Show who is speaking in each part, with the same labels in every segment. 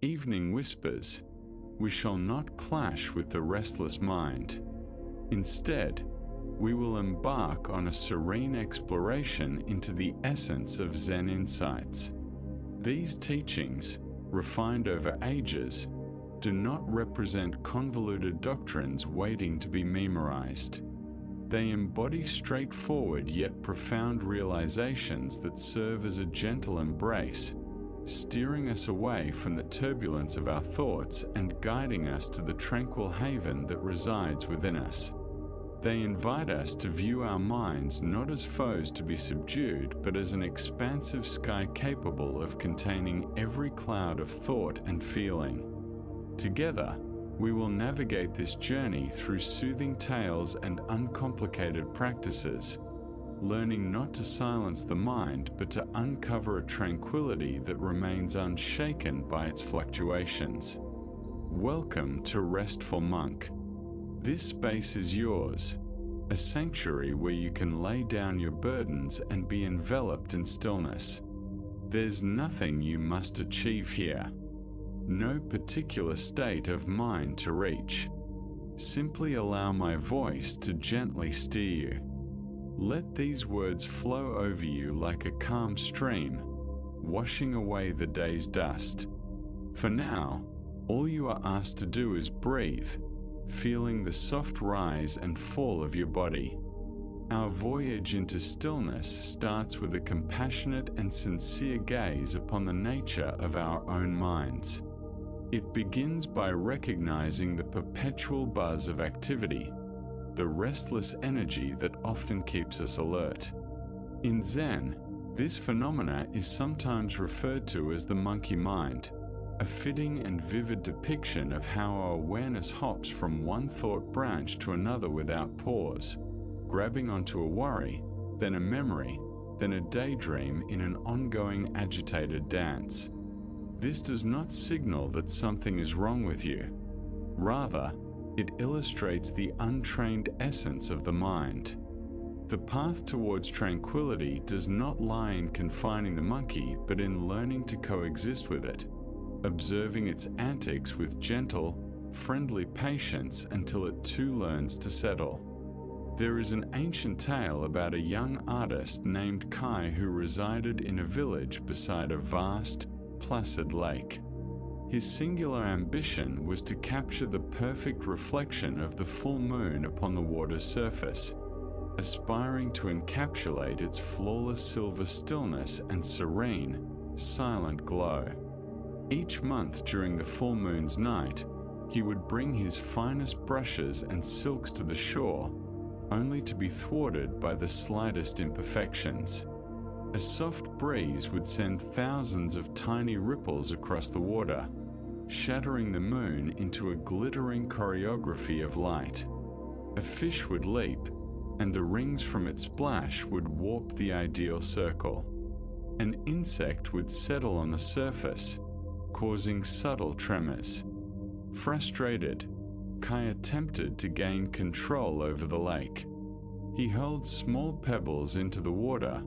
Speaker 1: Evening whispers, "We shall not clash with the restless mind. Instead, we will embark on a serene exploration into the essence of Zen insights." These teachings, refined over ages, do not represent convoluted doctrines waiting to be memorized. They embody straightforward yet profound realizations that serve as a gentle embrace, steering us away from the turbulence of our thoughts and guiding us to the tranquil haven that resides within us. They invite us to view our minds not as foes to be subdued, but as an expansive sky capable of containing every cloud of thought and feeling. Together, we will navigate this journey through soothing tales and uncomplicated practices, learning not to silence the mind but to uncover a tranquility that remains unshaken by its fluctuations. Welcome to Restful Monk. This space is yours, a sanctuary where you can lay down your burdens and be enveloped in stillness. There's nothing you must achieve here. No particular state of mind to reach. Simply allow my voice to gently steer you. Let these words flow over you like a calm stream, washing away the day's dust. For now, all you are asked to do is breathe, feeling the soft rise and fall of your body. Our voyage into stillness starts with a compassionate and sincere gaze upon the nature of our own minds. It begins by recognizing the perpetual buzz of activity, the restless energy that often keeps us alert. In Zen, this phenomena is sometimes referred to as the monkey mind, a fitting and vivid depiction of how our awareness hops from one thought branch to another without pause, grabbing onto a worry, then a memory, then a daydream in an ongoing agitated dance. This does not signal that something is wrong with you. Rather, it illustrates the untrained essence of the mind. The path towards tranquility does not lie in confining the monkey, but in learning to coexist with it, observing its antics with gentle, friendly patience until it too learns to settle. There is an ancient tale about a young artist named Kai who resided in a village beside a vast, placid lake. His singular ambition was to capture the perfect reflection of the full moon upon the water's surface, aspiring to encapsulate its flawless silver stillness and serene, silent glow. Each month during the full moon's night, he would bring his finest brushes and silks to the shore, only to be thwarted by the slightest imperfections. A soft breeze would send thousands of tiny ripples across the water, shattering the moon into a glittering choreography of light. A fish would leap, and the rings from its splash would warp the ideal circle. An insect would settle on the surface, causing subtle tremors. Frustrated, Kai attempted to gain control over the lake. He hurled small pebbles into the water,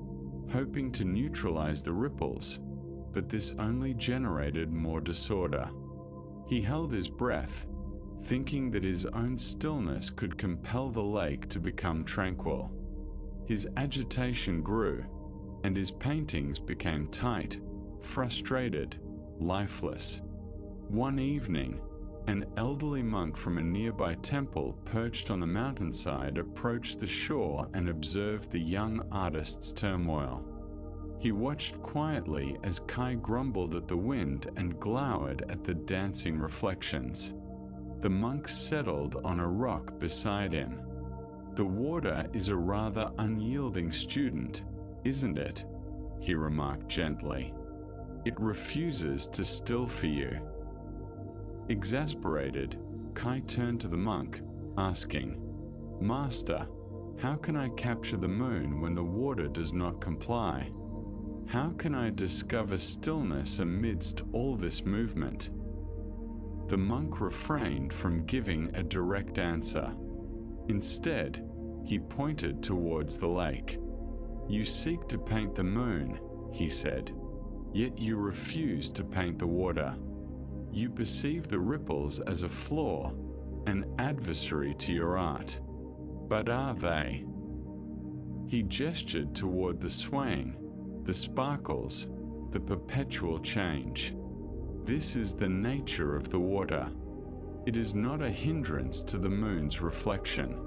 Speaker 1: hoping to neutralize the ripples, but this only generated more disorder. He held his breath, thinking that his own stillness could compel the lake to become tranquil. His agitation grew, and his paintings became tight, frustrated, lifeless. One evening, an elderly monk from a nearby temple perched on the mountainside approached the shore and observed the young artist's turmoil. He watched quietly as Kai grumbled at the wind and glowered at the dancing reflections. The monk settled on a rock beside him. "The water is a rather unyielding student, isn't it?" he remarked gently. "It refuses to still for you." Exasperated, Kai turned to the monk, asking, "Master, how can I capture the moon when the water does not comply? How can I discover stillness amidst all this movement?" The monk refrained from giving a direct answer. Instead, he pointed towards the lake. "You seek to paint the moon," he said, "yet you refuse to paint the water. You perceive the ripples as a flaw, an adversary to your art. But are they? He gestured toward the swaying, the sparkles, the perpetual change. This is the nature of the water. It is not a hindrance to the moon's reflection.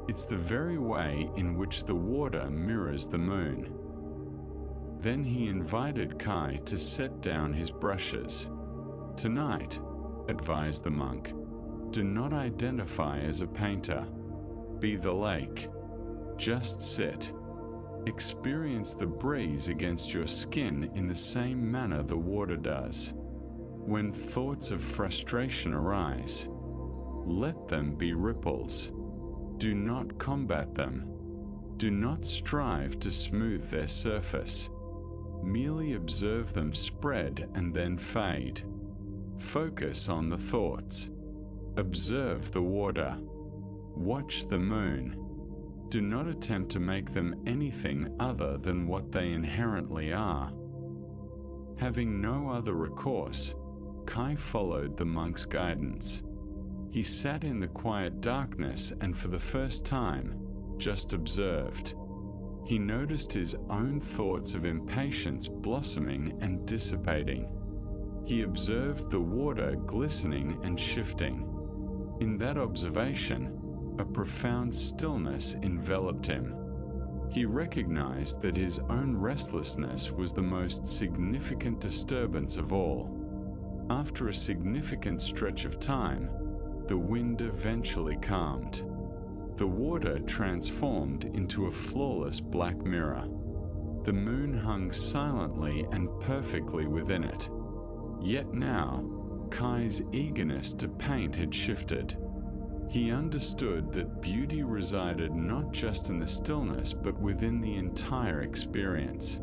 Speaker 1: It's the very way in which the water mirrors the moon. Then he invited Kai to set down his brushes. Tonight, advised the monk, do not identify as a painter. Be the lake. Just sit. Experience the breeze against your skin in the same manner the water does. When thoughts of frustration arise, let them be ripples. Do not combat them. Do not strive to smooth their surface. Merely observe them spread and then fade. Focus on the thoughts. Observe the water. Watch the moon. Do not attempt to make them anything other than what they inherently are. Having no other recourse, Kai followed the monk's guidance. He sat in the quiet darkness and for the first time, just observed. He noticed his own thoughts of impatience blossoming and dissipating. He observed the water glistening and shifting. In that observation, a profound stillness enveloped him. He recognized that his own restlessness was the most significant disturbance of all. After a significant stretch of time, the wind eventually calmed. The water transformed into a flawless black mirror. The moon hung silently and perfectly within it. Yet now, Kai's eagerness to paint had shifted. He understood that beauty resided not just in the stillness but within the entire experience.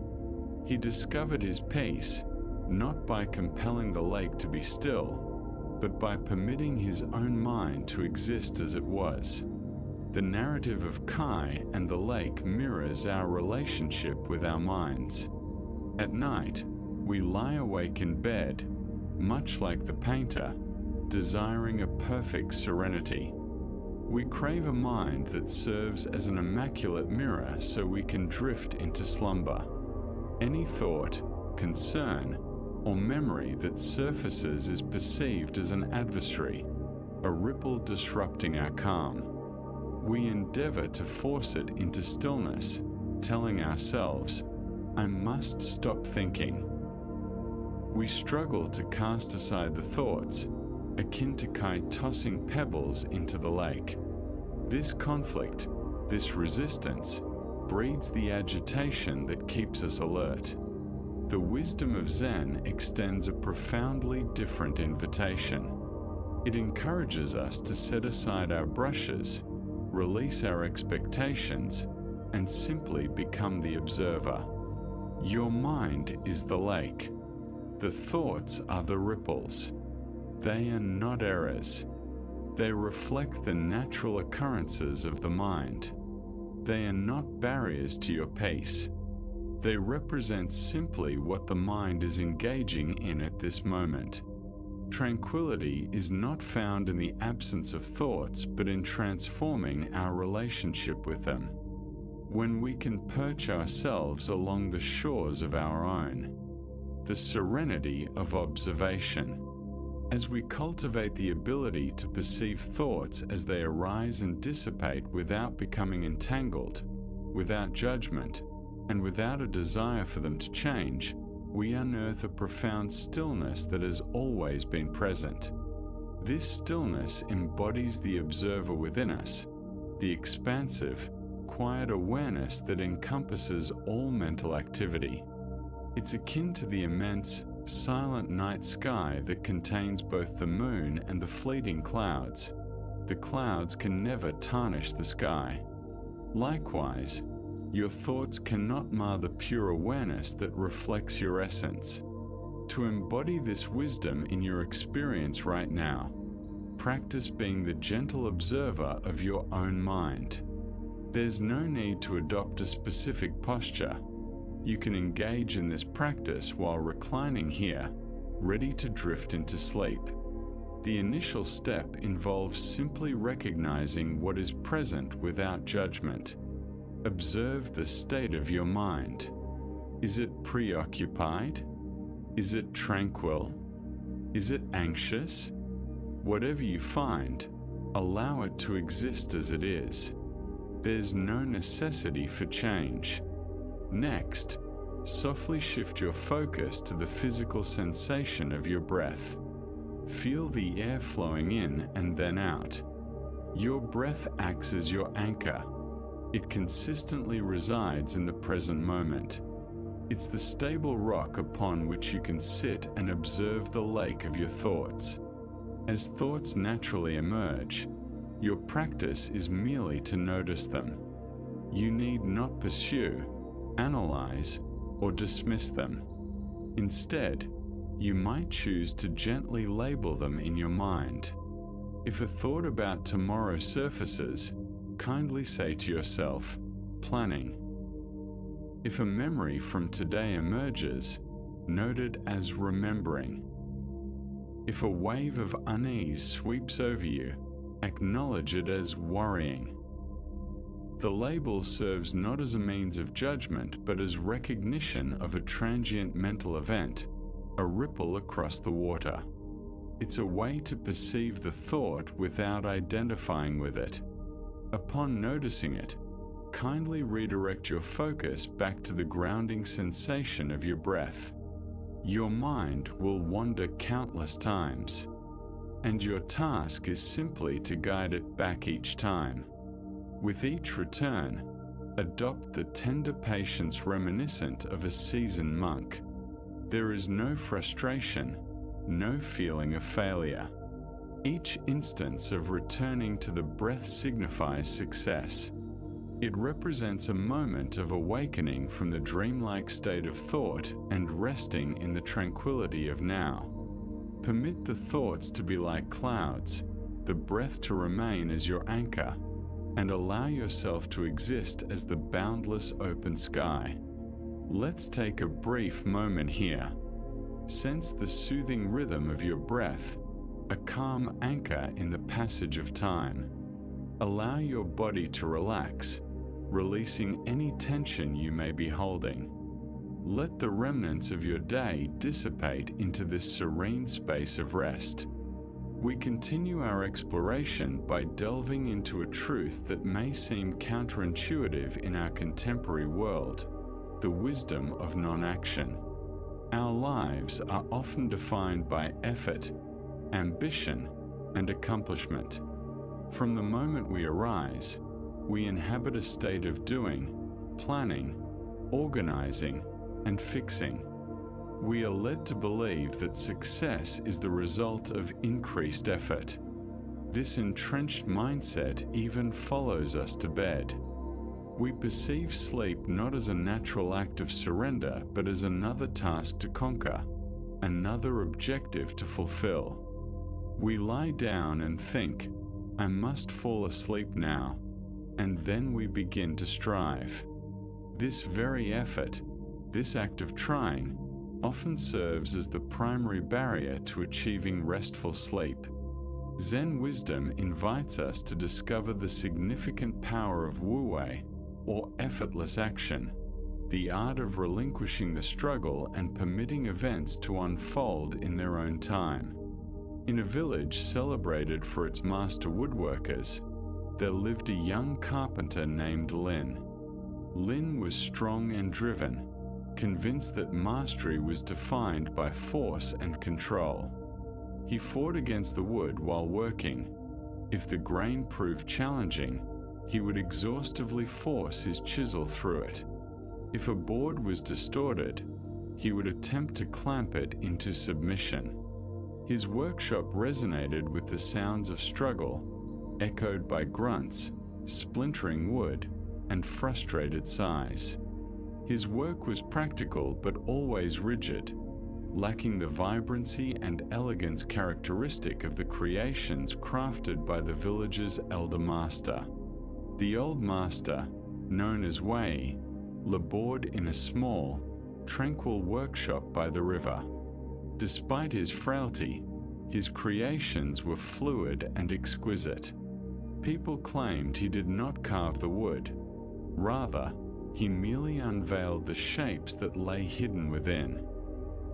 Speaker 1: He discovered his peace, not by compelling the lake to be still, but by permitting his own mind to exist as it was. The narrative of Kai and the lake mirrors our relationship with our minds. At night, we lie awake in bed, much like the painter, desiring a perfect serenity. We crave a mind that serves as an immaculate mirror so we can drift into slumber. Any thought, concern, or memory that surfaces is perceived as an adversary, a ripple disrupting our calm. We endeavor to force it into stillness, telling ourselves, I must stop thinking. We struggle to cast aside the thoughts, akin to Kai tossing pebbles into the lake. This conflict, this resistance, breeds the agitation that keeps us alert. The wisdom of Zen extends a profoundly different invitation. It encourages us to set aside our brushes, release our expectations, and simply become the observer. Your mind is the lake. The thoughts are the ripples. They are not errors. They reflect the natural occurrences of the mind. They are not barriers to your peace. They represent simply what the mind is engaging in at this moment. Tranquility is not found in the absence of thoughts, but in transforming our relationship with them. When we can perch ourselves along the shores of our own, the serenity of observation. As we cultivate the ability to perceive thoughts as they arise and dissipate without becoming entangled, without judgment, and without a desire for them to change, we unearth a profound stillness that has always been present. This stillness embodies the observer within us, the expansive, quiet awareness that encompasses all mental activity. It's akin to the immense, silent night sky that contains both the moon and the fleeting clouds. The clouds can never tarnish the sky. Likewise, your thoughts cannot mar the pure awareness that reflects your essence. To embody this wisdom in your experience right now, practice being the gentle observer of your own mind. There's no need to adopt a specific posture. You can engage in this practice while reclining here, ready to drift into sleep. The initial step involves simply recognizing what is present without judgment. Observe the state of your mind. Is it preoccupied? Is it tranquil? Is it anxious? Whatever you find, allow it to exist as it is. There's no necessity for change. Next, softly shift your focus to the physical sensation of your breath. Feel the air flowing in and then out. Your breath acts as your anchor. It consistently resides in the present moment. It's the stable rock upon which you can sit and observe the lake of your thoughts. As thoughts naturally emerge, your practice is merely to notice them. You need not pursue, analyze, or dismiss them. Instead, you might choose to gently label them in your mind. If a thought about tomorrow surfaces, kindly say to yourself, planning. If a memory from today emerges, note it as remembering. If a wave of unease sweeps over you, acknowledge it as worrying. The label serves not as a means of judgment, but as recognition of a transient mental event, a ripple across the water. It's a way to perceive the thought without identifying with it. Upon noticing it, kindly redirect your focus back to the grounding sensation of your breath. Your mind will wander countless times, and your task is simply to guide it back each time. With each return, adopt the tender patience reminiscent of a seasoned monk. There is no frustration, no feeling of failure. Each instance of returning to the breath signifies success. It represents a moment of awakening from the dreamlike state of thought and resting in the tranquility of now. Permit the thoughts to be like clouds, the breath to remain as your anchor, and allow yourself to exist as the boundless open sky. Let's take a brief moment here. Sense the soothing rhythm of your breath, a calm anchor in the passage of time. Allow your body to relax, releasing any tension you may be holding. Let the remnants of your day dissipate into this serene space of rest. We continue our exploration by delving into a truth that may seem counterintuitive in our contemporary world: the wisdom of non-action. Our lives are often defined by effort, ambition, and accomplishment. From the moment we arise, we inhabit a state of doing, planning, organizing, and fixing. We are led to believe that success is the result of increased effort. This entrenched mindset even follows us to bed. We perceive sleep not as a natural act of surrender, but as another task to conquer, another objective to fulfill. We lie down and think, "I must fall asleep now," and then we begin to strive. This very effort, this act of trying, often serves as the primary barrier to achieving restful sleep. Zen wisdom invites us to discover the significant power of wu-wei, or effortless action, the art of relinquishing the struggle and permitting events to unfold in their own time. In a village celebrated for its master woodworkers, there lived a young carpenter named Lin. Lin was strong and driven, convinced that mastery was defined by force and control. He fought against the wood while working. If the grain proved challenging, he would exhaustively force his chisel through it. If a board was distorted, he would attempt to clamp it into submission. His workshop resonated with the sounds of struggle, echoed by grunts, splintering wood, and frustrated sighs. His work was practical but always rigid, lacking the vibrancy and elegance characteristic of the creations crafted by the village's elder master. The old master, known as Wei, labored in a small, tranquil workshop by the river. Despite his frailty, his creations were fluid and exquisite. People claimed he did not carve the wood. Rather, he merely unveiled the shapes that lay hidden within.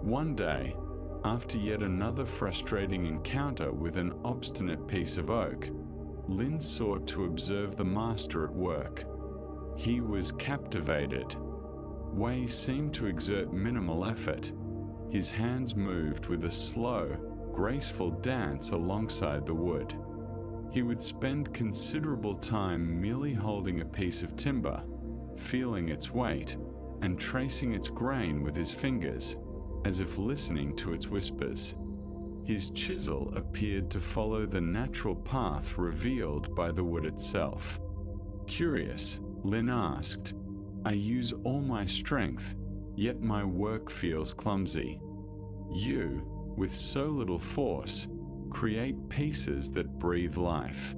Speaker 1: One day, after yet another frustrating encounter with an obstinate piece of oak, Lin sought to observe the master at work. He was captivated. Wei seemed to exert minimal effort. His hands moved with a slow, graceful dance alongside the wood. He would spend considerable time merely holding a piece of timber, feeling its weight, and tracing its grain with his fingers, as if listening to its whispers. His chisel appeared to follow the natural path revealed by the wood itself. Curious, Lin asked, "I use all my strength, yet my work feels clumsy. You, with so little force, create pieces that breathe life.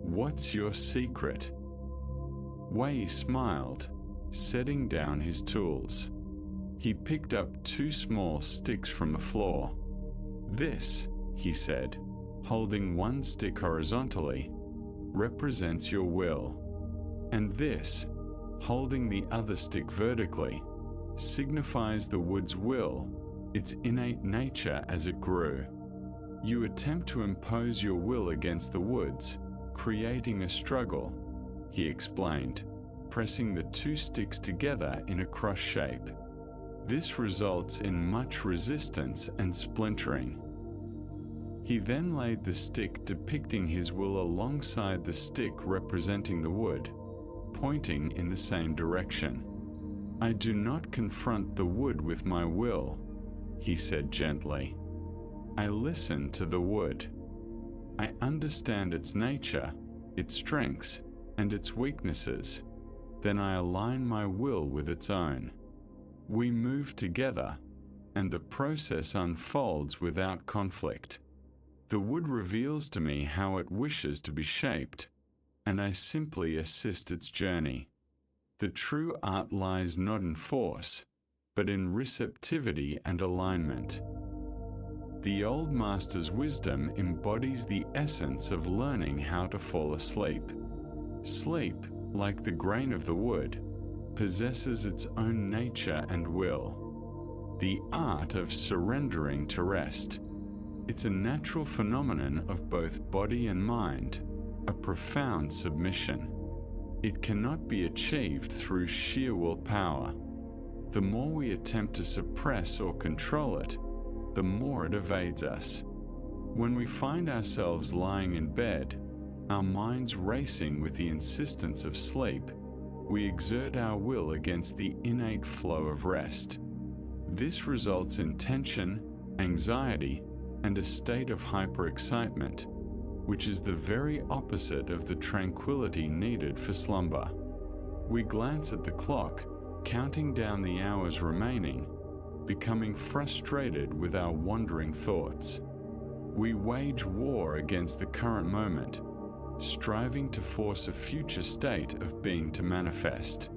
Speaker 1: What's your secret?" Wei smiled, setting down his tools. He picked up 2 small sticks from the floor. "This," he said, holding one stick horizontally, "represents your will. And this, holding the other stick vertically, signifies the wood's will, its innate nature as it grew. You attempt to impose your will against the woods, creating a struggle," he explained, pressing the 2 sticks together in a cross shape. This results in much resistance and splintering. He then laid the stick depicting his will alongside the stick representing the wood, pointing in the same direction. "I do not confront the wood with my will," he said gently. "I listen to the wood. I understand its nature, its strengths, and its weaknesses. Then I align my will with its own. We move together, and the process unfolds without conflict. The wood reveals to me how it wishes to be shaped, and I simply assist its journey. The true art lies not in force, but in receptivity and alignment." The old master's wisdom embodies the essence of learning how to fall asleep. Sleep, like the grain of the wood, possesses its own nature and will. The art of surrendering to rest. It's a natural phenomenon of both body and mind, a profound submission. It cannot be achieved through sheer willpower. The more we attempt to suppress or control it, the more it evades us. When we find ourselves lying in bed, our minds racing with the insistence of sleep, we exert our will against the innate flow of rest. This results in tension, anxiety, and a state of hyperexcitement, which is the very opposite of the tranquility needed for slumber. We glance at the clock, counting down the hours remaining, becoming frustrated with our wandering thoughts. We wage war against the current moment, striving to force a future state of being to manifest.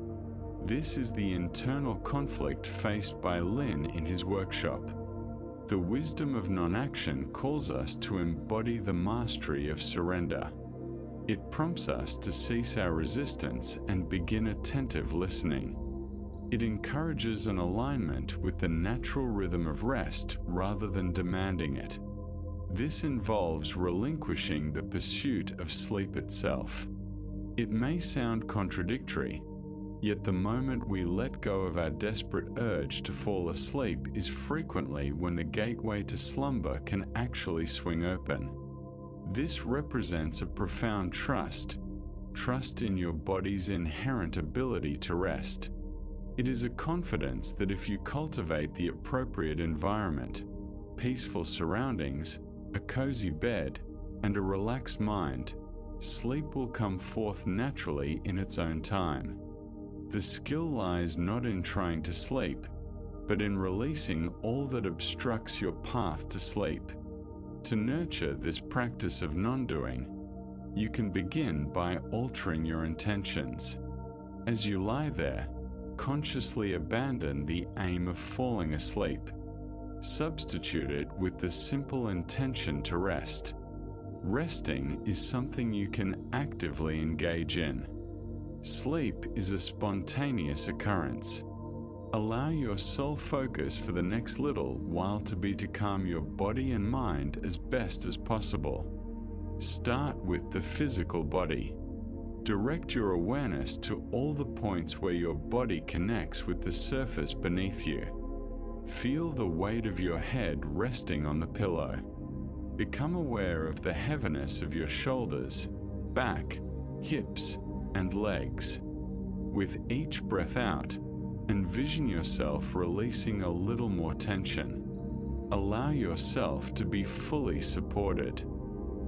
Speaker 1: This is the internal conflict faced by Lin in his workshop. The wisdom of non-action calls us to embody the mastery of surrender. It prompts us to cease our resistance and begin attentive listening. It encourages an alignment with the natural rhythm of rest rather than demanding it. This involves relinquishing the pursuit of sleep itself. It may sound contradictory, yet the moment we let go of our desperate urge to fall asleep is frequently when the gateway to slumber can actually swing open. This represents a profound trust in your body's inherent ability to rest. It is a confidence that if you cultivate the appropriate environment, peaceful surroundings, a cozy bed, and a relaxed mind, sleep will come forth naturally in its own time. The skill lies not in trying to sleep, but in releasing all that obstructs your path to sleep. To nurture this practice of non-doing, you can begin by altering your intentions. As you lie there, consciously abandon the aim of falling asleep. Substitute it with the simple intention to rest. Resting is something you can actively engage in. Sleep is a spontaneous occurrence. Allow your sole focus for the next little while to be to calm your body and mind as best as possible. Start with the physical body. Direct your awareness to all the points where your body connects with the surface beneath you. Feel the weight of your head resting on the pillow. Become aware of the heaviness of your shoulders, back, hips, and legs. With each breath out, envision yourself releasing a little more tension. Allow yourself to be fully supported.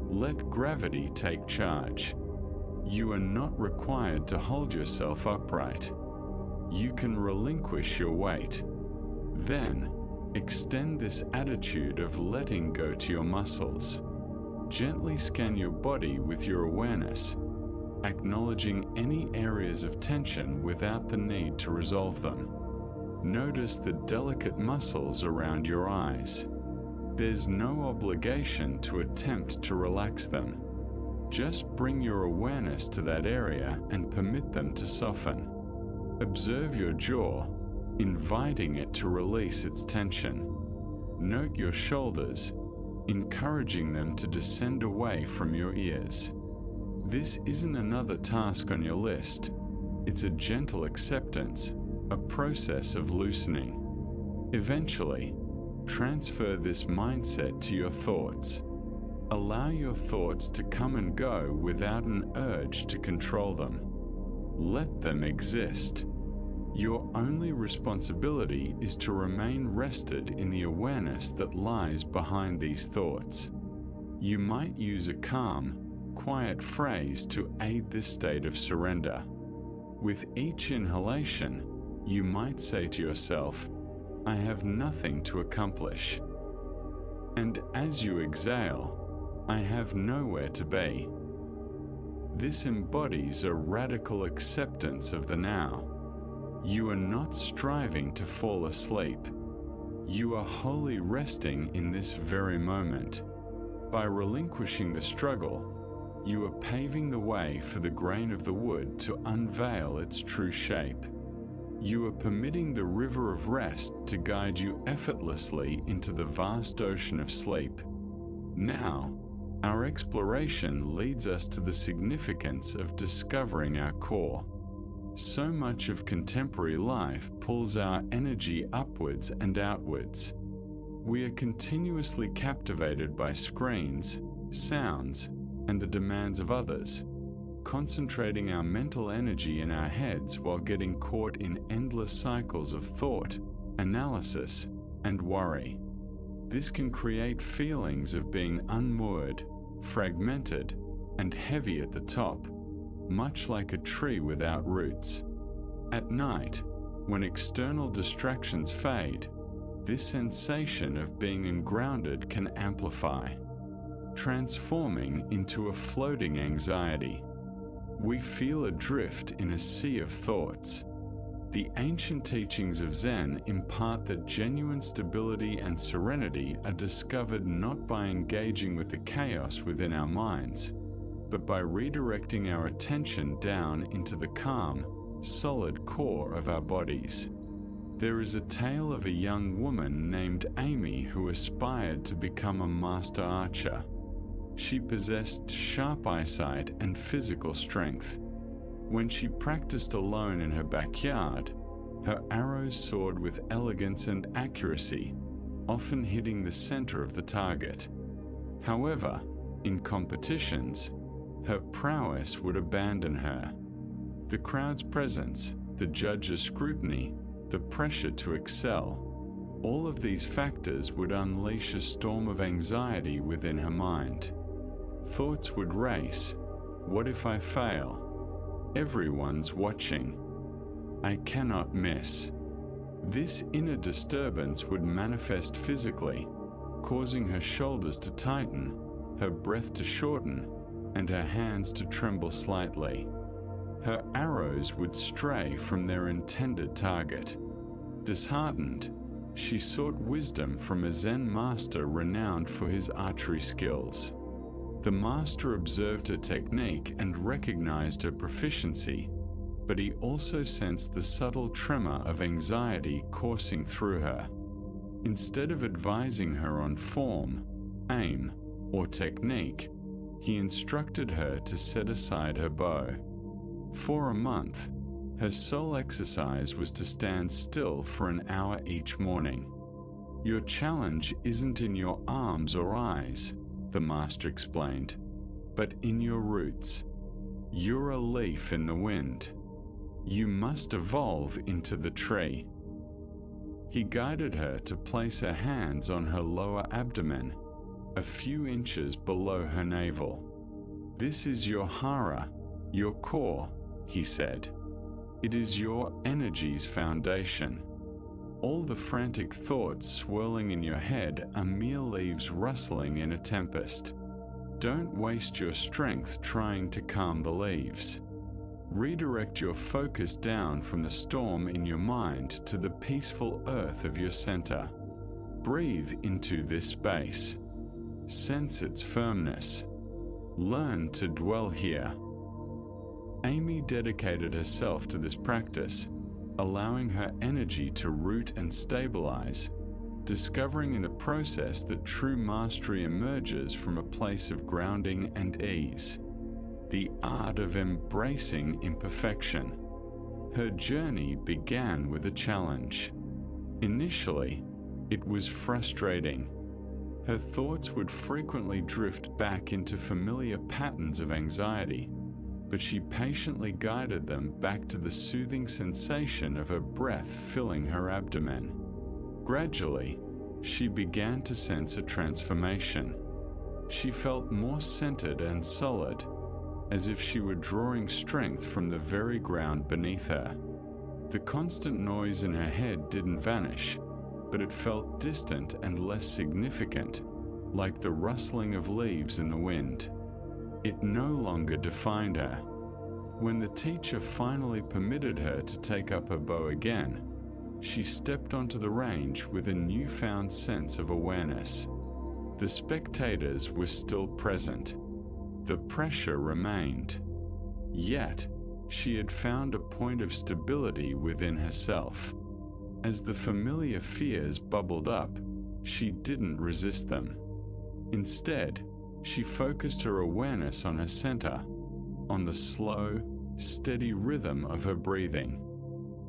Speaker 1: Let gravity take charge. You are not required to hold yourself upright. You can relinquish your weight. Then, extend this attitude of letting go to your muscles. Gently scan your body with your awareness, acknowledging any areas of tension without the need to resolve them. Notice the delicate muscles around your eyes. There's no obligation to attempt to relax them. Just bring your awareness to that area and permit them to soften. Observe your jaw, inviting it to release its tension. Note your shoulders, encouraging them to descend away from your ears. This isn't another task on your list. It's a gentle acceptance, a process of loosening. Eventually, transfer this mindset to your thoughts. Allow your thoughts to come and go without an urge to control them. Let them exist. Your only responsibility is to remain rested in the awareness that lies behind these thoughts. You might use a calm, quiet phrase to aid this state of surrender. With each inhalation, you might say to yourself, "I have nothing to accomplish." And as you exhale, "I have nowhere to be." This embodies a radical acceptance of the now. You are not striving to fall asleep. You are wholly resting in this very moment. By relinquishing the struggle, you are paving the way for the grain of the wood to unveil its true shape. You are permitting the river of rest to guide you effortlessly into the vast ocean of sleep. Now, our exploration leads us to the significance of discovering our core. So much of contemporary life pulls our energy upwards and outwards. We are continuously captivated by screens, sounds, and the demands of others, concentrating our mental energy in our heads while getting caught in endless cycles of thought, analysis, and worry. This can create feelings of being unmoored, fragmented, and heavy at the top, much like a tree without roots. At night, when external distractions fade, this sensation of being ungrounded can amplify, transforming into a floating anxiety. We feel adrift in a sea of thoughts. The ancient teachings of Zen impart that genuine stability and serenity are discovered not by engaging with the chaos within our minds, but by redirecting our attention down into the calm, solid core of our bodies. There is a tale of a young woman named Amy who aspired to become a master archer. She possessed sharp eyesight and physical strength. When she practiced alone in her backyard, her arrows soared with elegance and accuracy, often hitting the center of the target. However, in competitions, her prowess would abandon her. The crowd's presence, the judge's scrutiny, the pressure to excel, all of these factors would unleash a storm of anxiety within her mind. Thoughts would race. What if I fail? Everyone's watching. I cannot miss. This inner disturbance would manifest physically, causing her shoulders to tighten, her breath to shorten, and her hands to tremble slightly. Her arrows would stray from their intended target. Disheartened, she sought wisdom from a Zen master renowned for his archery skills. The master observed her technique and recognized her proficiency, but he also sensed the subtle tremor of anxiety coursing through her. Instead of advising her on form, aim, or technique, he instructed her to set aside her bow. For a month, her sole exercise was to stand still for an hour each morning. "Your challenge isn't in your arms or eyes," the master explained, "but in your roots. You're a leaf in the wind. You must evolve into the tree." He guided her to place her hands on her lower abdomen, a few inches below her navel. "This is your hara, your core," he said. "It is your energy's foundation. All the frantic thoughts swirling in your head are mere leaves rustling in a tempest. Don't waste your strength trying to calm the leaves. Redirect your focus down from the storm in your mind to the peaceful earth of your center. Breathe into this space. Sense its firmness. Learn to dwell here." Amy dedicated herself to this practice, allowing her energy to root and stabilize, discovering in the process that true mastery emerges from a place of grounding and ease. The art of embracing imperfection. Her journey began with a challenge. Initially, it was frustrating. Her thoughts would frequently drift back into familiar patterns of anxiety, but she patiently guided them back to the soothing sensation of her breath filling her abdomen. Gradually, she began to sense a transformation. She felt more centered and solid, as if she were drawing strength from the very ground beneath her. The constant noise in her head didn't vanish, but it felt distant and less significant, like the rustling of leaves in the wind. It no longer defined her. When the teacher finally permitted her to take up her bow again, she stepped onto the range with a newfound sense of awareness. The spectators were still present. The pressure remained. Yet, she had found a point of stability within herself. As the familiar fears bubbled up, she didn't resist them. Instead, she focused her awareness on her center, on the slow, steady rhythm of her breathing.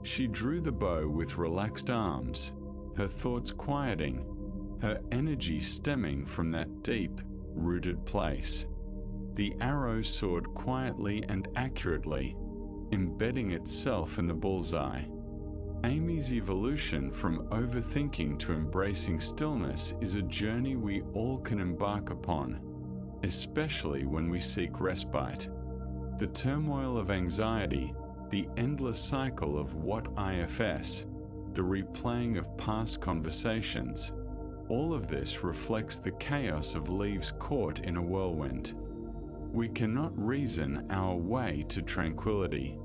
Speaker 1: She drew the bow with relaxed arms, her thoughts quieting, her energy stemming from that deep, rooted place. The arrow soared quietly and accurately, embedding itself in the bullseye. Amy's evolution from overthinking to embracing stillness is a journey we all can embark upon, especially when we seek respite. The turmoil of anxiety, the endless cycle of what ifs, the replaying of past conversations, all of this reflects the chaos of leaves caught in a whirlwind. We cannot reason our way to tranquility.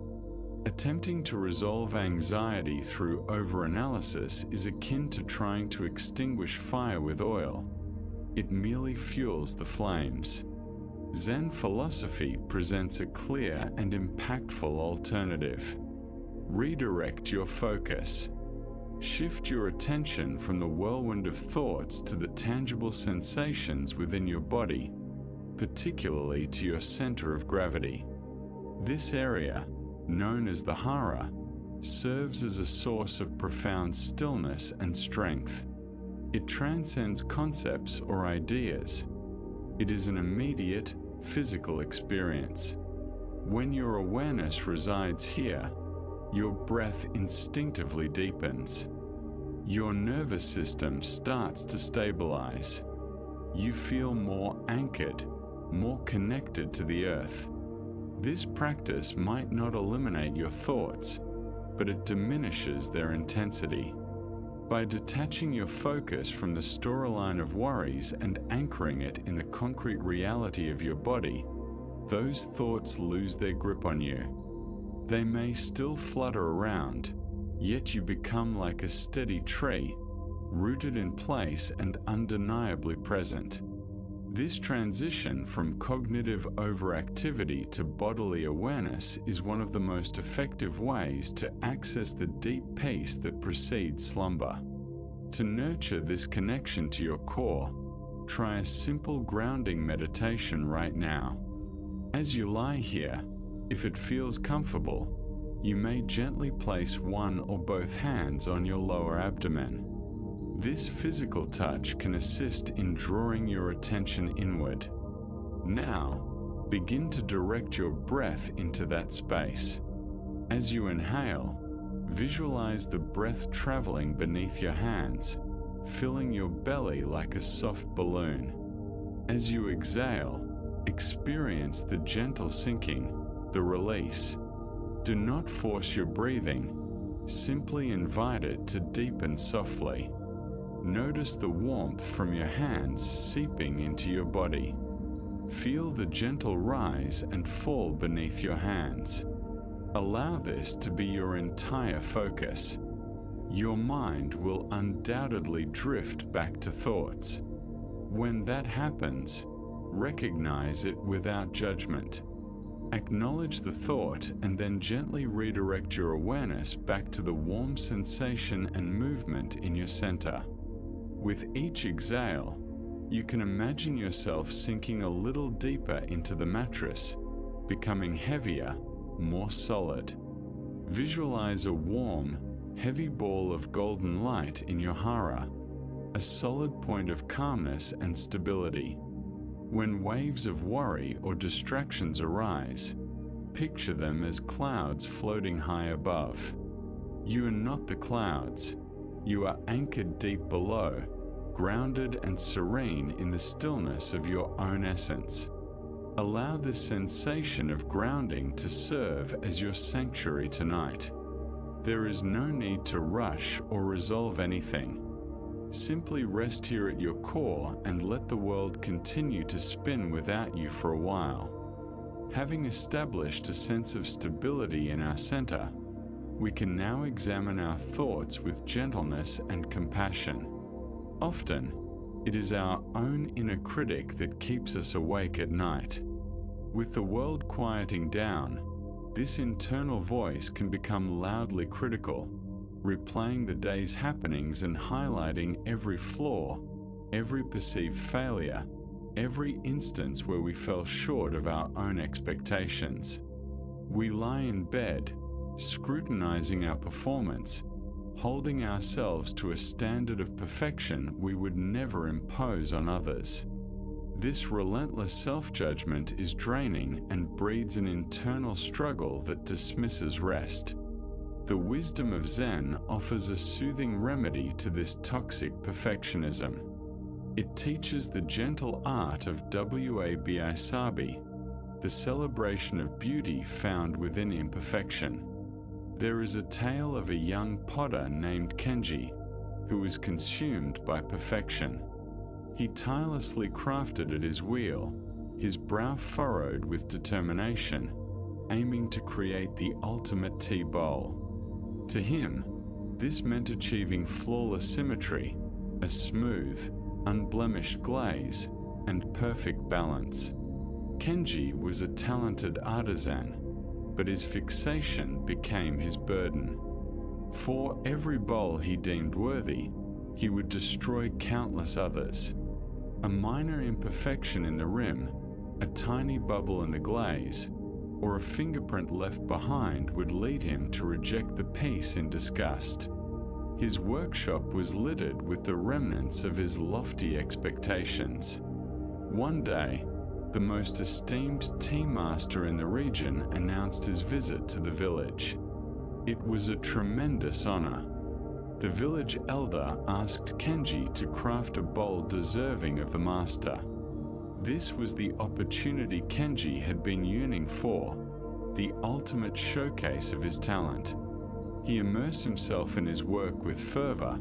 Speaker 1: Attempting to resolve anxiety through overanalysis is akin to trying to extinguish fire with oil. It merely fuels the flames. Zen philosophy presents a clear and impactful alternative. Redirect your focus. Shift your attention from the whirlwind of thoughts to the tangible sensations within your body, particularly to your center of gravity. This area, known as the hara, serves as a source of profound stillness and strength. It transcends concepts or ideas. It is an immediate, physical experience. When your awareness resides here, your breath instinctively deepens. Your nervous system starts to stabilize. You feel more anchored, more connected to the earth. This practice might not eliminate your thoughts, but it diminishes their intensity. By detaching your focus from the storyline of worries and anchoring it in the concrete reality of your body, those thoughts lose their grip on you. They may still flutter around, yet you become like a steady tree, rooted in place and undeniably present. This transition from cognitive overactivity to bodily awareness is one of the most effective ways to access the deep peace that precedes slumber. To nurture this connection to your core, try a simple grounding meditation right now. As you lie here, if it feels comfortable, you may gently place one or both hands on your lower abdomen. This physical touch can assist in drawing your attention inward. Now, begin to direct your breath into that space. As you inhale, visualize the breath traveling beneath your hands, filling your belly like a soft balloon. As you exhale, experience the gentle sinking, the release. Do not force your breathing, simply invite it to deepen softly. Notice the warmth from your hands seeping into your body. Feel the gentle rise and fall beneath your hands. Allow this to be your entire focus. Your mind will undoubtedly drift back to thoughts. When that happens, recognize it without judgment. Acknowledge the thought and then gently redirect your awareness back to the warm sensation and movement in your center. With each exhale, you can imagine yourself sinking a little deeper into the mattress, becoming heavier, more solid. Visualize a warm, heavy ball of golden light in your hara, a solid point of calmness and stability. When waves of worry or distractions arise, picture them as clouds floating high above. You are not the clouds. You are anchored deep below, grounded and serene in the stillness of your own essence. Allow this sensation of grounding to serve as your sanctuary tonight. There is no need to rush or resolve anything. Simply rest here at your core and let the world continue to spin without you for a while. Having established a sense of stability in our center, we can now examine our thoughts with gentleness and compassion. Often, it is our own inner critic that keeps us awake at night. With the world quieting down, this internal voice can become loudly critical, replaying the day's happenings and highlighting every flaw, every perceived failure, every instance where we fell short of our own expectations. We lie in bed, scrutinizing our performance, holding ourselves to a standard of perfection we would never impose on others. This relentless self-judgment is draining and breeds an internal struggle that dismisses rest. The wisdom of Zen offers a soothing remedy to this toxic perfectionism. It teaches the gentle art of wabi-sabi, the celebration of beauty found within imperfection. There is a tale of a young potter named Kenji, who was consumed by perfection. He tirelessly crafted at his wheel, his brow furrowed with determination, aiming to create the ultimate tea bowl. To him, this meant achieving flawless symmetry, a smooth, unblemished glaze, and perfect balance. Kenji was a talented artisan, but his fixation became his burden. For every bowl he deemed worthy, he would destroy countless others. A minor imperfection in the rim, a tiny bubble in the glaze, or a fingerprint left behind would lead him to reject the piece in disgust. His workshop was littered with the remnants of his lofty expectations. One day, the most esteemed tea master in the region announced his visit to the village. It was a tremendous honor. The village elder asked Kenji to craft a bowl deserving of the master. This was the opportunity Kenji had been yearning for, the ultimate showcase of his talent. He immersed himself in his work with fervor,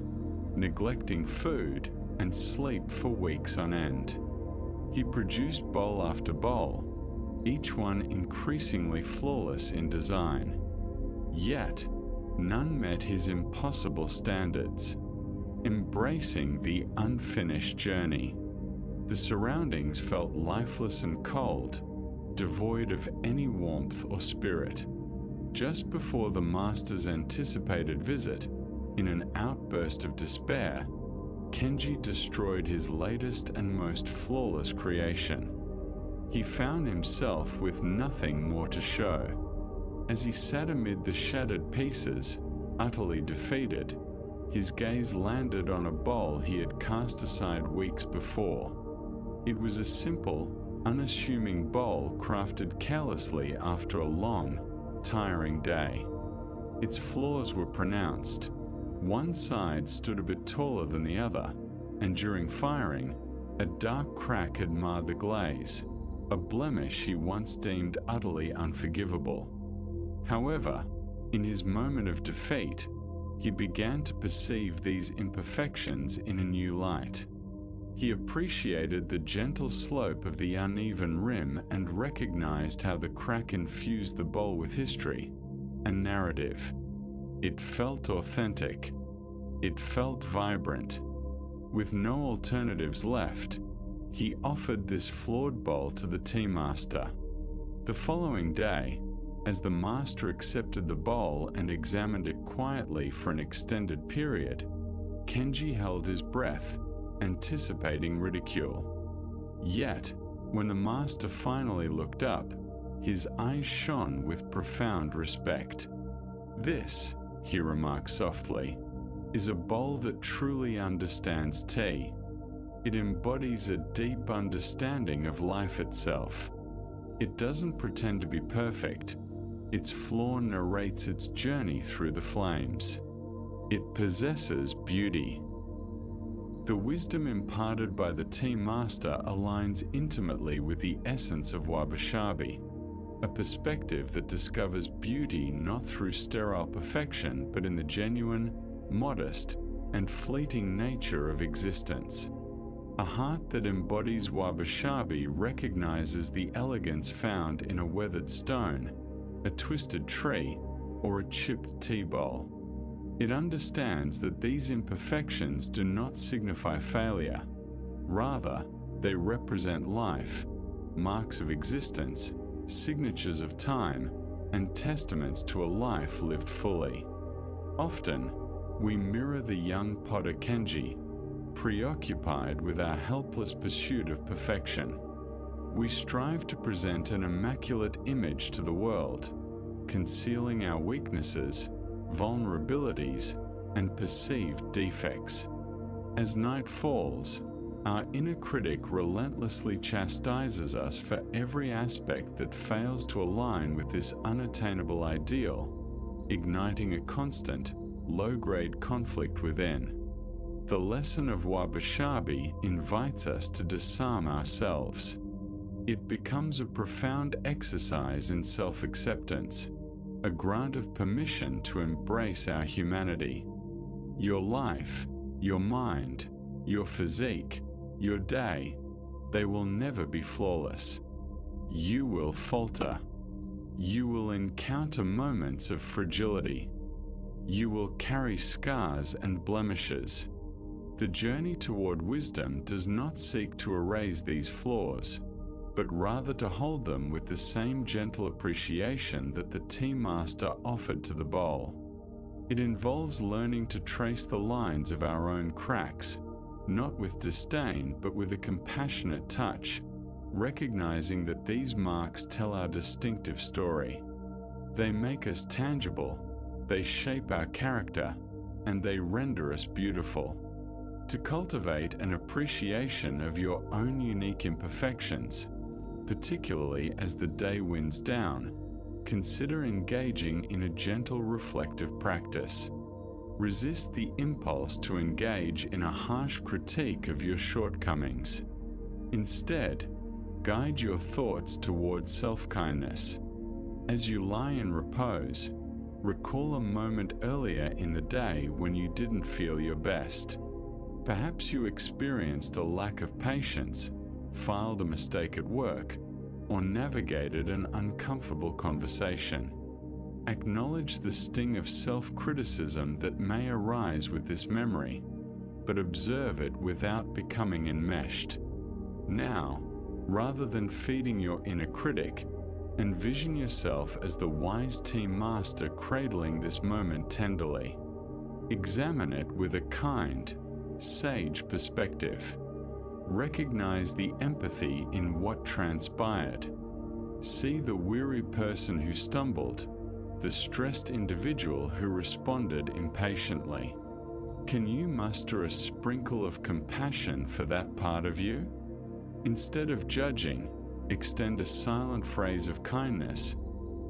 Speaker 1: neglecting food and sleep for weeks on end. He produced bowl after bowl, each one increasingly flawless in design. Yet, none met his impossible standards. embracing the unfinished journey. The surroundings felt lifeless and cold, devoid of any warmth or spirit. Just before the master's anticipated visit, in an outburst of despair, Kenji destroyed his latest and most flawless creation. He found himself with nothing more to show. As he sat amid the shattered pieces, utterly defeated, his gaze landed on a bowl he had cast aside weeks before. It was a simple, unassuming bowl crafted carelessly after a long, tiring day. Its flaws were pronounced. One side stood a bit taller than the other, and during firing, a dark crack had marred the glaze, a blemish he once deemed utterly unforgivable. However, in his moment of defeat, he began to perceive these imperfections in a new light. He appreciated the gentle slope of the uneven rim and recognized how the crack infused the bowl with history, a narrative. It felt authentic. It felt vibrant. With no alternatives left, he offered this flawed bowl to the tea master. The following day, as the master accepted the bowl and examined it quietly for an extended period, Kenji held his breath, anticipating ridicule. Yet, when the master finally looked up, his eyes shone with profound respect. "This," he remarked softly, "is a bowl that truly understands tea. It embodies a deep understanding of life itself. It doesn't pretend to be perfect. Its flaw narrates its journey through the flames. It possesses beauty." The wisdom imparted by the tea master aligns intimately with the essence of wabi-sabi, a perspective that discovers beauty not through sterile perfection but in the genuine, modest, and fleeting nature of existence. A heart that embodies wabi-sabi recognizes the elegance found in a weathered stone, a twisted tree, or a chipped tea bowl. It understands that these imperfections do not signify failure. Rather, they represent life, marks of existence, signatures of time, and testaments to a life lived fully. Often, we mirror the young potter Kenji, preoccupied with our helpless pursuit of perfection. We strive to present an immaculate image to the world, concealing our weaknesses, vulnerabilities, and perceived defects. As night falls, our inner critic relentlessly chastises us for every aspect that fails to align with this unattainable ideal, igniting a constant, low-grade conflict within. The lesson of wabi-sabi invites us to disarm ourselves. It becomes a profound exercise in self-acceptance, a grant of permission to embrace our humanity. Your life, your mind, your physique, your day, they will never be flawless. You will falter. You will encounter moments of fragility. You will carry scars and blemishes. The journey toward wisdom does not seek to erase these flaws, but rather to hold them with the same gentle appreciation that the tea master offered to the bowl. It involves learning to trace the lines of our own cracks, not with disdain but with a compassionate touch, recognizing that these marks tell our distinctive story. They make us tangible, they shape our character, and they render us beautiful. To cultivate an appreciation of your own unique imperfections, particularly as the day winds down, consider engaging in a gentle reflective practice. Resist the impulse to engage in a harsh critique of your shortcomings. Instead, guide your thoughts toward self-kindness. As you lie in repose, recall a moment earlier in the day when you didn't feel your best. Perhaps you experienced a lack of patience, filed a mistake at work, or navigated an uncomfortable conversation. Acknowledge the sting of self-criticism that may arise with this memory. but observe it without becoming enmeshed. Now, rather than feeding your inner critic, envision yourself as the wise team master cradling this moment tenderly. Examine it with a kind, sage perspective. Recognize the empathy in what transpired. See the weary person who stumbled, the stressed individual who responded impatiently. Can you muster a sprinkle of compassion for that part of you? Instead of judging, extend a silent phrase of kindness.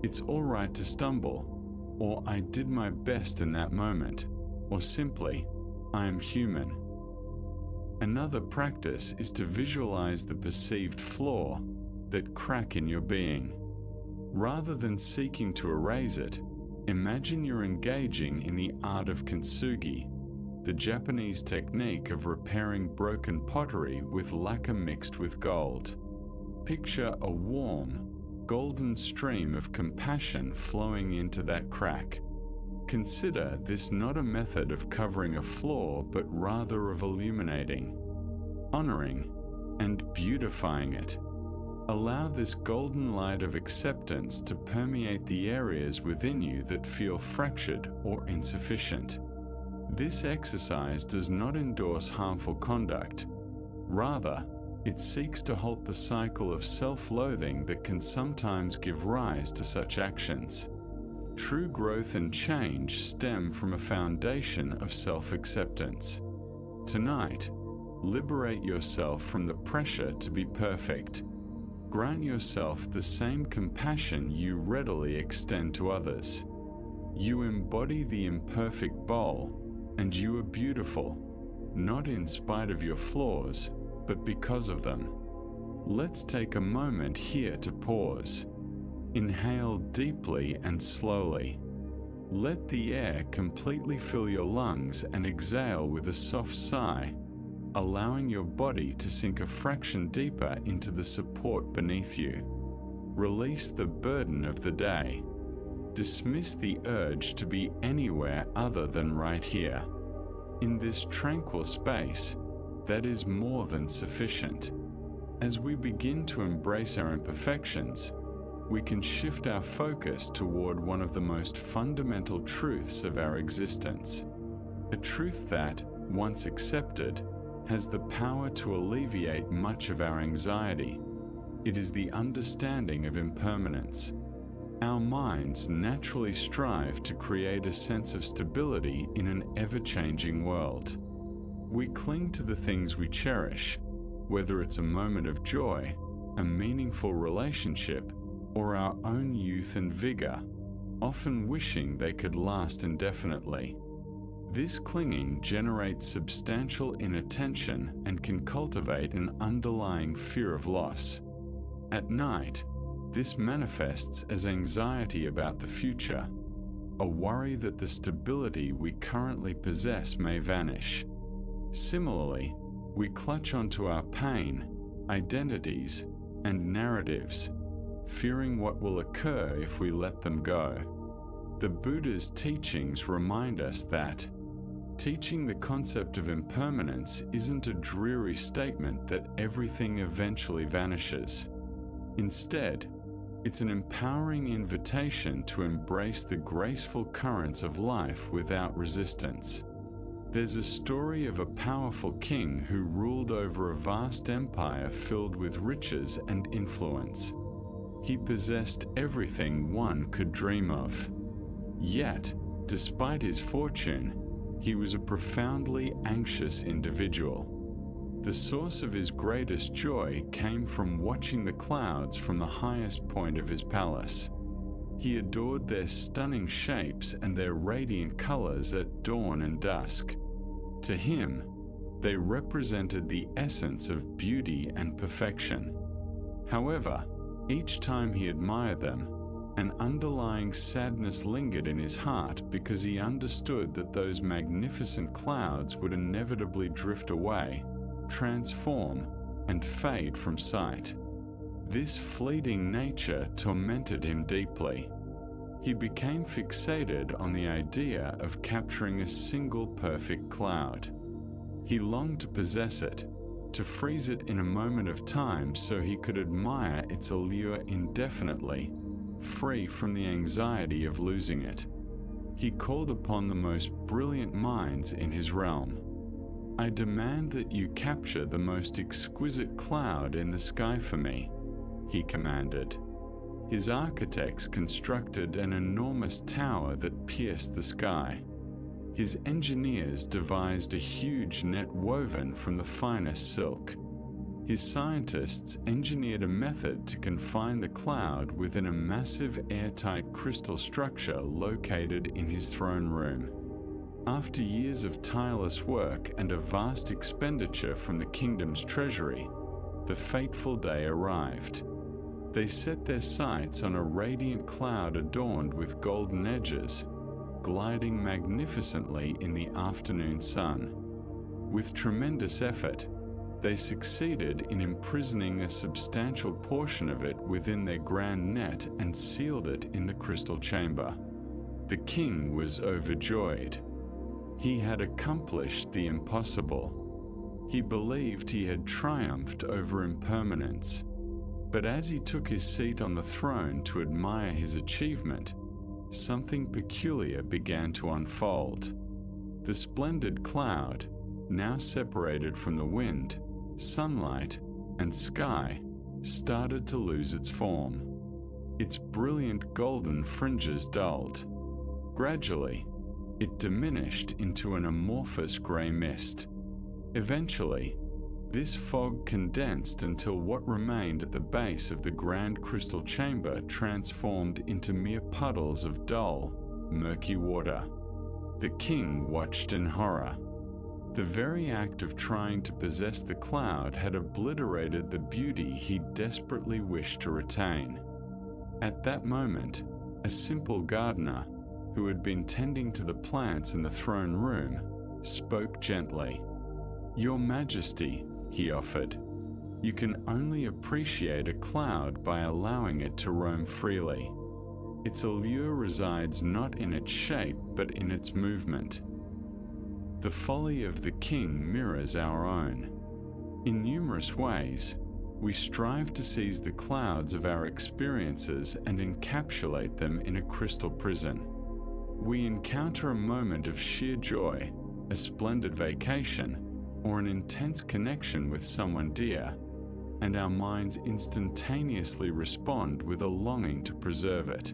Speaker 1: It's all right to stumble, or I did my best in that moment, or simply, I am human. Another practice is to visualize the perceived flaw, that crack in your being. Rather than seeking to erase it, imagine you're engaging in the art of kintsugi, the Japanese technique of repairing broken pottery with lacquer mixed with gold. Picture a warm, golden stream of compassion flowing into that crack. Consider this not a method of covering a flaw, but rather of illuminating, honoring, and beautifying it. Allow this golden light of acceptance to permeate the areas within you that feel fractured or insufficient. This exercise does not endorse harmful conduct. Rather, it seeks to halt the cycle of self-loathing that can sometimes give rise to such actions. True growth and change stem from a foundation of self-acceptance. Tonight, liberate yourself from the pressure to be perfect. Grant yourself the same compassion you readily extend to others. You embody the imperfect bowl, and you are beautiful, not in spite of your flaws, but because of them. Let's take a moment here to pause. Inhale deeply and slowly. Let the air completely fill your lungs and exhale with a soft sigh, allowing your body to sink a fraction deeper into the support beneath you. Release the burden of the day. Dismiss the urge to be anywhere other than right here. In this tranquil space, that is more than sufficient. As we begin to embrace our imperfections, we can shift our focus toward one of the most fundamental truths of our existence. A truth that, once accepted, has the power to alleviate much of our anxiety. It is the understanding of impermanence. Our minds naturally strive to create a sense of stability in an ever-changing world. We cling to the things we cherish, whether it's a moment of joy, a meaningful relationship, or our own youth and vigor, often wishing they could last indefinitely. This clinging generates substantial inner tension and can cultivate an underlying fear of loss. At night, this manifests as anxiety about the future, a worry that the stability we currently possess may vanish. Similarly, we clutch onto our pain, identities, and narratives, fearing what will occur if we let them go. The Buddha's teachings remind us that teaching the concept of impermanence isn't a dreary statement that everything eventually vanishes. Instead, it's an empowering invitation to embrace the graceful currents of life without resistance. There's a story of a powerful king who ruled over a vast empire filled with riches and influence. He possessed everything one could dream of. Yet, despite his fortune, he was a profoundly anxious individual. The source of his greatest joy came from watching the clouds from the highest point of his palace. He adored their stunning shapes and their radiant colors at dawn and dusk. To him, they represented the essence of beauty and perfection. However, each time he admired them, an underlying sadness lingered in his heart because he understood that those magnificent clouds would inevitably drift away, transform, and fade from sight. This fleeting nature tormented him deeply. He became fixated on the idea of capturing a single perfect cloud. He longed to possess it, to freeze it in a moment of time so he could admire its allure indefinitely, free from the anxiety of losing it. He called upon the most brilliant minds in his realm. "I demand that you capture the most exquisite cloud in the sky for me," he commanded. His architects constructed an enormous tower that pierced the sky. His engineers devised a huge net woven from the finest silk. His scientists engineered a method to confine the cloud within a massive airtight crystal structure located in his throne room. After years of tireless work and a vast expenditure from the kingdom's treasury, the fateful day arrived. They set their sights on a radiant cloud adorned with golden edges, gliding magnificently in the afternoon sun. With tremendous effort, they succeeded in imprisoning a substantial portion of it within their grand net and sealed it in the crystal chamber. The king was overjoyed. He had accomplished the impossible. He believed he had triumphed over impermanence. But as he took his seat on the throne to admire his achievement, something peculiar began to unfold. The splendid cloud, now separated from the wind, sunlight, and sky, started to lose its form. Its brilliant golden fringes dulled. Gradually, it diminished into an amorphous gray mist. Eventually, this fog condensed until what remained at the base of the grand crystal chamber transformed into mere puddles of dull, murky water. The king watched in horror. The very act of trying to possess the cloud had obliterated the beauty he desperately wished to retain. At that moment, a simple gardener, who had been tending to the plants in the throne room, spoke gently. "Your Majesty," he offered, "you can only appreciate a cloud by allowing it to roam freely. Its allure resides not in its shape but in its movement." The folly of the king mirrors our own. In numerous ways, we strive to seize the clouds of our experiences and encapsulate them in a crystal prison. We encounter a moment of sheer joy, a splendid vacation, or an intense connection with someone dear, and our minds instantaneously respond with a longing to preserve it.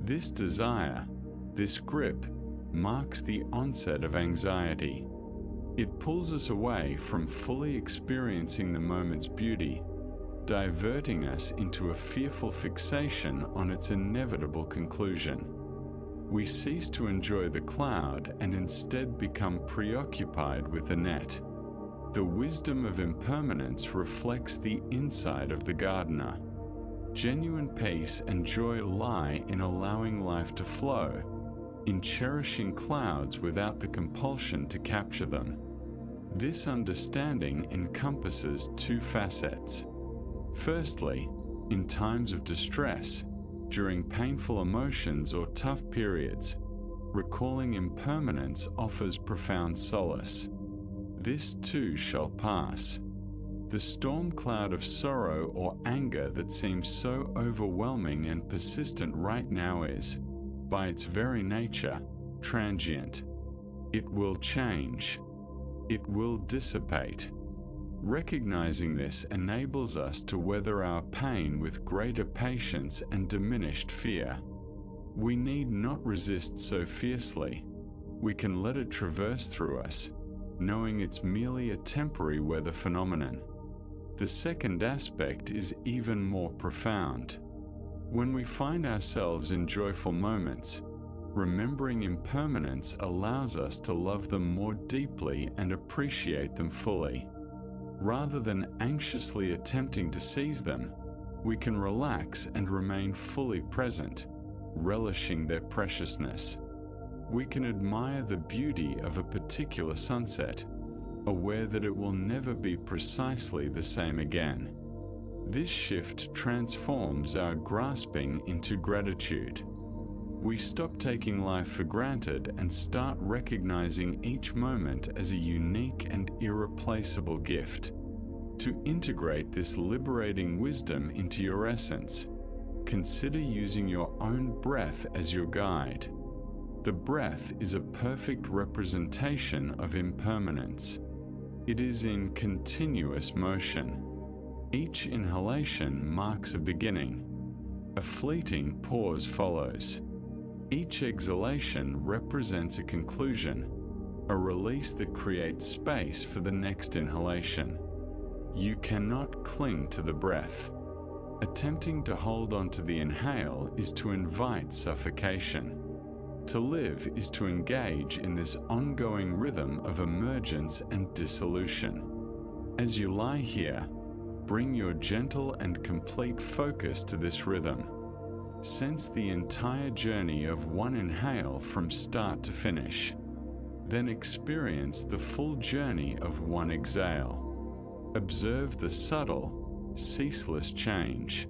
Speaker 1: This desire, this grip, marks the onset of anxiety. It pulls us away from fully experiencing the moment's beauty, diverting us into a fearful fixation on its inevitable conclusion. We cease to enjoy the cloud and instead become preoccupied with the net. The wisdom of impermanence reflects the inside of the gardener. Genuine peace and joy lie in allowing life to flow, in cherishing clouds without the compulsion to capture them. This understanding encompasses two facets. Firstly, in times of distress, during painful emotions or tough periods, recalling impermanence offers profound solace. This too shall pass. The storm cloud of sorrow or anger that seems so overwhelming and persistent right now is, by its very nature, transient. It will change. It will dissipate. Recognizing this enables us to weather our pain with greater patience and diminished fear. We need not resist so fiercely. We can let it traverse through us, knowing it's merely a temporary weather phenomenon. The second aspect is even more profound. When we find ourselves in joyful moments, remembering impermanence allows us to love them more deeply and appreciate them fully. Rather than anxiously attempting to seize them, we can relax and remain fully present, relishing their preciousness. We can admire the beauty of a particular sunset, aware that it will never be precisely the same again. This shift transforms our grasping into gratitude. We stop taking life for granted and start recognizing each moment as a unique and irreplaceable gift. To integrate this liberating wisdom into your essence, consider using your own breath as your guide. The breath is a perfect representation of impermanence. It is in continuous motion. Each inhalation marks a beginning. A fleeting pause follows. Each exhalation represents a conclusion, a release that creates space for the next inhalation. You cannot cling to the breath. Attempting to hold on to the inhale is to invite suffocation. To live is to engage in this ongoing rhythm of emergence and dissolution. As you lie here, bring your gentle and complete focus to this rhythm. Sense the entire journey of one inhale from start to finish. Then experience the full journey of one exhale. Observe the subtle, ceaseless change.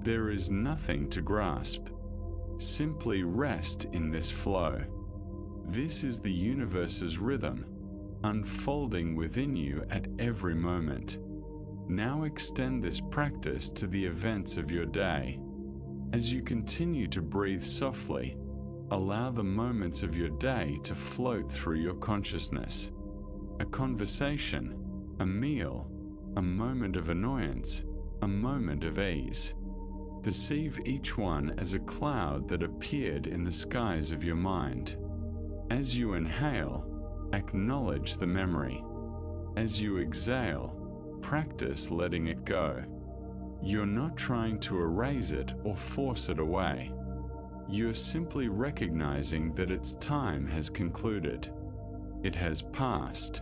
Speaker 1: There is nothing to grasp. Simply rest in this flow. This is the universe's rhythm, unfolding within you at every moment. Now extend this practice to the events of your day. As you continue to breathe softly, allow the moments of your day to float through your consciousness. A conversation, a meal, a moment of annoyance, a moment of ease. Perceive each one as a cloud that appeared in the skies of your mind. As you inhale, acknowledge the memory. As you exhale, practice letting it go. You're not trying to erase it or force it away. You're simply recognizing that its time has concluded. It has passed.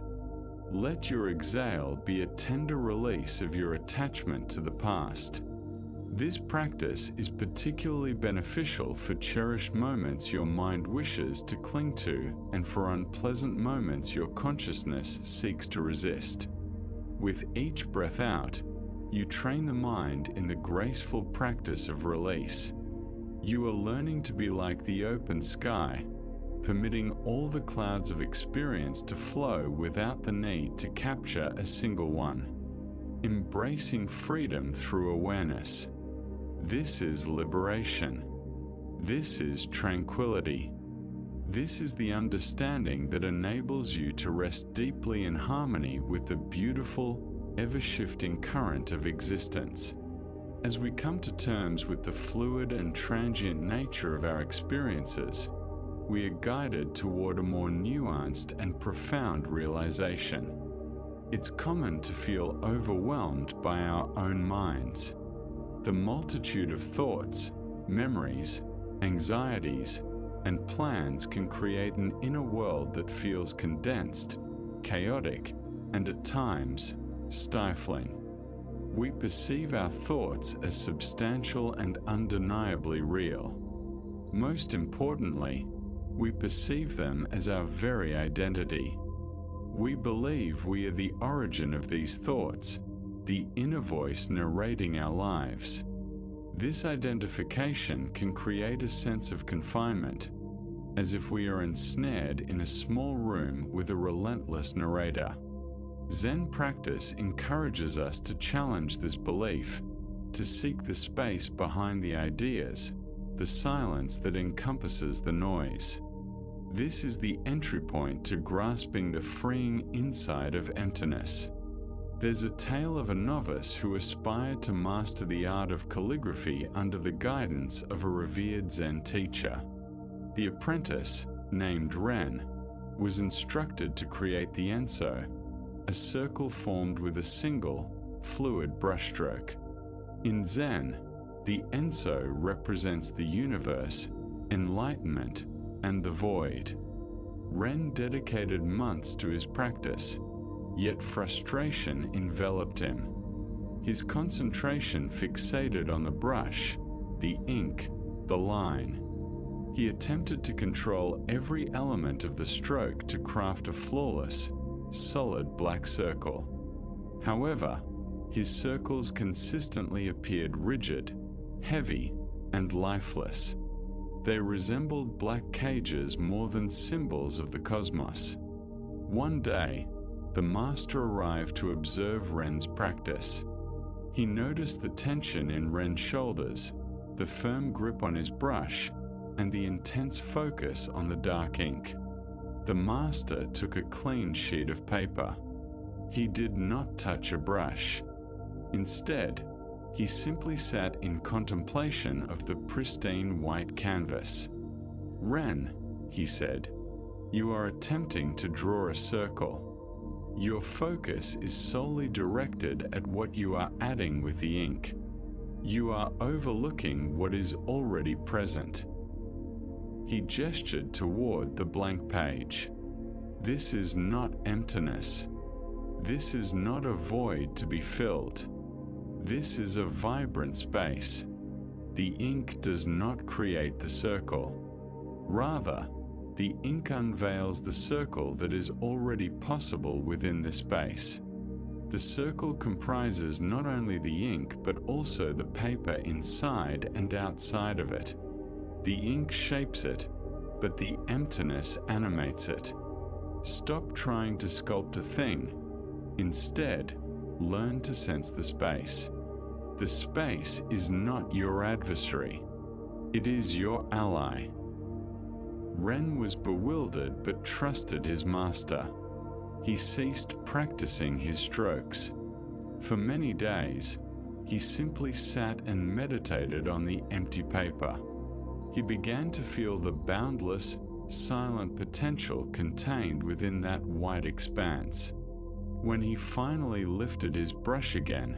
Speaker 1: Let your exhale be a tender release of your attachment to the past. This practice is particularly beneficial for cherished moments your mind wishes to cling to and for unpleasant moments your consciousness seeks to resist. With each breath out, you train the mind in the graceful practice of release. You are learning to be like the open sky, permitting all the clouds of experience to flow without the need to capture a single one. Embracing freedom through awareness. This is liberation. This is tranquility. This is the understanding that enables you to rest deeply in harmony with the beautiful, ever-shifting current of existence. As we come to terms with the fluid and transient nature of our experiences, we are guided toward a more nuanced and profound realization. It's common to feel overwhelmed by our own minds. The multitude of thoughts, memories, anxieties, and plans can create an inner world that feels condensed, chaotic, and at times, stifling. We perceive our thoughts as substantial and undeniably real. Most importantly, we perceive them as our very identity. We believe we are the origin of these thoughts, the inner voice narrating our lives. This identification can create a sense of confinement, as if we are ensnared in a small room with a relentless narrator. Zen practice encourages us to challenge this belief, to seek the space behind the ideas, the silence that encompasses the noise. This is the entry point to grasping the freeing inside of emptiness. There's a tale of a novice who aspired to master the art of calligraphy under the guidance of a revered Zen teacher. The apprentice, named Ren, was instructed to create the enso, a circle formed with a single, fluid brushstroke. In Zen, the enso represents the universe, enlightenment, and the void. Ren dedicated months to his practice, yet frustration enveloped him. His concentration fixated on the brush, the ink, the line. He attempted to control every element of the stroke to craft a flawless, solid black circle. However, his circles consistently appeared rigid, heavy, and lifeless. They resembled black cages more than symbols of the cosmos. One day, the master arrived to observe Ren's practice. He noticed the tension in Ren's shoulders, the firm grip on his brush, and the intense focus on the dark ink. The master took a clean sheet of paper. He did not touch a brush. Instead, he simply sat in contemplation of the pristine white canvas. "Ren," he said, "you are attempting to draw a circle. Your focus is solely directed at what you are adding with the ink. You are overlooking what is already present." He gestured toward the blank page. "This is not emptiness. This is not a void to be filled. This is a vibrant space. The ink does not create the circle. Rather, the ink unveils the circle that is already possible within this space. The circle comprises not only the ink but also the paper inside and outside of it. The ink shapes it, but the emptiness animates it. Stop trying to sculpt a thing. Instead, learn to sense the space. The space is not your adversary. It is your ally." Ren was bewildered but trusted his master. He ceased practicing his strokes. For many days, he simply sat and meditated on the empty paper. He began to feel the boundless, silent potential contained within that white expanse. When he finally lifted his brush again,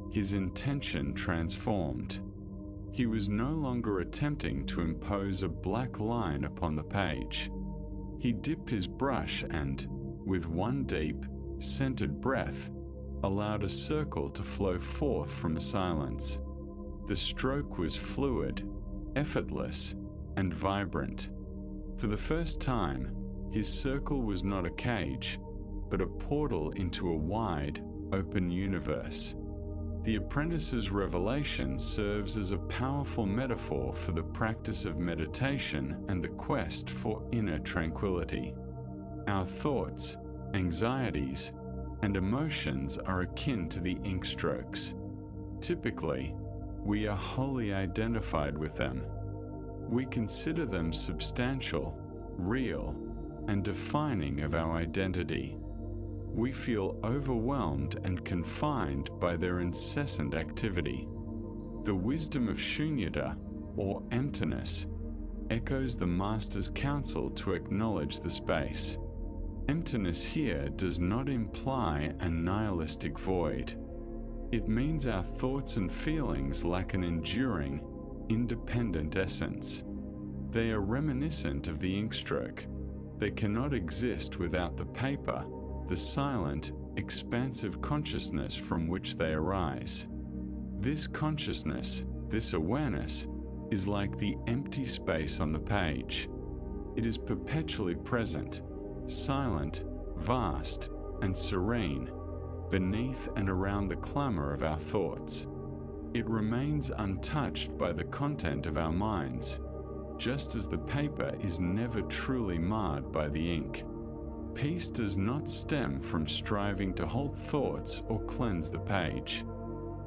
Speaker 1: his intention transformed. He was no longer attempting to impose a black line upon the page. He dipped his brush and, with one deep, centered breath, allowed a circle to flow forth from silence. The stroke was fluid, effortless, and vibrant. For the first time, his circle was not a cage, but a portal into a wide, open universe. The apprentice's revelation serves as a powerful metaphor for the practice of meditation and the quest for inner tranquility. Our thoughts, anxieties, and emotions are akin to the ink strokes. Typically, we are wholly identified with them. We consider them substantial, real, and defining of our identity. We feel overwhelmed and confined by their incessant activity. The wisdom of shunyata, or emptiness, echoes the Master's counsel to acknowledge the space. Emptiness here does not imply a nihilistic void. It means our thoughts and feelings lack an enduring, independent essence. They are reminiscent of the inkstroke. They cannot exist without the paper, the silent, expansive consciousness from which they arise. This consciousness, this awareness, is like the empty space on the page. It is perpetually present, silent, vast, and serene, beneath and around the clamor of our thoughts. It remains untouched by the content of our minds, just as the paper is never truly marred by the ink. Peace does not stem from striving to hold thoughts or cleanse the page.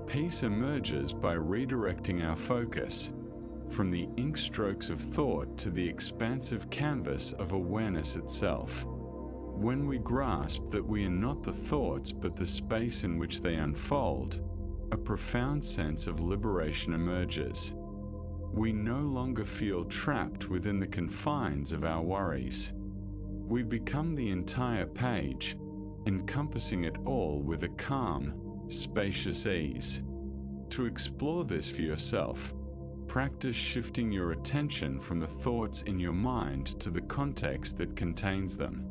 Speaker 1: Peace emerges by redirecting our focus from the ink strokes of thought to the expansive canvas of awareness itself. When we grasp that we are not the thoughts but the space in which they unfold, a profound sense of liberation emerges. We no longer feel trapped within the confines of our worries. We become the entire page, encompassing it all with a calm, spacious ease. To explore this for yourself, practice shifting your attention from the thoughts in your mind to the context that contains them.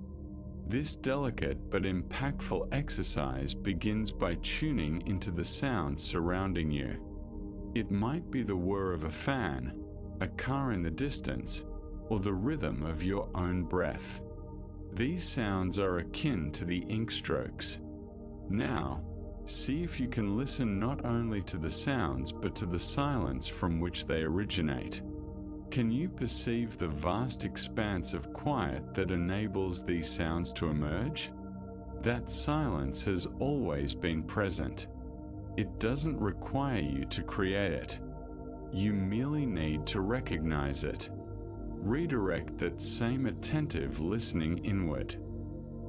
Speaker 1: This delicate but impactful exercise begins by tuning into the sounds surrounding you. It might be the whir of a fan, a car in the distance, or the rhythm of your own breath. These sounds are akin to the ink strokes. Now, see if you can listen not only to the sounds but to the silence from which they originate. Can you perceive the vast expanse of quiet that enables these sounds to emerge? That silence has always been present. It doesn't require you to create it. You merely need to recognize it. Redirect that same attentive listening inward.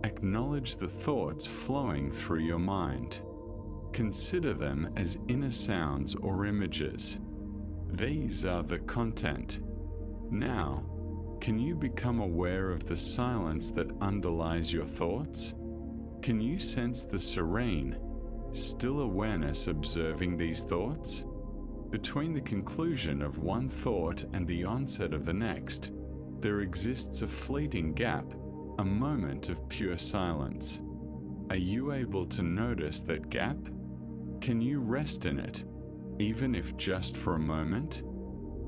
Speaker 1: Acknowledge the thoughts flowing through your mind. Consider them as inner sounds or images. These are the content. Now, can you become aware of the silence that underlies your thoughts? Can you sense the serene, still awareness observing these thoughts? Between the conclusion of one thought and the onset of the next, there exists a fleeting gap, a moment of pure silence. Are you able to notice that gap? Can you rest in it, even if just for a moment?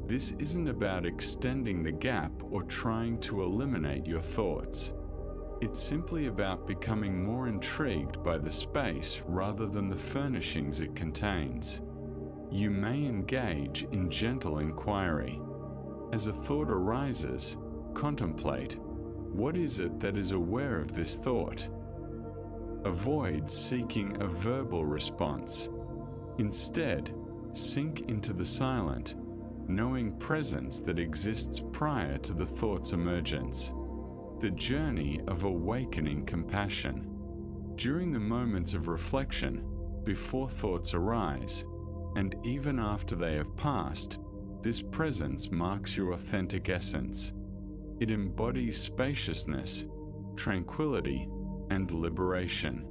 Speaker 1: This isn't about extending the gap or trying to eliminate your thoughts. It's simply about becoming more intrigued by the space rather than the furnishings it contains. You may engage in gentle inquiry. As a thought arises, contemplate, what is it that is aware of this thought? Avoid seeking a verbal response. Instead, sink into the silent, knowing presence that exists prior to the thought's emergence. The journey of awakening compassion. During the moments of reflection, before thoughts arise, and even after they have passed, this presence marks your authentic essence. It embodies spaciousness, tranquility, and liberation.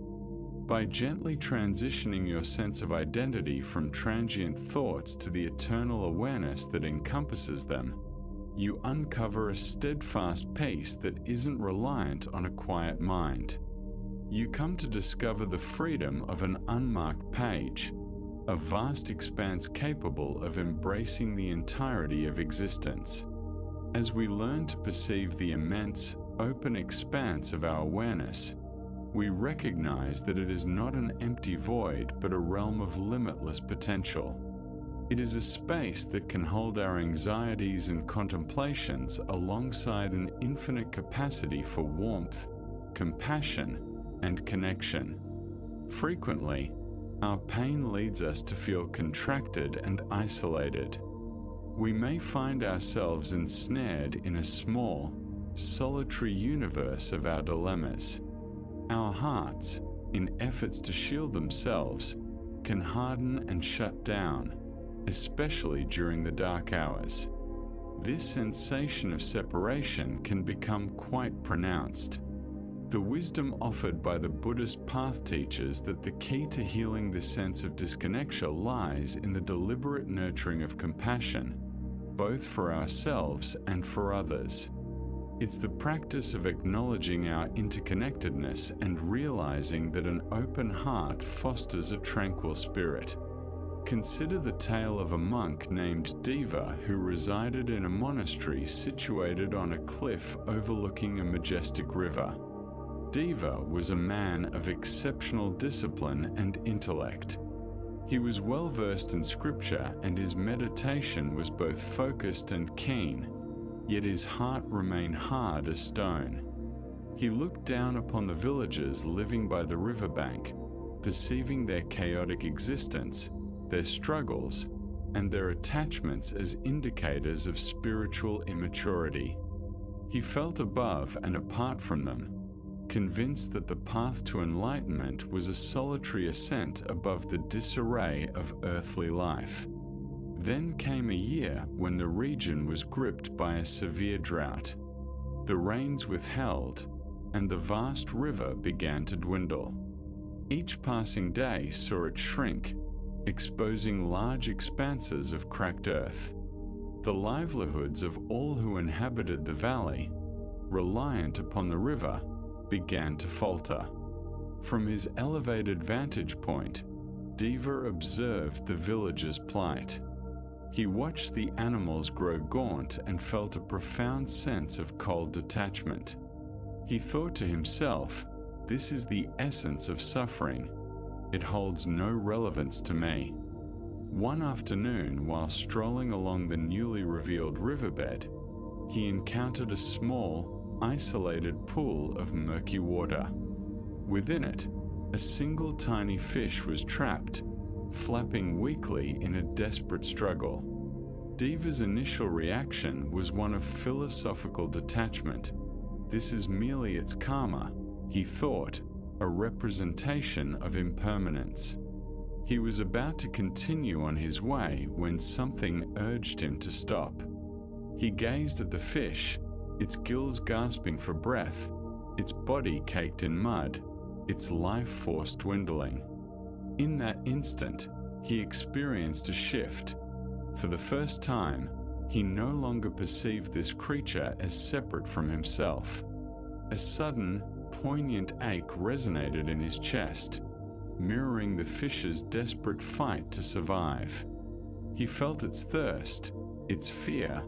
Speaker 1: By gently transitioning your sense of identity from transient thoughts to the eternal awareness that encompasses them, you uncover a steadfast peace that isn't reliant on a quiet mind. You come to discover the freedom of an unmarked page, a vast expanse capable of embracing the entirety of existence. As we learn to perceive the immense, open expanse of our awareness, we recognize that it is not an empty void but a realm of limitless potential. It is a space that can hold our anxieties and contemplations alongside an infinite capacity for warmth, compassion, and connection. Frequently, our pain leads us to feel contracted and isolated. We may find ourselves ensnared in a small, solitary universe of our dilemmas. Our hearts, in efforts to shield themselves, can harden and shut down, especially during the dark hours. This sensation of separation can become quite pronounced. The wisdom offered by the Buddhist path teaches that the key to healing this sense of disconnection lies in the deliberate nurturing of compassion, both for ourselves and for others. It's the practice of acknowledging our interconnectedness and realizing that an open heart fosters a tranquil spirit. Consider the tale of a monk named Deva who resided in a monastery situated on a cliff overlooking a majestic river. Deva was a man of exceptional discipline and intellect. He was well versed in scripture and his meditation was both focused and keen, yet his heart remained hard as stone. He looked down upon the villagers living by the riverbank, perceiving their chaotic existence, their struggles, and their attachments as indicators of spiritual immaturity. He felt above and apart from them, convinced that the path to enlightenment was a solitary ascent above the disarray of earthly life. Then came a year when the region was gripped by a severe drought. The rains withheld, and the vast river began to dwindle. Each passing day saw it shrink, exposing large expanses of cracked earth. The livelihoods of all who inhabited the valley, reliant upon the river, began to falter. From his elevated vantage point, Deva observed the villagers' plight. He watched the animals grow gaunt and felt a profound sense of cold detachment. He thought to himself, "This is the essence of suffering. It holds no relevance to me." One afternoon, while strolling along the newly revealed riverbed, he encountered a small, isolated pool of murky water. Within it, a single tiny fish was trapped, flapping weakly in a desperate struggle. Deva's initial reaction was one of philosophical detachment. This is merely its karma, he thought, a representation of impermanence. He was about to continue on his way when something urged him to stop. He gazed at the fish, its gills gasping for breath, its body caked in mud, its life force dwindling. In that instant, he experienced a shift. For the first time, he no longer perceived this creature as separate from himself. A sudden, poignant ache resonated in his chest, mirroring the fish's desperate fight to survive. He felt its thirst, its fear,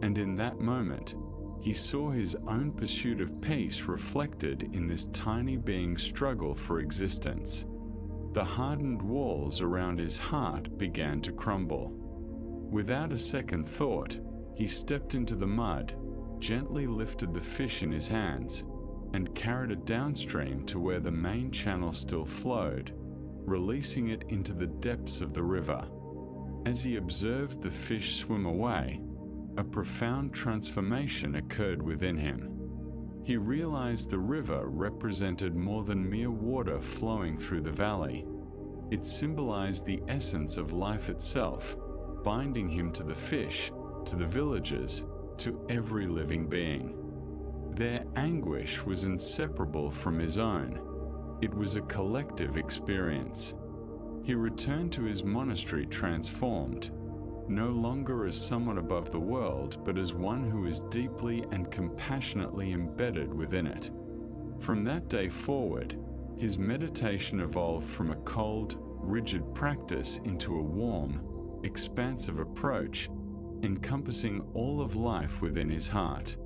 Speaker 1: and in that moment, he saw his own pursuit of peace reflected in this tiny being's struggle for existence. The hardened walls around his heart began to crumble. Without a second thought, he stepped into the mud, gently lifted the fish in his hands, and carried it downstream to where the main channel still flowed, releasing it into the depths of the river. As he observed the fish swim away, a profound transformation occurred within him. He realized the river represented more than mere water flowing through the valley. It symbolized the essence of life itself, binding him to the fish, to the villagers, to every living being. Their anguish was inseparable from his own. It was a collective experience. He returned to his monastery transformed, no longer as someone above the world, but as one who is deeply and compassionately embedded within it. From that day forward, his meditation evolved from a cold, rigid practice into a warm, expansive approach, encompassing all of life within his heart.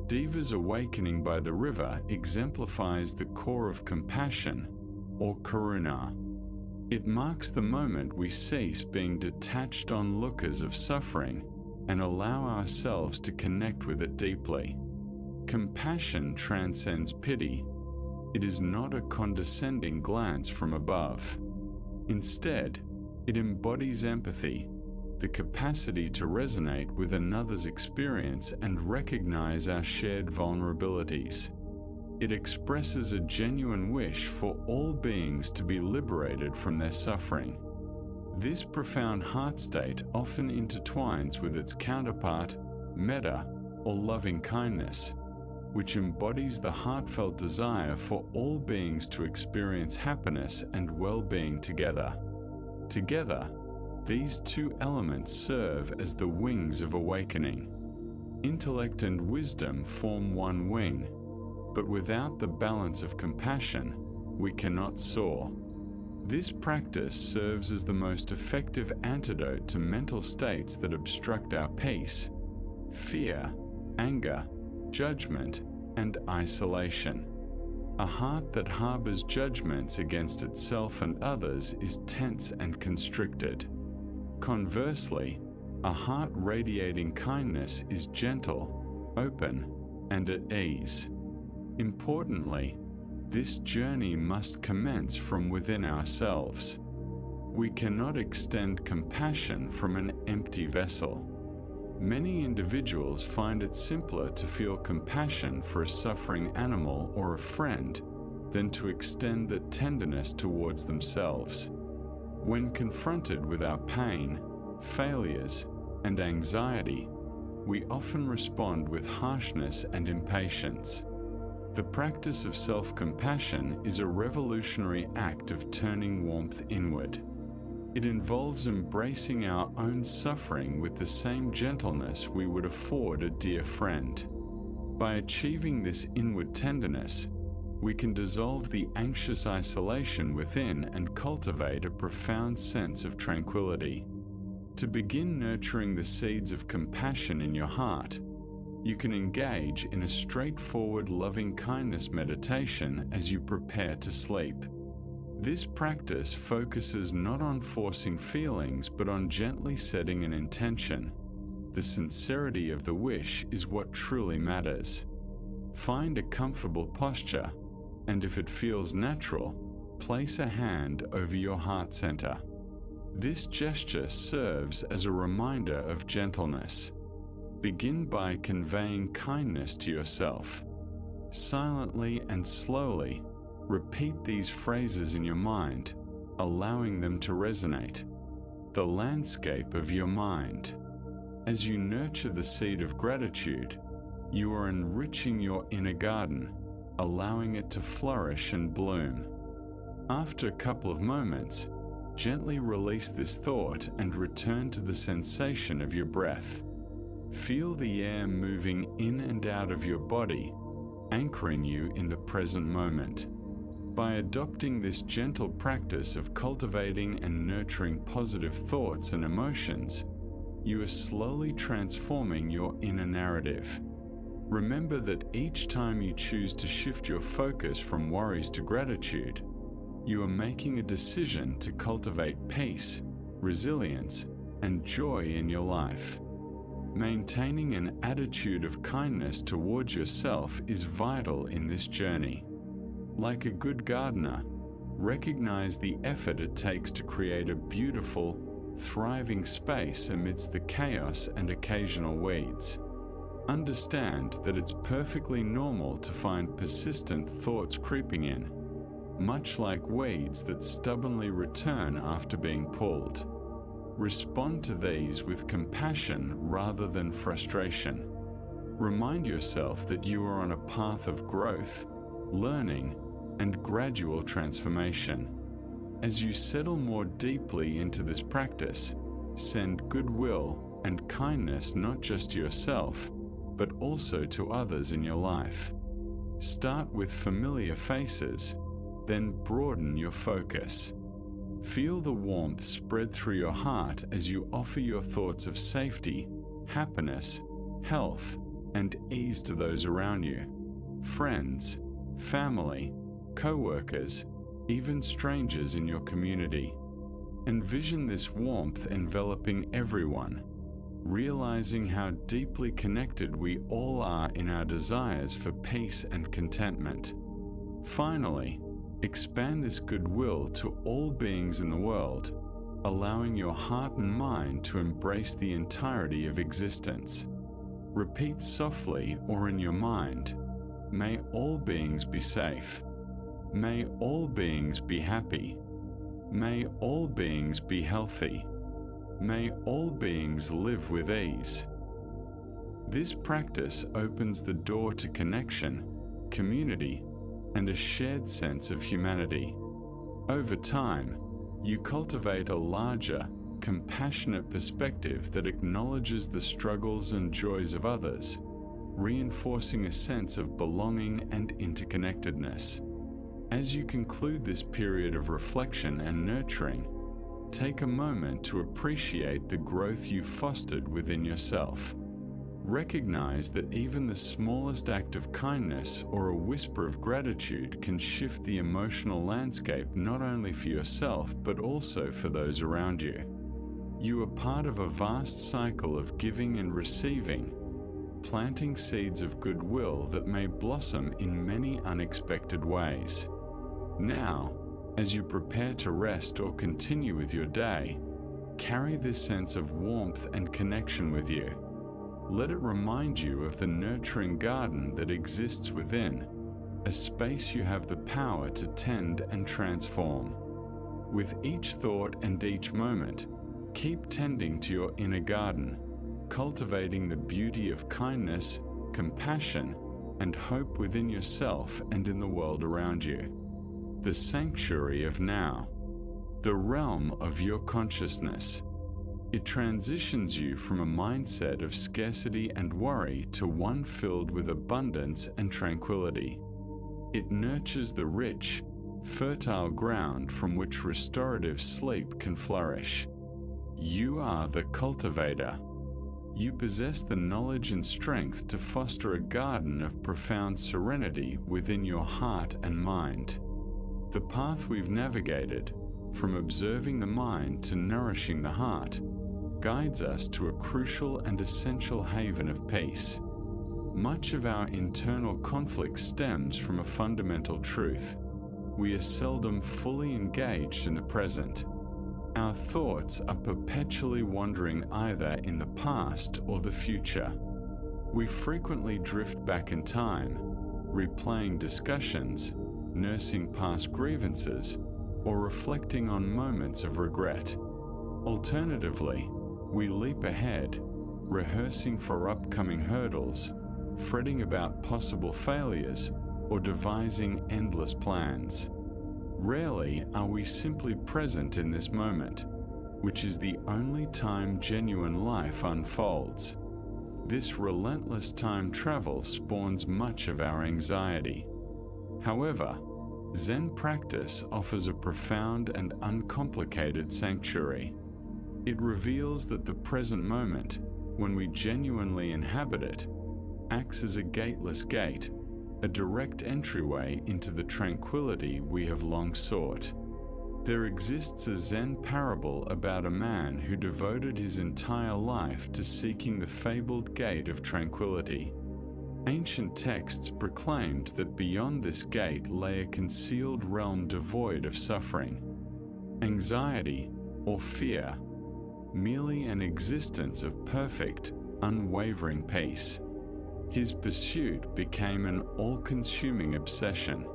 Speaker 1: Deva's awakening by the river exemplifies the core of compassion, or karuna. It marks the moment we cease being detached onlookers of suffering and allow ourselves to connect with it deeply. Compassion transcends pity. It is not a condescending glance from above. Instead, it embodies empathy, the capacity to resonate with another's experience and recognize our shared vulnerabilities. It expresses a genuine wish for all beings to be liberated from their suffering. This profound heart state often intertwines with its counterpart, metta, or loving kindness, which embodies the heartfelt desire for all beings to experience happiness and well-being together. Together, these two elements serve as the wings of awakening. Intellect and wisdom form one wing, but without the balance of compassion, we cannot soar. This practice serves as the most effective antidote to mental states that obstruct our peace: fear, anger, judgment, and isolation. A heart that harbors judgments against itself and others is tense and constricted. Conversely, a heart radiating kindness is gentle, open, and at ease. Importantly, this journey must commence from within ourselves. We cannot extend compassion from an empty vessel. Many individuals find it simpler to feel compassion for a suffering animal or a friend than to extend that tenderness towards themselves. When confronted with our pain, failures, and anxiety, we often respond with harshness and impatience. The practice of self-compassion is a revolutionary act of turning warmth inward. It involves embracing our own suffering with the same gentleness we would afford a dear friend. By achieving this inward tenderness, we can dissolve the anxious isolation within and cultivate a profound sense of tranquility. To begin nurturing the seeds of compassion in your heart, you can engage in a straightforward loving-kindness meditation as you prepare to sleep. This practice focuses not on forcing feelings but on gently setting an intention. The sincerity of the wish is what truly matters. Find a comfortable posture, and if it feels natural, place a hand over your heart center. This gesture serves as a reminder of gentleness. Begin by conveying kindness to yourself. Silently and slowly, repeat these phrases in your mind, allowing them to resonate. The landscape of your mind. As you nurture the seed of gratitude, you are enriching your inner garden, allowing it to flourish and bloom. After a couple of moments, gently release this thought and return to the sensation of your breath. Feel the air moving in and out of your body, anchoring you in the present moment. By adopting this gentle practice of cultivating and nurturing positive thoughts and emotions, you are slowly transforming your inner narrative. Remember that each time you choose to shift your focus from worries to gratitude, you are making a decision to cultivate peace, resilience, and joy in your life. Maintaining an attitude of kindness towards yourself is vital in this journey. Like a good gardener, recognize the effort it takes to create a beautiful, thriving space amidst the chaos and occasional weeds. Understand that it's perfectly normal to find persistent thoughts creeping in, much like weeds that stubbornly return after being pulled. Respond to these with compassion rather than frustration. Remind yourself that you are on a path of growth, learning, and gradual transformation. As you settle more deeply into this practice, send goodwill and kindness not just to yourself, but also to others in your life. Start with familiar faces, then broaden your focus. Feel the warmth spread through your heart as you offer your thoughts of safety, happiness, health, and ease to those around you. Friends, family, co-workers, even strangers in your community. Envision this warmth enveloping everyone, realizing how deeply connected we all are in our desires for peace and contentment. Finally, expand this goodwill to all beings in the world, allowing your heart and mind to embrace the entirety of existence. Repeat softly or in your mind, "May all beings be safe. May all beings be happy. May all beings be healthy. May all beings live with ease." This practice opens the door to connection, community, and a shared sense of humanity. Over time, you cultivate a larger, compassionate perspective that acknowledges the struggles and joys of others, reinforcing a sense of belonging and interconnectedness. As you conclude this period of reflection and nurturing, take a moment to appreciate the growth you've fostered within yourself. Recognize that even the smallest act of kindness or a whisper of gratitude can shift the emotional landscape not only for yourself but also for those around you. You are part of a vast cycle of giving and receiving, planting seeds of goodwill that may blossom in many unexpected ways. Now, as you prepare to rest or continue with your day, carry this sense of warmth and connection with you. Let it remind you of the nurturing garden that exists within, a space you have the power to tend and transform. With each thought and each moment, keep tending to your inner garden, cultivating the beauty of kindness, compassion, and hope within yourself and in the world around you. The sanctuary of now, the realm of your consciousness. It transitions you from a mindset of scarcity and worry to one filled with abundance and tranquility. It nurtures the rich, fertile ground from which restorative sleep can flourish. You are the cultivator. You possess the knowledge and strength to foster a garden of profound serenity within your heart and mind. The path we've navigated, from observing the mind to nourishing the heart, guides us to a crucial and essential haven of peace. Much of our internal conflict stems from a fundamental truth. We are seldom fully engaged in the present. Our thoughts are perpetually wandering either in the past or the future. We frequently drift back in time, replaying discussions, nursing past grievances, or reflecting on moments of regret. Alternatively, we leap ahead, rehearsing for upcoming hurdles, fretting about possible failures, or devising endless plans. Rarely are we simply present in this moment, which is the only time genuine life unfolds. This relentless time travel spawns much of our anxiety. However, Zen practice offers a profound and uncomplicated sanctuary. It reveals that the present moment, when we genuinely inhabit it, acts as a gateless gate, a direct entryway into the tranquility we have long sought. There exists a Zen parable about a man who devoted his entire life to seeking the fabled gate of tranquility. Ancient texts proclaimed that beyond this gate lay a concealed realm devoid of suffering, anxiety, or fear, merely an existence of perfect, unwavering peace. His pursuit became an all-consuming obsession.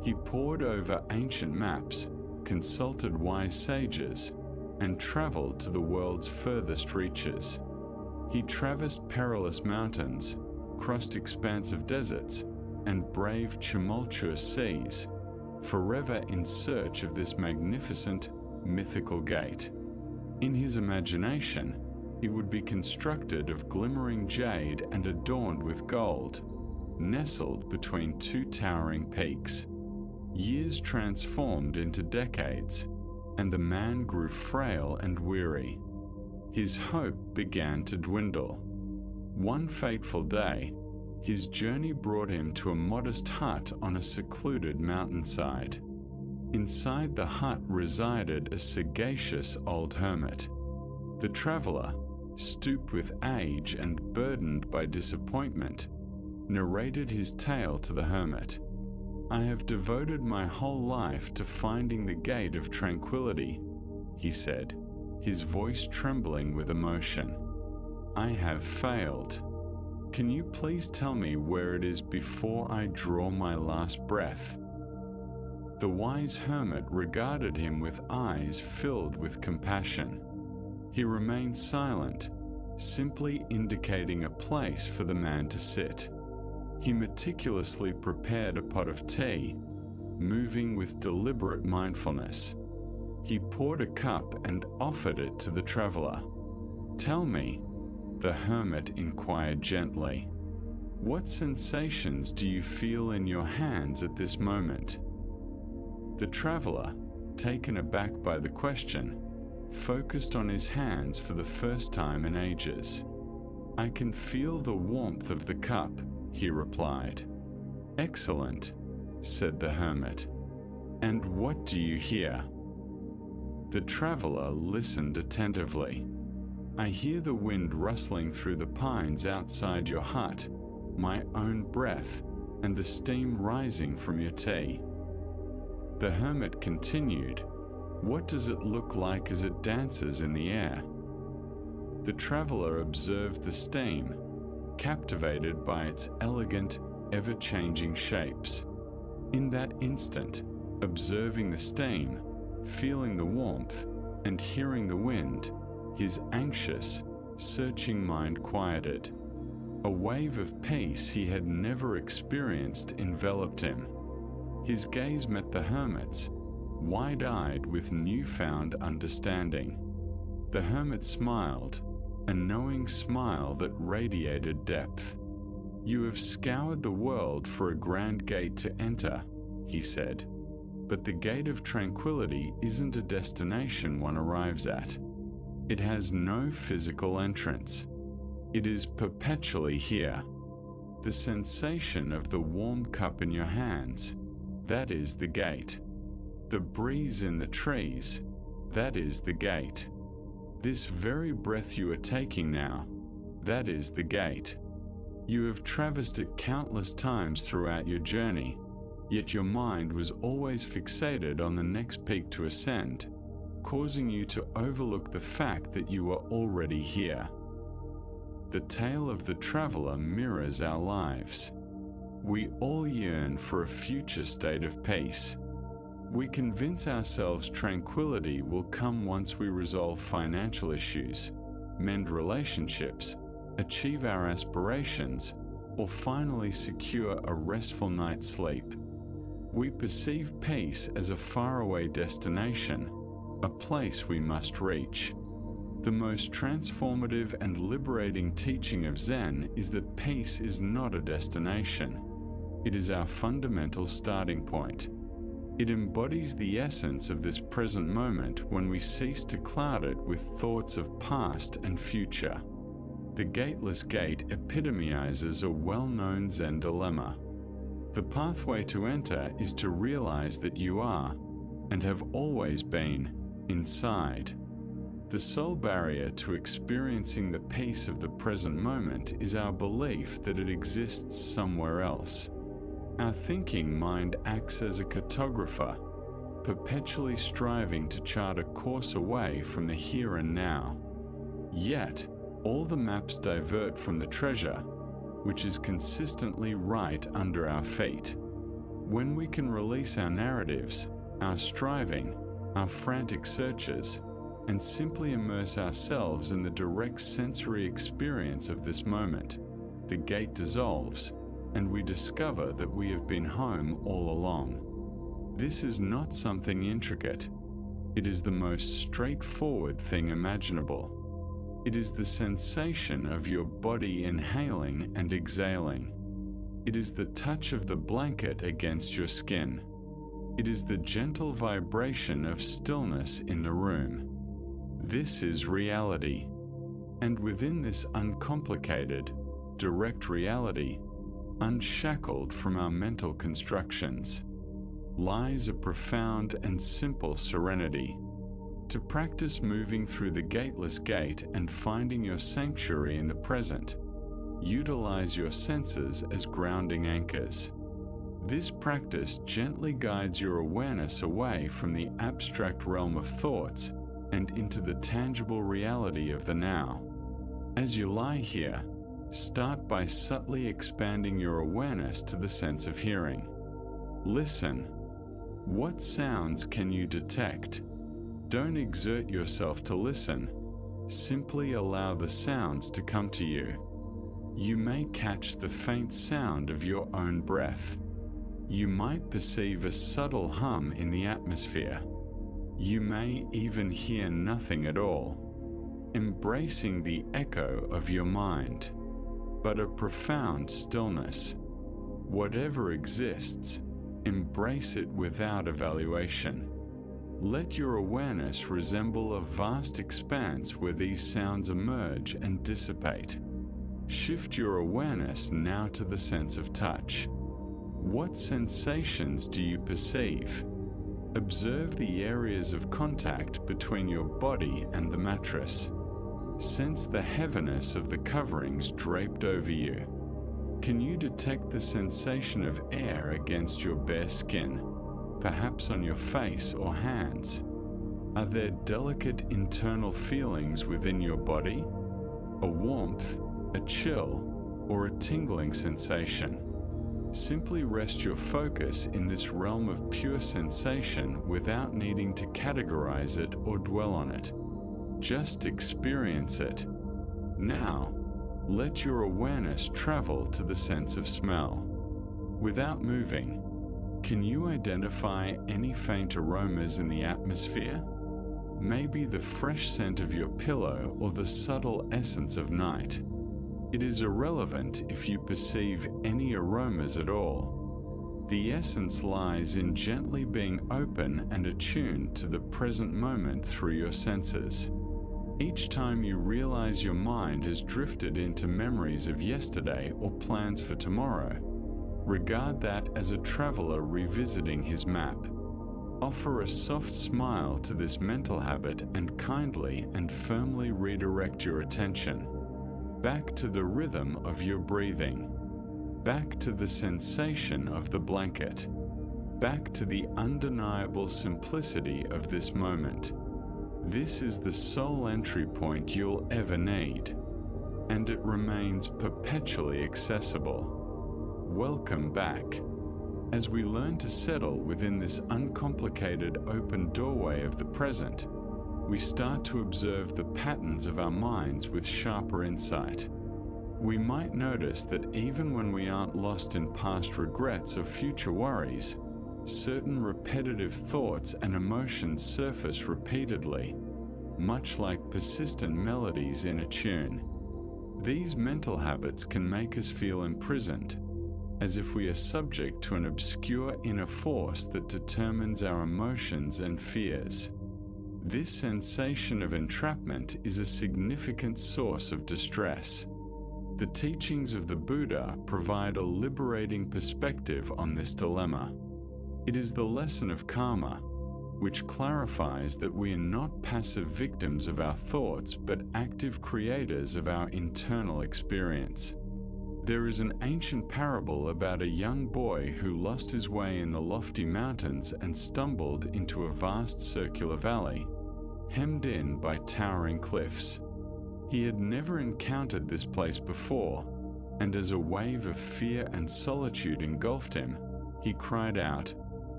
Speaker 1: He pored over ancient maps, consulted wise sages, and traveled to the world's furthest reaches. He traversed perilous mountains, crossed expansive deserts, and braved tumultuous seas, forever in search of this magnificent, mythical gate. In his imagination, it would be constructed of glimmering jade and adorned with gold, nestled between two towering peaks. Years transformed into decades, and the man grew frail and weary. His hope began to dwindle. One fateful day, his journey brought him to a modest hut on a secluded mountainside. Inside the hut resided a sagacious old hermit. The traveler, stooped with age and burdened by disappointment, narrated his tale to the hermit. "I have devoted my whole life to finding the gate of tranquility," he said, his voice trembling with emotion. "I have failed. Can you please tell me where it is before I draw my last breath?" The wise hermit regarded him with eyes filled with compassion. He remained silent, simply indicating a place for the man to sit. He meticulously prepared a pot of tea, moving with deliberate mindfulness. He poured a cup and offered it to the traveler. "Tell me," the hermit inquired gently, "what sensations do you feel in your hands at this moment?" The traveler, taken aback by the question, focused on his hands for the first time in ages. "I can feel the warmth of the cup," he replied. "Excellent," said the hermit. "And what do you hear?" The traveler listened attentively. "I hear the wind rustling through the pines outside your hut, my own breath, and the steam rising from your tea." The hermit continued, "What does it look like as it dances in the air?" The traveler observed the steam, captivated by its elegant, ever-changing shapes. In that instant, observing the steam, feeling the warmth, and hearing the wind, his anxious, searching mind quieted. A wave of peace he had never experienced enveloped him. His gaze met the hermit's, wide-eyed with newfound understanding. The hermit smiled, a knowing smile that radiated depth. "You have scoured the world for a grand gate to enter," he said. "But the gate of tranquility isn't a destination one arrives at. It has no physical entrance. It is perpetually here. The sensation of the warm cup in your hands, that is the gate. The breeze in the trees, that is the gate. This very breath you are taking now, that is the gate. You have traversed it countless times throughout your journey, yet your mind was always fixated on the next peak to ascend, causing you to overlook the fact that you are already here. The tale of the traveler mirrors our lives. We all yearn for a future state of peace. We convince ourselves tranquility will come once we resolve financial issues, mend relationships, achieve our aspirations, or finally secure a restful night's sleep. We perceive peace as a faraway destination, a place we must reach. The most transformative and liberating teaching of Zen is that peace is not a destination. It is our fundamental starting point. It embodies the essence of this present moment when we cease to cloud it with thoughts of past and future. The gateless gate epitomizes a well-known Zen dilemma. The pathway to enter is to realize that you are, and have always been, inside. The sole barrier to experiencing the peace of the present moment is our belief that it exists somewhere else. Our thinking mind acts as a cartographer, perpetually striving to chart a course away from the here and now. Yet, all the maps divert from the treasure, which is consistently right under our feet. When we can release our narratives, our striving, our frantic searches, and simply immerse ourselves in the direct sensory experience of this moment, the gate dissolves, and we discover that we have been home all along. This is not something intricate. It is the most straightforward thing imaginable. It is the sensation of your body inhaling and exhaling. It is the touch of the blanket against your skin. It is the gentle vibration of stillness in the room. This is reality. And within this uncomplicated, direct reality, unshackled from our mental constructions, lies a profound and simple serenity. To practice moving through the gateless gate and finding your sanctuary in the present, utilize your senses as grounding anchors. This practice gently guides your awareness away from the abstract realm of thoughts and into the tangible reality of the now. As you lie here, start by subtly expanding your awareness to the sense of hearing. Listen. What sounds can you detect? Don't exert yourself to listen. Simply allow the sounds to come to you. You may catch the faint sound of your own breath. You might perceive a subtle hum in the atmosphere. You may even hear nothing at all, embracing the echo of your mind, but a profound stillness. Whatever exists, embrace it without evaluation. Let your awareness resemble a vast expanse where these sounds emerge and dissipate. Shift your awareness now to the sense of touch. What sensations do you perceive? Observe the areas of contact between your body and the mattress. Sense the heaviness of the coverings draped over you. Can you detect the sensation of air against your bare skin, perhaps on your face or hands? Are there delicate internal feelings within your body? A warmth, a chill, or a tingling sensation? Simply rest your focus in this realm of pure sensation without needing to categorize it or dwell on it. Just experience it. Now, let your awareness travel to the sense of smell. Without moving, can you identify any faint aromas in the atmosphere? Maybe the fresh scent of your pillow or the subtle essence of night. It is irrelevant if you perceive any aromas at all. The essence lies in gently being open and attuned to the present moment through your senses. Each time you realize your mind has drifted into memories of yesterday or plans for tomorrow, regard that as a traveler revisiting his map. Offer a soft smile to this mental habit and kindly and firmly redirect your attention back to the rhythm of your breathing, back to the sensation of the blanket, back to the undeniable simplicity of this moment. This is the sole entry point you'll ever need, and it remains perpetually accessible. Welcome back. As we learn to settle within this uncomplicated open doorway of the present, we start to observe the patterns of our minds with sharper insight. We might notice that even when we aren't lost in past regrets or future worries, certain repetitive thoughts and emotions surface repeatedly, much like persistent melodies in a tune. These mental habits can make us feel imprisoned, as if we are subject to an obscure inner force that determines our emotions and fears. This sensation of entrapment is a significant source of distress. The teachings of the Buddha provide a liberating perspective on this dilemma. It is the lesson of karma, which clarifies that we are not passive victims of our thoughts but active creators of our internal experience. There is an ancient parable about a young boy who lost his way in the lofty mountains and stumbled into a vast circular valley, hemmed in by towering cliffs. He had never encountered this place before, and as a wave of fear and solitude engulfed him, he cried out,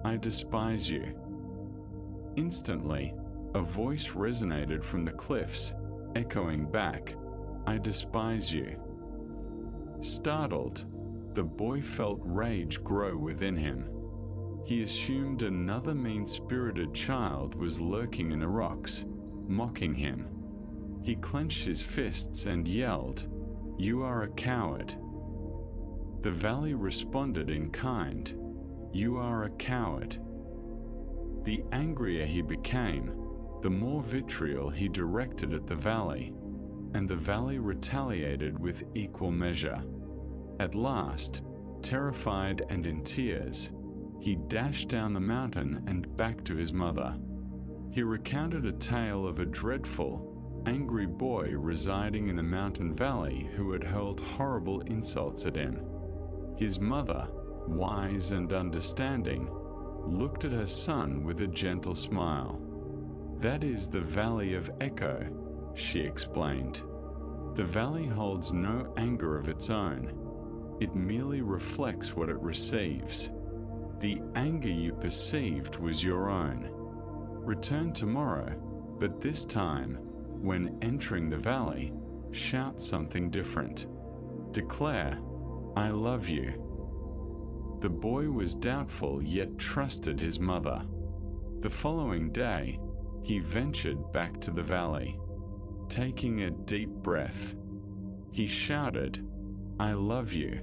Speaker 1: "I despise you." Instantly, a voice resonated from the cliffs, echoing back, "I despise you." Startled, the boy felt rage grow within him. He assumed another mean-spirited child was lurking in the rocks, mocking him. He clenched his fists and yelled, "You are a coward." The valley responded in kind, "You are a coward." The angrier he became, the more vitriol he directed at the valley, and the valley retaliated with equal measure. At last, terrified and in tears, he dashed down the mountain and back to his mother. He recounted a tale of a dreadful, angry boy residing in the mountain valley who had hurled horrible insults at him. His mother, wise and understanding, looked at her son with a gentle smile. "That is the Valley of Echo," she explained. "The valley holds no anger of its own. It merely reflects what it receives. The anger you perceived was your own. Return tomorrow, but this time, when entering the valley, shout something different. Declare, 'I love you.'" The boy was doubtful yet trusted his mother. The following day, he ventured back to the valley. Taking a deep breath, he shouted, "I love you."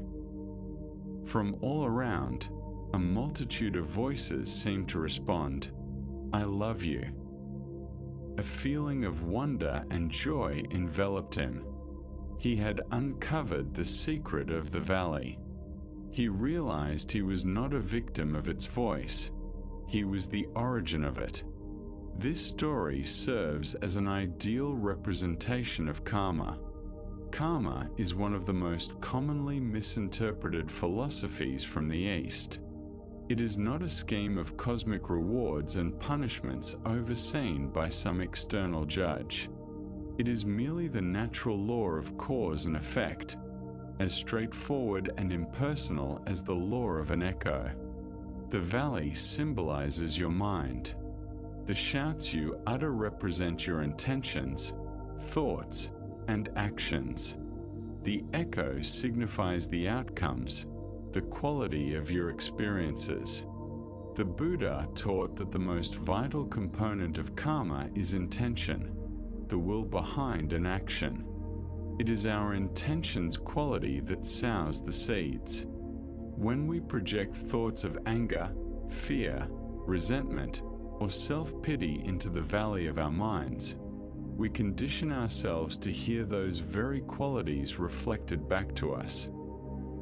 Speaker 1: From all around, a multitude of voices seemed to respond, "I love you." A feeling of wonder and joy enveloped him. He had uncovered the secret of the valley. He realized he was not a victim of its voice. He was the origin of it. This story serves as an ideal representation of karma. Karma is one of the most commonly misinterpreted philosophies from the East. It is not a scheme of cosmic rewards and punishments overseen by some external judge. It is merely the natural law of cause and effect, as straightforward and impersonal as the law of an echo. The valley symbolizes your mind. The shouts you utter represent your intentions, thoughts, and actions. The echo signifies the outcomes, the quality of your experiences. The Buddha taught that the most vital component of karma is intention, the will behind an action. It is our intention's quality that sows the seeds. When we project thoughts of anger, fear, resentment, or self-pity into the valley of our minds, we condition ourselves to hear those very qualities reflected back to us.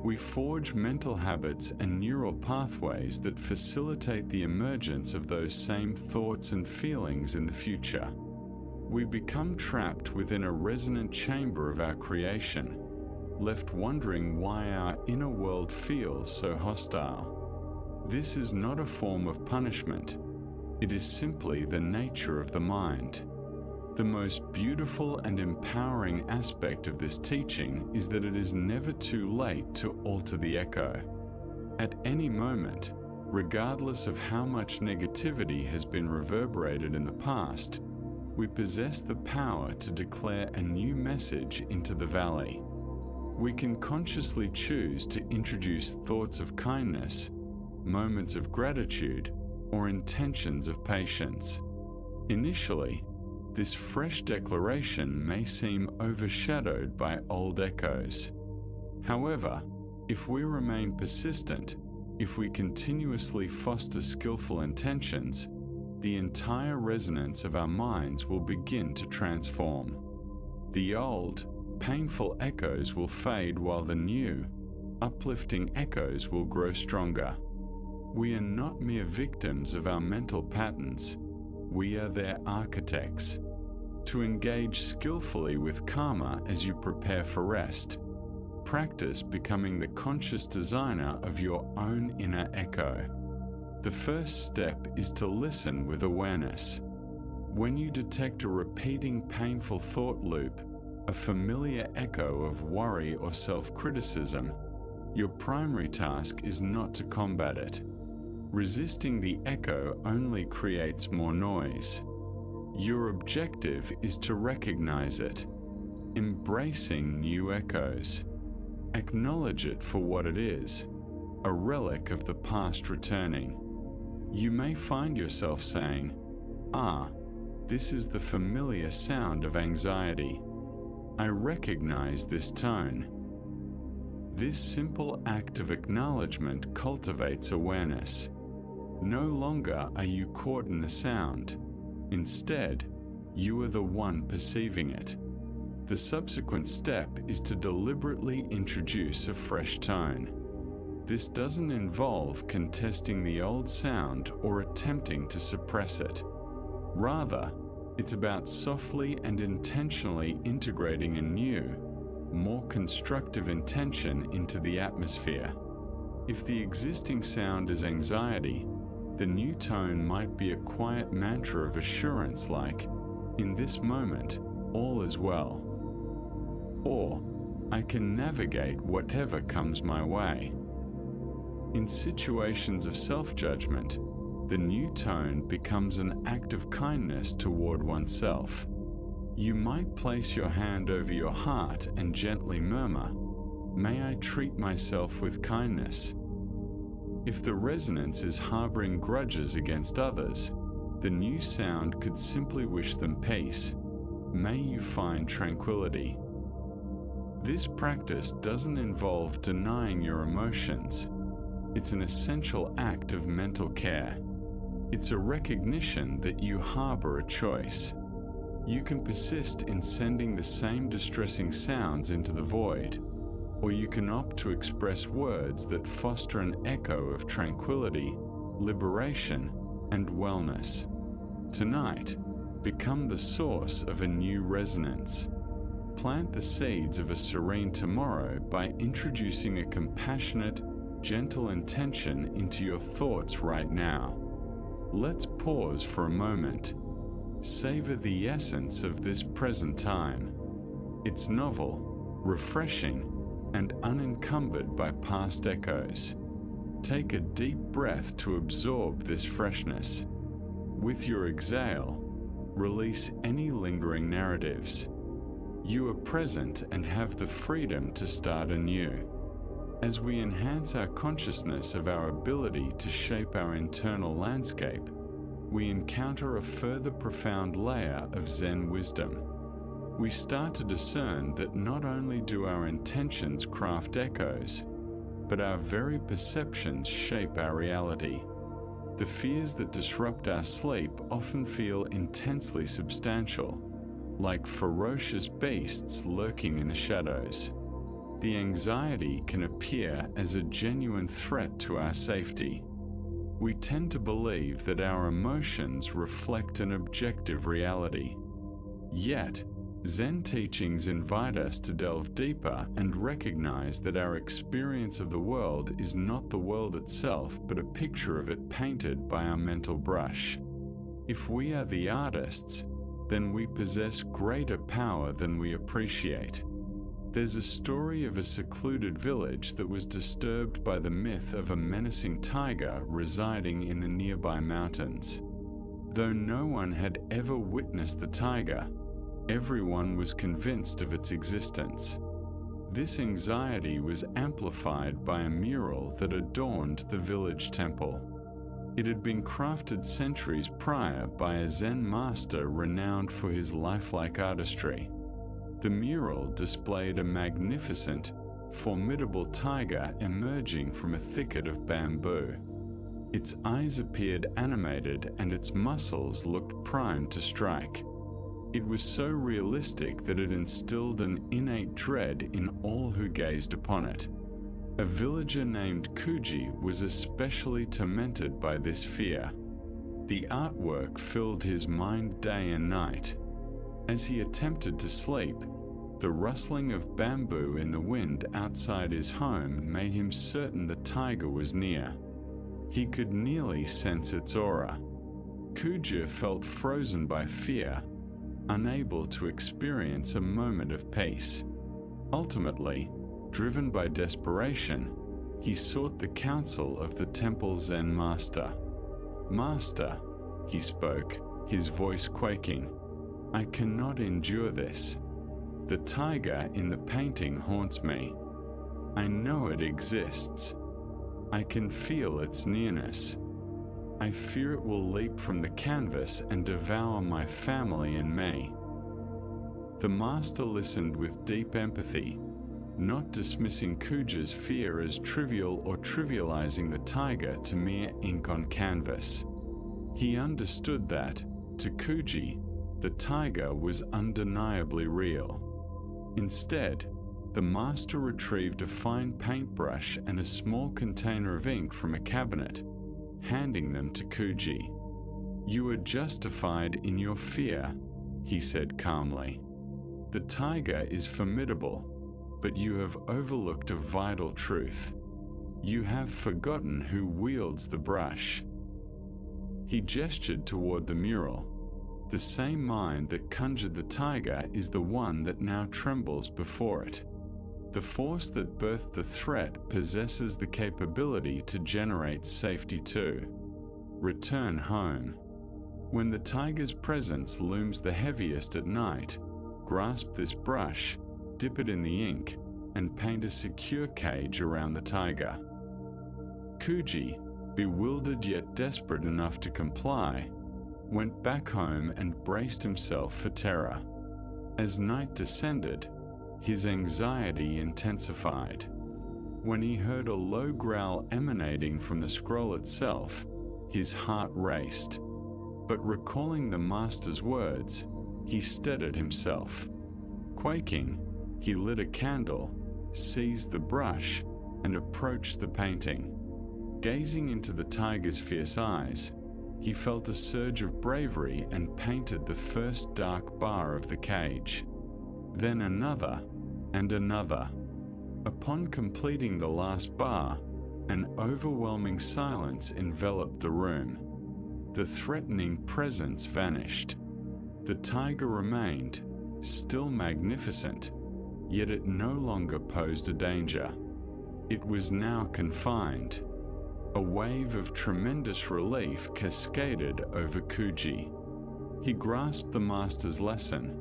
Speaker 1: We forge mental habits and neural pathways that facilitate the emergence of those same thoughts and feelings in the future. We become trapped within a resonant chamber of our creation, left wondering why our inner world feels so hostile. This is not a form of punishment. It is simply the nature of the mind. The most beautiful and empowering aspect of this teaching is that it is never too late to alter the echo. At any moment, regardless of how much negativity has been reverberated in the past, we possess the power to declare a new message into the valley. We can consciously choose to introduce thoughts of kindness, moments of gratitude, or intentions of patience. Initially, this fresh declaration may seem overshadowed by old echoes. However, if we remain persistent, if we continuously foster skillful intentions, the entire resonance of our minds will begin to transform. The old, painful echoes will fade while the new, uplifting echoes will grow stronger. We are not mere victims of our mental patterns. We are their architects. To engage skillfully with karma as you prepare for rest, practice becoming the conscious designer of your own inner echo. The first step is to listen with awareness. When you detect a repeating painful thought loop, a familiar echo of worry or self-criticism, your primary task is not to combat it. Resisting the echo only creates more noise. Your objective is to recognize it, embracing new echoes. Acknowledge it for what it is, a relic of the past returning. You may find yourself saying, this is the familiar sound of anxiety. I recognize this tone. This simple act of acknowledgement cultivates awareness. No longer are you caught in the sound. Instead, you are the one perceiving it. The subsequent step is to deliberately introduce a fresh tone. This doesn't involve contesting the old sound or attempting to suppress it. Rather, it's about softly and intentionally integrating a new, more constructive intention into the atmosphere. If the existing sound is anxiety, the new tone might be a quiet mantra of assurance like, "In this moment, all is well." Or, "I can navigate whatever comes my way." In situations of self-judgment, the new tone becomes an act of kindness toward oneself. You might place your hand over your heart and gently murmur, "May I treat myself with kindness?" If the resonance is harboring grudges against others, the new sound could simply wish them peace. May you find tranquility. This practice doesn't involve denying your emotions. It's an essential act of mental care. It's a recognition that you harbor a choice. You can persist in sending the same distressing sounds into the void, or you can opt to express words that foster an echo of tranquility, liberation, and wellness. Tonight, become the source of a new resonance. Plant the seeds of a serene tomorrow by introducing a compassionate, gentle intention into your thoughts right now. Let's pause for a moment. Savor the essence of this present time. It's novel, refreshing, and unencumbered by past echoes. Take a deep breath to absorb this freshness. With your exhale, release any lingering narratives. You are present and have the freedom to start anew. As we enhance our consciousness of our ability to shape our internal landscape, we encounter a further profound layer of Zen wisdom. We start to discern that not only do our intentions craft echoes, but our very perceptions shape our reality. The fears that disrupt our sleep often feel intensely substantial, like ferocious beasts lurking in the shadows. The anxiety can appear as a genuine threat to our safety. We tend to believe that our emotions reflect an objective reality. Yet, Zen teachings invite us to delve deeper and recognize that our experience of the world is not the world itself, but a picture of it painted by our mental brush. If we are the artists, then we possess greater power than we appreciate. There's a story of a secluded village that was disturbed by the myth of a menacing tiger residing in the nearby mountains. Though no one had ever witnessed the tiger, everyone was convinced of its existence. This anxiety was amplified by a mural that adorned the village temple. It had been crafted centuries prior by a Zen master renowned for his lifelike artistry. The mural displayed a magnificent, formidable tiger emerging from a thicket of bamboo. Its eyes appeared animated and its muscles looked primed to strike. It was so realistic that it instilled an innate dread in all who gazed upon it. A villager named Kuji was especially tormented by this fear. The artwork filled his mind day and night. As he attempted to sleep, the rustling of bamboo in the wind outside his home made him certain the tiger was near. He could nearly sense its aura. Kuja felt frozen by fear, unable to experience a moment of peace. Ultimately, driven by desperation, he sought the counsel of the temple Zen master. "Master," he spoke, his voice quaking, "I cannot endure this. The tiger in the painting haunts me. I know it exists. I can feel its nearness. I fear it will leap from the canvas and devour my family and me." The master listened with deep empathy, not dismissing Kuja's fear as trivial or trivializing the tiger to mere ink on canvas. He understood that, to Kuji, the tiger was undeniably real. Instead, the master retrieved a fine paintbrush and a small container of ink from a cabinet, handing them to Kuji. "You are justified in your fear," he said calmly. "The tiger is formidable, but you have overlooked a vital truth. You have forgotten who wields the brush." He gestured toward the mural. "The same mind that conjured the tiger is the one that now trembles before it. The force that birthed the threat possesses the capability to generate safety too. Return home. When the tiger's presence looms the heaviest at night, grasp this brush, dip it in the ink, and paint a secure cage around the tiger." Kuji, bewildered yet desperate enough to comply, went back home and braced himself for terror. As night descended, his anxiety intensified. When he heard a low growl emanating from the scroll itself, his heart raced. But recalling the master's words, he steadied himself. Quaking, he lit a candle, seized the brush, and approached the painting. Gazing into the tiger's fierce eyes, he felt a surge of bravery and painted the first dark bar of the cage. Then another, and another. Upon completing the last bar, an overwhelming silence enveloped the room. The threatening presence vanished. The tiger remained, still magnificent, yet it no longer posed a danger. It was now confined. A wave of tremendous relief cascaded over Kuji. He grasped the master's lesson.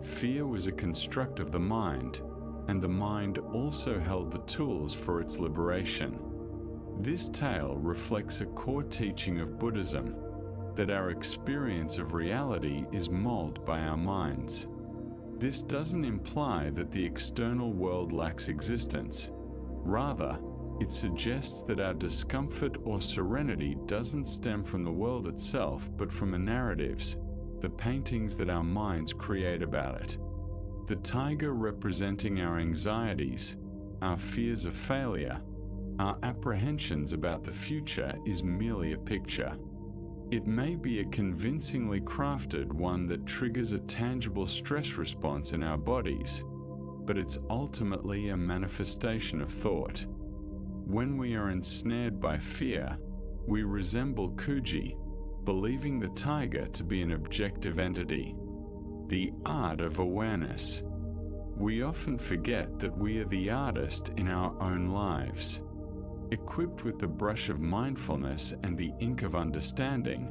Speaker 1: Fear was a construct of the mind, and the mind also held the tools for its liberation. This tale reflects a core teaching of Buddhism, that our experience of reality is molded by our minds. This doesn't imply that the external world lacks existence. Rather, it suggests that our discomfort or serenity doesn't stem from the world itself, but from the narratives, the paintings that our minds create about it. The tiger representing our anxieties, our fears of failure, our apprehensions about the future is merely a picture. It may be a convincingly crafted one that triggers a tangible stress response in our bodies, but it's ultimately a manifestation of thought. When we are ensnared by fear, we resemble Kuji, believing the tiger to be an objective entity. The art of awareness. We often forget that we are the artist in our own lives. Equipped with the brush of mindfulness and the ink of understanding,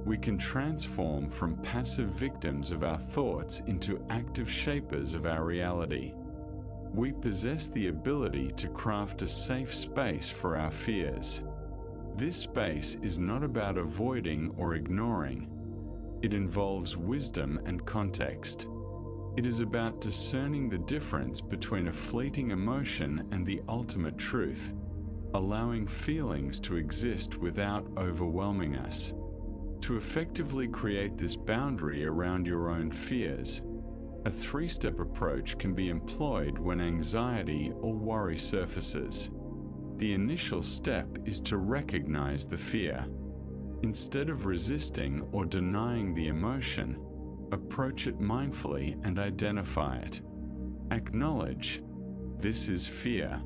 Speaker 1: we can transform from passive victims of our thoughts into active shapers of our reality. We possess the ability to craft a safe space for our fears. This space is not about avoiding or ignoring. It involves wisdom and context. It is about discerning the difference between a fleeting emotion and the ultimate truth, allowing feelings to exist without overwhelming us. To effectively create this boundary around your own fears, a three-step approach can be employed when anxiety or worry surfaces. The initial step is to recognize the fear. Instead of resisting or denying the emotion, approach it mindfully and identify it. Acknowledge, this is fear.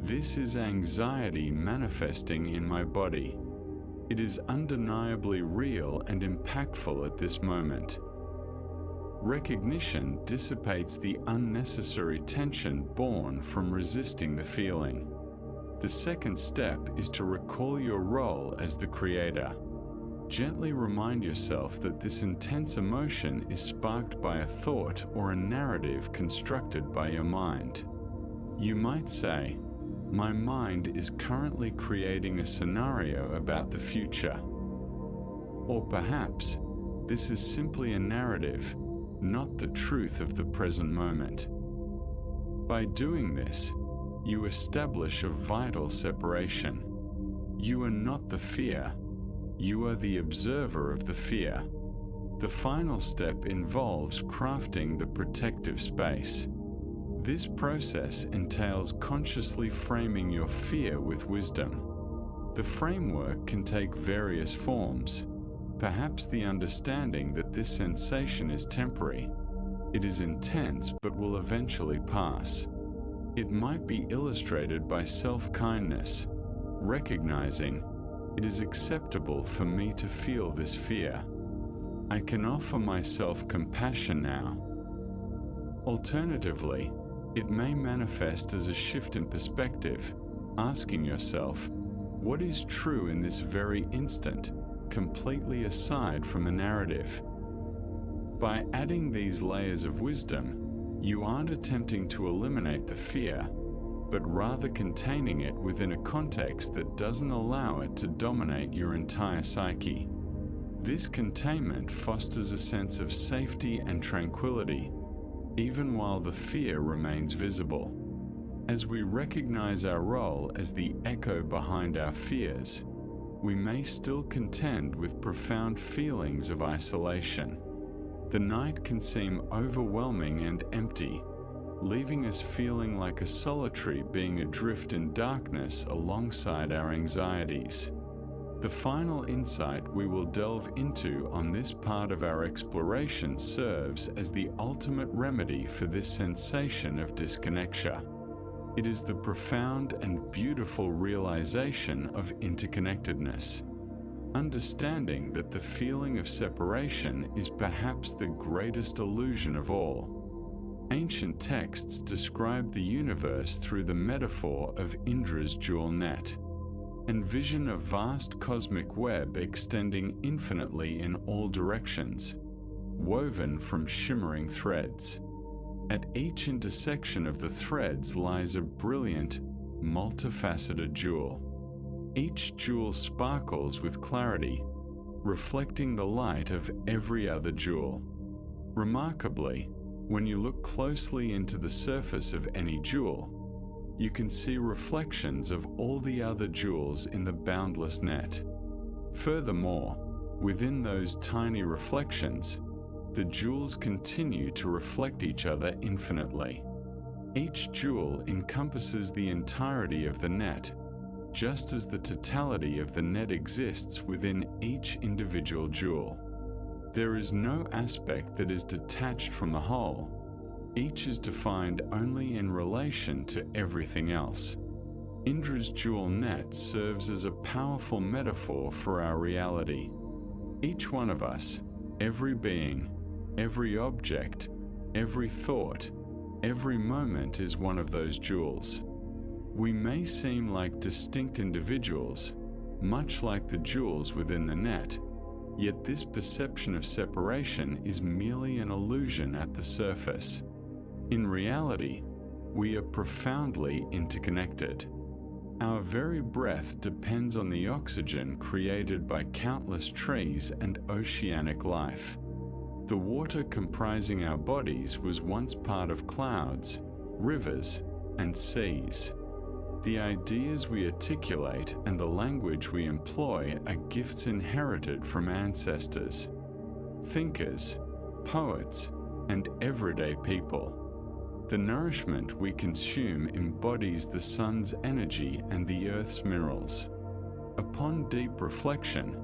Speaker 1: This is anxiety manifesting in my body. It is undeniably real and impactful at this moment. Recognition dissipates the unnecessary tension born from resisting the feeling. The second step is to recall your role as the creator. Gently remind yourself that this intense emotion is sparked by a thought or a narrative constructed by your mind. You might say, "My mind is currently creating a scenario about the future." Or perhaps, this is simply a narrative, not the truth of the present moment. By doing this, you establish a vital separation. You are not the fear. You are the observer of the fear. The final step involves crafting the protective space. This process entails consciously framing your fear with wisdom. The framework can take various forms. Perhaps the understanding that this sensation is temporary. It is intense but will eventually pass. It might be illustrated by self-kindness, recognizing, it is acceptable for me to feel this fear. I can offer myself compassion now. Alternatively, it may manifest as a shift in perspective, asking yourself, what is true in this very instant, completely aside from a narrative? By adding these layers of wisdom, you aren't attempting to eliminate the fear, but rather containing it within a context that doesn't allow it to dominate your entire psyche. This containment fosters a sense of safety and tranquility, even while the fear remains visible. As we recognize our role as the echo behind our fears, we may still contend with profound feelings of isolation. The night can seem overwhelming and empty, leaving us feeling like a solitary being adrift in darkness alongside our anxieties. The final insight we will delve into on this part of our exploration serves as the ultimate remedy for this sensation of disconnection. It is the profound and beautiful realization of interconnectedness. Understanding that the feeling of separation is perhaps the greatest illusion of all. Ancient texts describe the universe through the metaphor of Indra's jewel net. Envision a vast cosmic web extending infinitely in all directions, woven from shimmering threads. At each intersection of the threads lies a brilliant, multifaceted jewel. Each jewel sparkles with clarity, reflecting the light of every other jewel. Remarkably, when you look closely into the surface of any jewel, you can see reflections of all the other jewels in the boundless net. Furthermore, within those tiny reflections, the jewels continue to reflect each other infinitely. Each jewel encompasses the entirety of the net, just as the totality of the net exists within each individual jewel. There is no aspect that is detached from the whole. Each is defined only in relation to everything else. Indra's jewel net serves as a powerful metaphor for our reality. Each one of us, every being, every object, every thought, every moment is one of those jewels. We may seem like distinct individuals, much like the jewels within the net, yet this perception of separation is merely an illusion at the surface. In reality, we are profoundly interconnected. Our very breath depends on the oxygen created by countless trees and oceanic life. The water comprising our bodies was once part of clouds, rivers, and seas. The ideas we articulate and the language we employ are gifts inherited from ancestors, thinkers, poets, and everyday people. The nourishment we consume embodies the sun's energy and the earth's minerals. Upon deep reflection,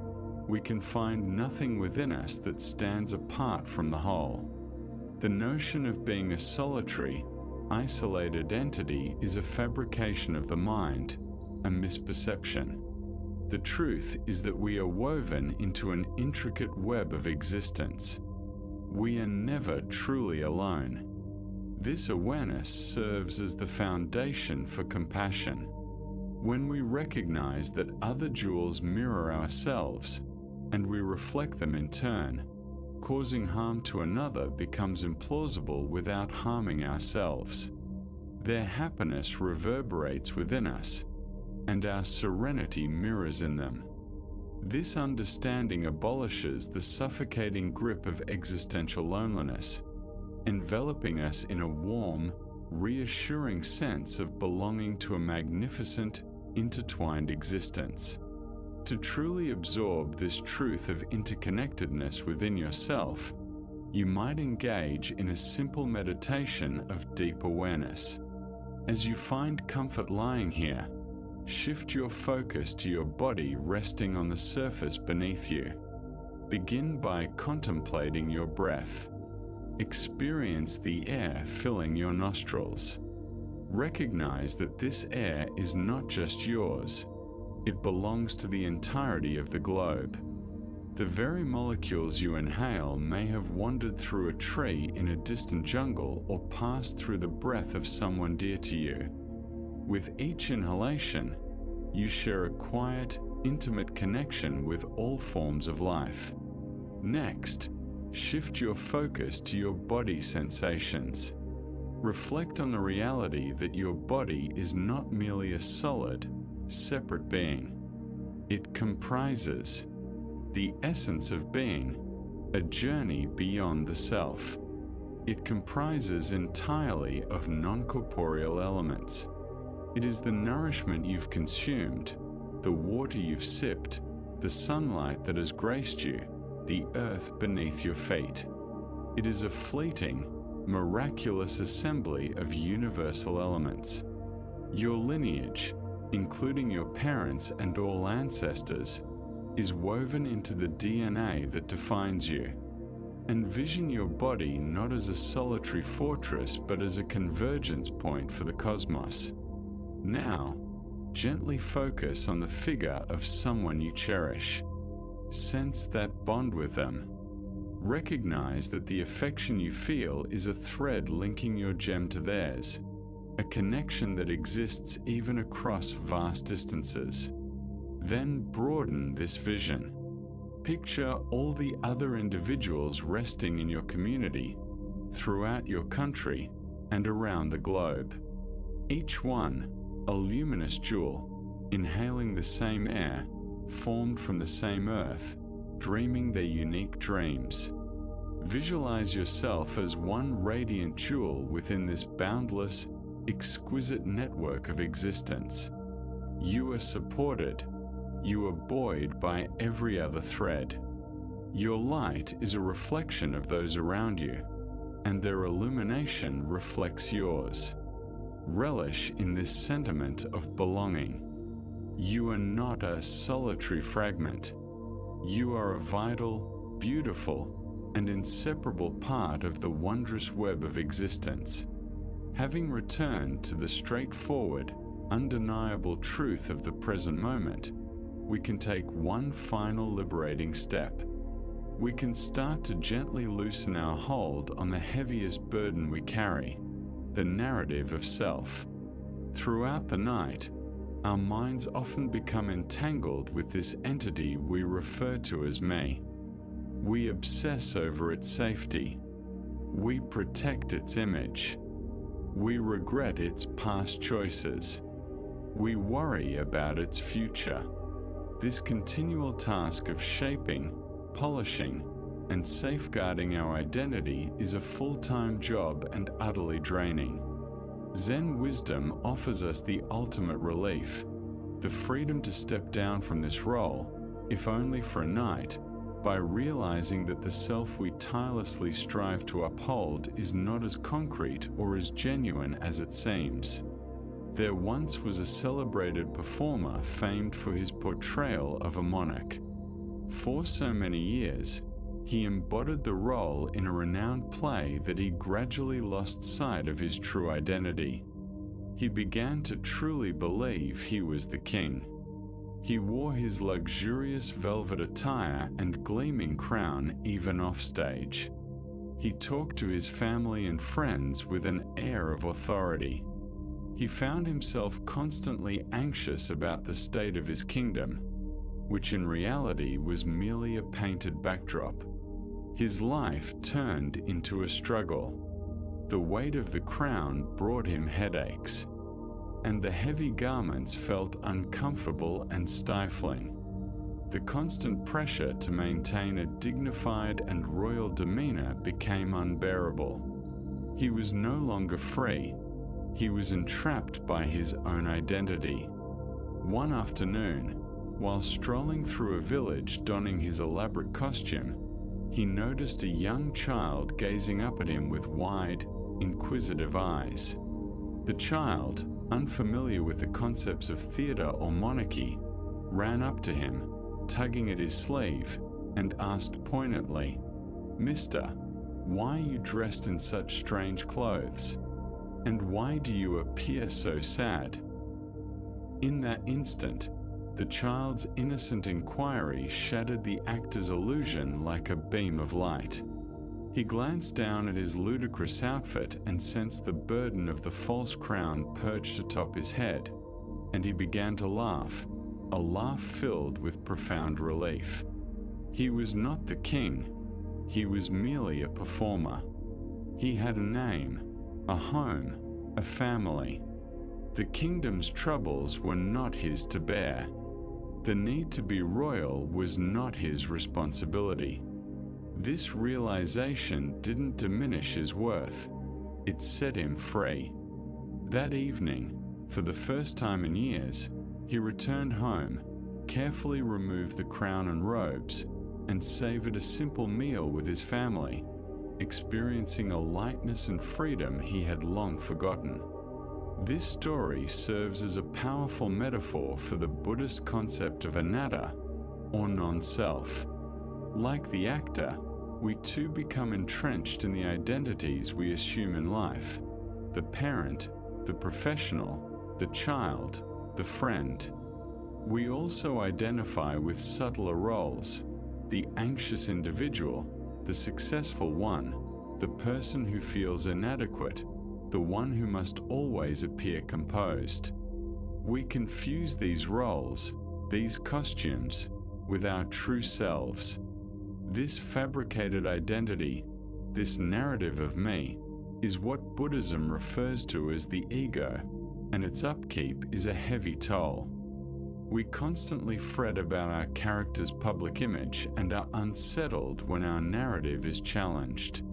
Speaker 1: we can find nothing within us that stands apart from the whole. The notion of being a solitary, isolated entity is a fabrication of the mind, a misperception. The truth is that we are woven into an intricate web of existence. We are never truly alone. This awareness serves as the foundation for compassion. When we recognize that other jewels mirror ourselves, and we reflect them in turn, causing harm to another becomes implausible without harming ourselves. Their happiness reverberates within us, and our serenity mirrors in them. This understanding abolishes the suffocating grip of existential loneliness, enveloping us in a warm, reassuring sense of belonging to a magnificent, intertwined existence. To truly absorb this truth of interconnectedness within yourself, you might engage in a simple meditation of deep awareness. As you find comfort lying here, shift your focus to your body resting on the surface beneath you. Begin by contemplating your breath. Experience the air filling your nostrils. Recognize that this air is not just yours. It belongs to the entirety of the globe. The very molecules you inhale may have wandered through a tree in a distant jungle or passed through the breath of someone dear to you. With each inhalation, you share a quiet, intimate connection with all forms of life. Next, shift your focus to your body sensations. Reflect on the reality that your body is not merely a solid, separate being. It comprises the essence of being, a journey beyond the self. It comprises entirely of non-corporeal elements. It is the nourishment you've consumed, the water you've sipped, the sunlight that has graced you, the earth beneath your feet. It is a fleeting, miraculous assembly of universal elements. Your lineage, including your parents and all ancestors, is woven into the DNA that defines you. Envision your body not as a solitary fortress but as a convergence point for the cosmos. Now, gently focus on the figure of someone you cherish. Sense that bond with them. Recognize that the affection you feel is a thread linking your gem to theirs, a connection that exists even across vast distances. Then broaden this vision. Picture all the other individuals resting in your community, throughout your country, and around the globe. Each one, a luminous jewel, inhaling the same air, formed from the same earth, dreaming their unique dreams. Visualize yourself as one radiant jewel within this boundless, exquisite network of existence. You are supported. You are buoyed by every other thread. Your light is a reflection of those around you, and their illumination reflects yours. relish in this sentiment of belonging. You are not a solitary fragment. You are a vital, beautiful, and inseparable part of the wondrous web of existence. Having returned to the straightforward, undeniable truth of the present moment, we can take one final liberating step. We can start to gently loosen our hold on the heaviest burden we carry, the narrative of self. Throughout the night, our minds often become entangled with this entity we refer to as me. We obsess over its safety. We protect its image. We regret its past choices. We worry about its future. This continual task of shaping, polishing, and safeguarding our identity is a full-time job and utterly draining. Zen wisdom offers us the ultimate relief, the freedom to step down from this role, if only for a night, by realizing that the self we tirelessly strive to uphold is not as concrete or as genuine as it seems. There once was a celebrated performer famed for his portrayal of a monarch. For so many years, he embodied the role in a renowned play that he gradually lost sight of his true identity. He began to truly believe he was the king. He wore his luxurious velvet attire and gleaming crown even offstage. He talked to his family and friends with an air of authority. He found himself constantly anxious about the state of his kingdom, which in reality was merely a painted backdrop. His life turned into a struggle. The weight of the crown brought him headaches, and the heavy garments felt uncomfortable and stifling. The constant pressure to maintain a dignified and royal demeanor became unbearable. He was no longer free. He was entrapped by his own identity. One afternoon, while strolling through a village donning his elaborate costume, he noticed a young child gazing up at him with wide, inquisitive eyes. The child, unfamiliar with the concepts of theater or monarchy, ran up to him, tugging at his sleeve, and asked poignantly, "Mister, why are you dressed in such strange clothes? And why do you appear so sad?" In that instant, the child's innocent inquiry shattered the actor's illusion like a beam of light. He glanced down at his ludicrous outfit and sensed the burden of the false crown perched atop his head, and he began to laugh, a laugh filled with profound relief. He was not the king. He was merely a performer. He had a name, a home, a family. The kingdom's troubles were not his to bear. The need to be royal was not his responsibility. This realization didn't diminish his worth. It set him free. That evening, for the first time in years, he returned home, carefully removed the crown and robes, and savored a simple meal with his family, experiencing a lightness and freedom he had long forgotten. This story serves as a powerful metaphor for the Buddhist concept of anatta, or non-self. Like the actor, we too become entrenched in the identities we assume in life: the parent, the professional, the child, the friend. We also identify with subtler roles: the anxious individual, the successful one, the person who feels inadequate, the one who must always appear composed. We confuse these roles, these costumes, with our true selves. This fabricated identity, this narrative of me, is what Buddhism refers to as the ego, and its upkeep is a heavy toll. We constantly fret about our character's public image and are unsettled when our narrative is challenged.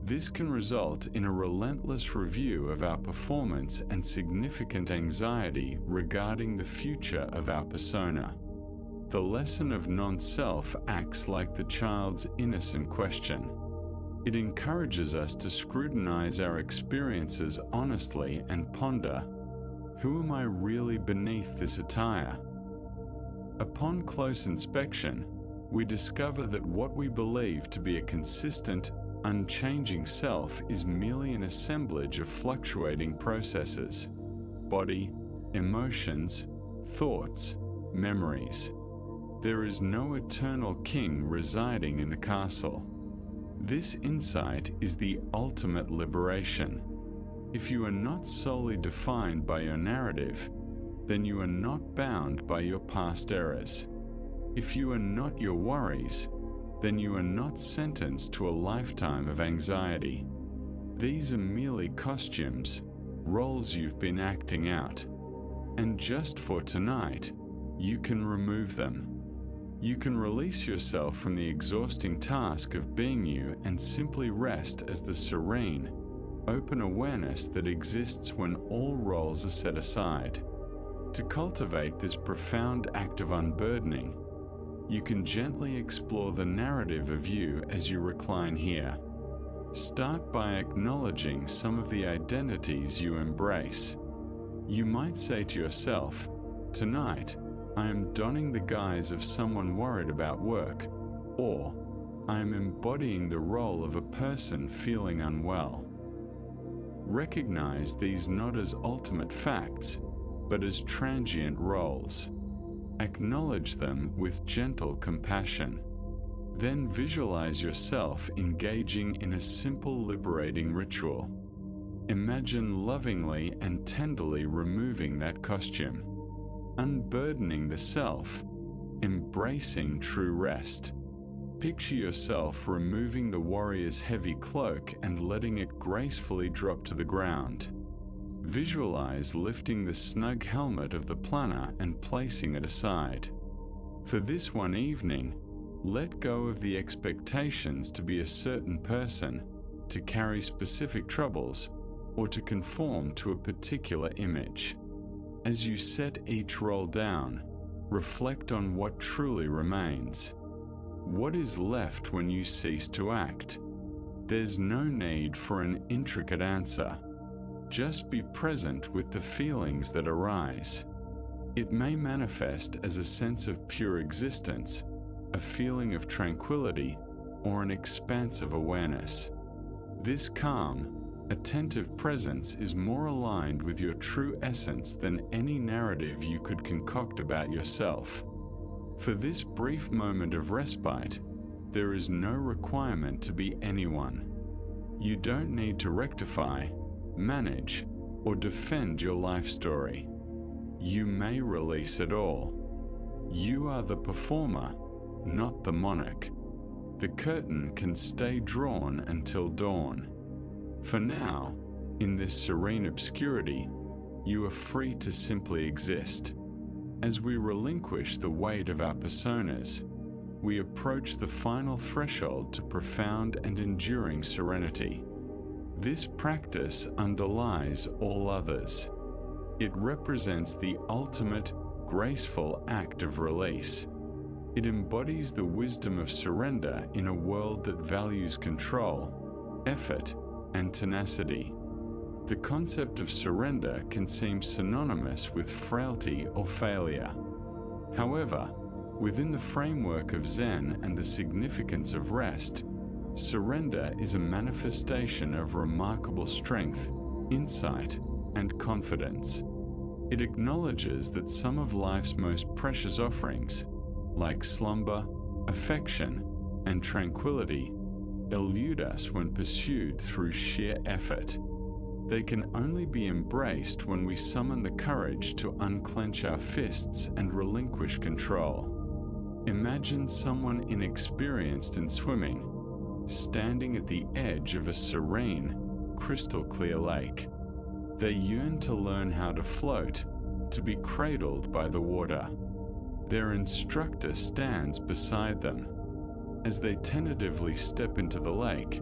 Speaker 1: This can result in a relentless review of our performance and significant anxiety regarding the future of our persona. The lesson of non-self acts like the child's innocent question: It encourages us to scrutinize our experiences honestly and ponder, who am I really beneath this attire? Upon close inspection, we discover that what we believe to be a consistent, unchanging self is merely an assemblage of fluctuating processes, body, emotions, thoughts, memories. There is no eternal king residing in the castle. This insight is the ultimate liberation. If you are not solely defined by your narrative, then you are not bound by your past errors. If you are not your worries, then you are not sentenced to a lifetime of anxiety. These are merely costumes, roles you've been acting out. And just for tonight, you can remove them. You can release yourself from the exhausting task of being you and simply rest as the serene, open awareness that exists when all roles are set aside. To cultivate this profound act of unburdening, you can gently explore the narrative of you as you recline here. Start by acknowledging some of the identities you embrace. You might say to yourself, "Tonight, I am donning the guise of someone worried about work," or "I am embodying the role of a person feeling unwell." Recognize these not as ultimate facts, but as transient roles. Acknowledge them with gentle compassion. Then visualize yourself engaging in a simple liberating ritual. Imagine lovingly and tenderly removing that costume, unburdening the self, embracing true rest. Picture yourself removing the warrior's heavy cloak and letting it gracefully drop to the ground. Visualize lifting the snug helmet of the planner and placing it aside. For this one evening, let go of the expectations to be a certain person, to carry specific troubles, or to conform to a particular image. As you set each role down, reflect on what truly remains. What is left when you cease to act? There's no need for an intricate answer. Just be present with the feelings that arise. It may manifest as a sense of pure existence, a feeling of tranquility, or an expansive awareness. This calm, attentive presence is more aligned with your true essence than any narrative you could concoct about yourself. For this brief moment of respite, there is no requirement to be anyone. You don't need to rectify, manage, or defend your life story. You may release it all. You are the performer, not the monarch. The curtain can stay drawn until dawn. For now, in this serene obscurity, you are free to simply exist. As we relinquish the weight of our personas, we approach the final threshold to profound and enduring serenity. This practice underlies all others. It represents the ultimate, graceful act of release. It embodies the wisdom of surrender in a world that values control, effort, and tenacity. The concept of surrender can seem synonymous with frailty or failure. However, within the framework of Zen and the significance of rest, surrender is a manifestation of remarkable strength, insight, and confidence. It acknowledges that some of life's most precious offerings, like slumber, affection, and tranquility, elude us when pursued through sheer effort. They can only be embraced when we summon the courage to unclench our fists and relinquish control. Imagine someone inexperienced in swimming, standing at the edge of a serene, crystal-clear lake. They yearn to learn how to float, to be cradled by the water. Their instructor stands beside them. As they tentatively step into the lake,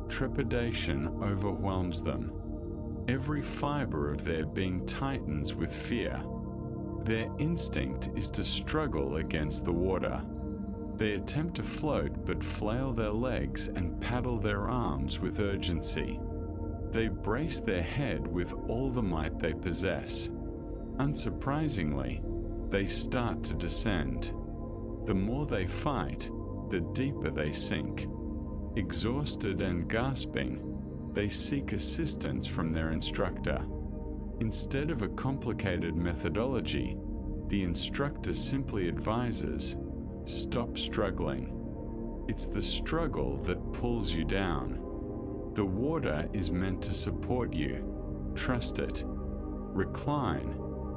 Speaker 1: trepidation overwhelms them. Every fiber of their being tightens with fear. Their instinct is to struggle against the water. They attempt to float but flail their legs and paddle their arms with urgency. They brace their head with all the might they possess. Unsurprisingly, they start to descend. The more they fight, the deeper they sink. Exhausted and gasping, they seek assistance from their instructor. Instead of a complicated methodology, the instructor simply advises, "Stop struggling." It's the struggle that pulls you down. The water is meant to support you. Trust it. Recline,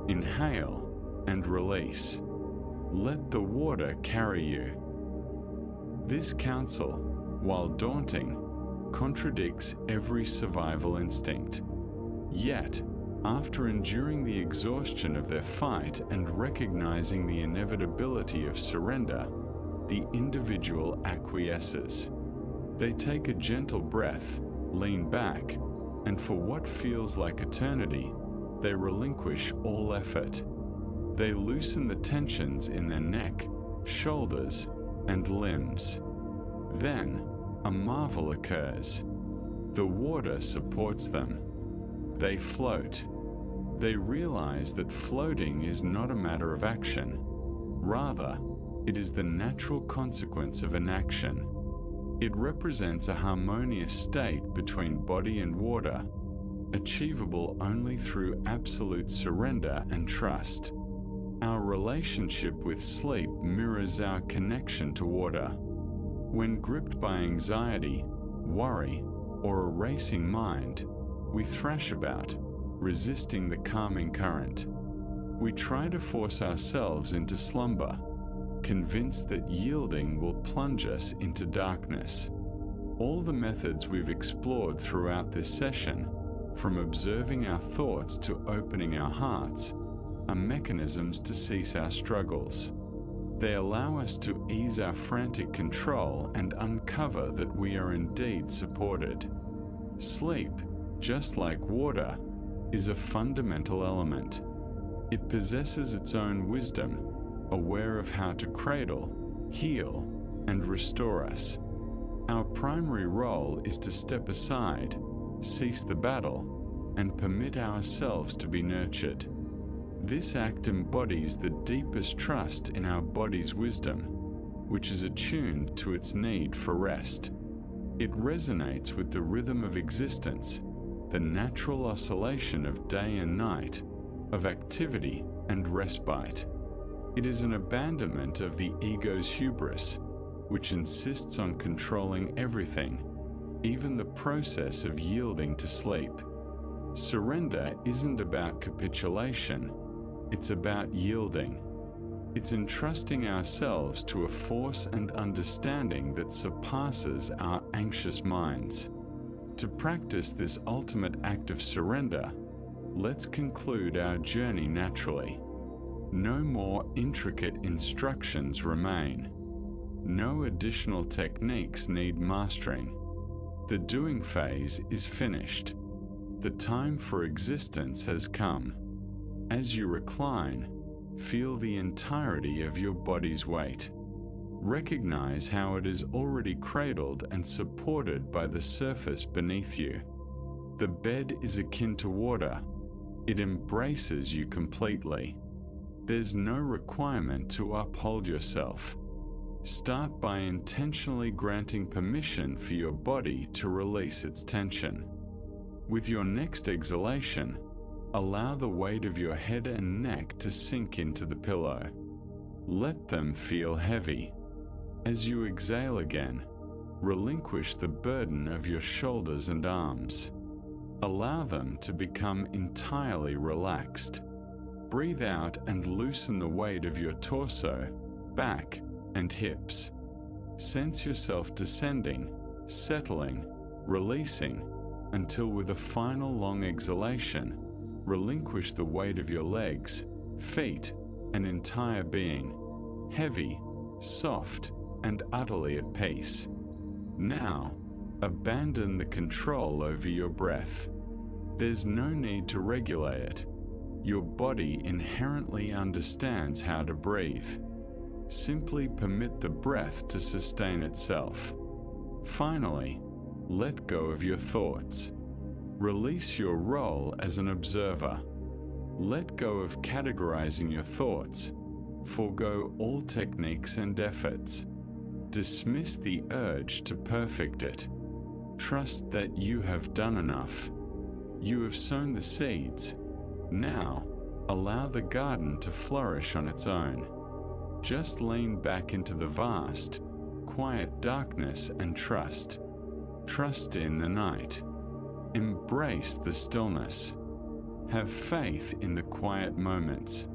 Speaker 1: inhale, and release. Let the water carry you. This counsel, while daunting, contradicts every survival instinct. Yet, after enduring the exhaustion of their fight and recognizing the inevitability of surrender, the individual acquiesces. They take a gentle breath, lean back, and for what feels like eternity, they relinquish all effort. They loosen the tensions in their neck, shoulders, and limbs. Then, a marvel occurs. The water supports them. They float. They realize that floating is not a matter of action. Rather, it is the natural consequence of inaction. It represents a harmonious state between body and water, achievable only through absolute surrender and trust. Our relationship with sleep mirrors our connection to water. When gripped by anxiety, worry, or a racing mind, we thrash about, resisting the calming current. We try to force ourselves into slumber, convinced that yielding will plunge us into darkness. All the methods we've explored throughout this session, from observing our thoughts to opening our hearts, are mechanisms to cease our struggles. They allow us to ease our frantic control and uncover that we are indeed supported. Sleep, just like water, is a fundamental element. It possesses its own wisdom, aware of how to cradle, heal, and restore us. Our primary role is to step aside, cease the battle, and permit ourselves to be nurtured. This act embodies the deepest trust in our body's wisdom, which is attuned to its need for rest. It resonates with the rhythm of existence, the natural oscillation of day and night, of activity and respite. It is an abandonment of the ego's hubris, which insists on controlling everything, even the process of yielding to sleep. Surrender isn't about capitulation, it's about yielding. It's entrusting ourselves to a force and understanding that surpasses our anxious minds. To practice this ultimate act of surrender, let's conclude our journey naturally. No more intricate instructions remain. No additional techniques need mastering. The doing phase is finished. The time for existence has come. As you recline, feel the entirety of your body's weight. Recognize how it is already cradled and supported by the surface beneath you. The bed is akin to water. It embraces you completely. There's no requirement to uphold yourself. Start by intentionally granting permission for your body to release its tension. With your next exhalation, allow the weight of your head and neck to sink into the pillow. Let them feel heavy. As you exhale again, relinquish the burden of your shoulders and arms. Allow them to become entirely relaxed. Breathe out and loosen the weight of your torso, back, and hips. Sense yourself descending, settling, releasing, until with a final long exhalation, relinquish the weight of your legs, feet, and entire being, heavy, soft, and utterly at peace. Now, abandon the control over your breath. There's no need to regulate it. Your body inherently understands how to breathe. Simply permit the breath to sustain itself. Finally, let go of your thoughts. Release your role as an observer. Let go of categorizing your thoughts. Forgo all techniques and efforts. Dismiss the urge to perfect it. Trust that you have done enough. You have sown the seeds. Now, allow the garden to flourish on its own. Just lean back into the vast, quiet darkness and trust. Trust in the night. Embrace the stillness. Have faith in the quiet moments.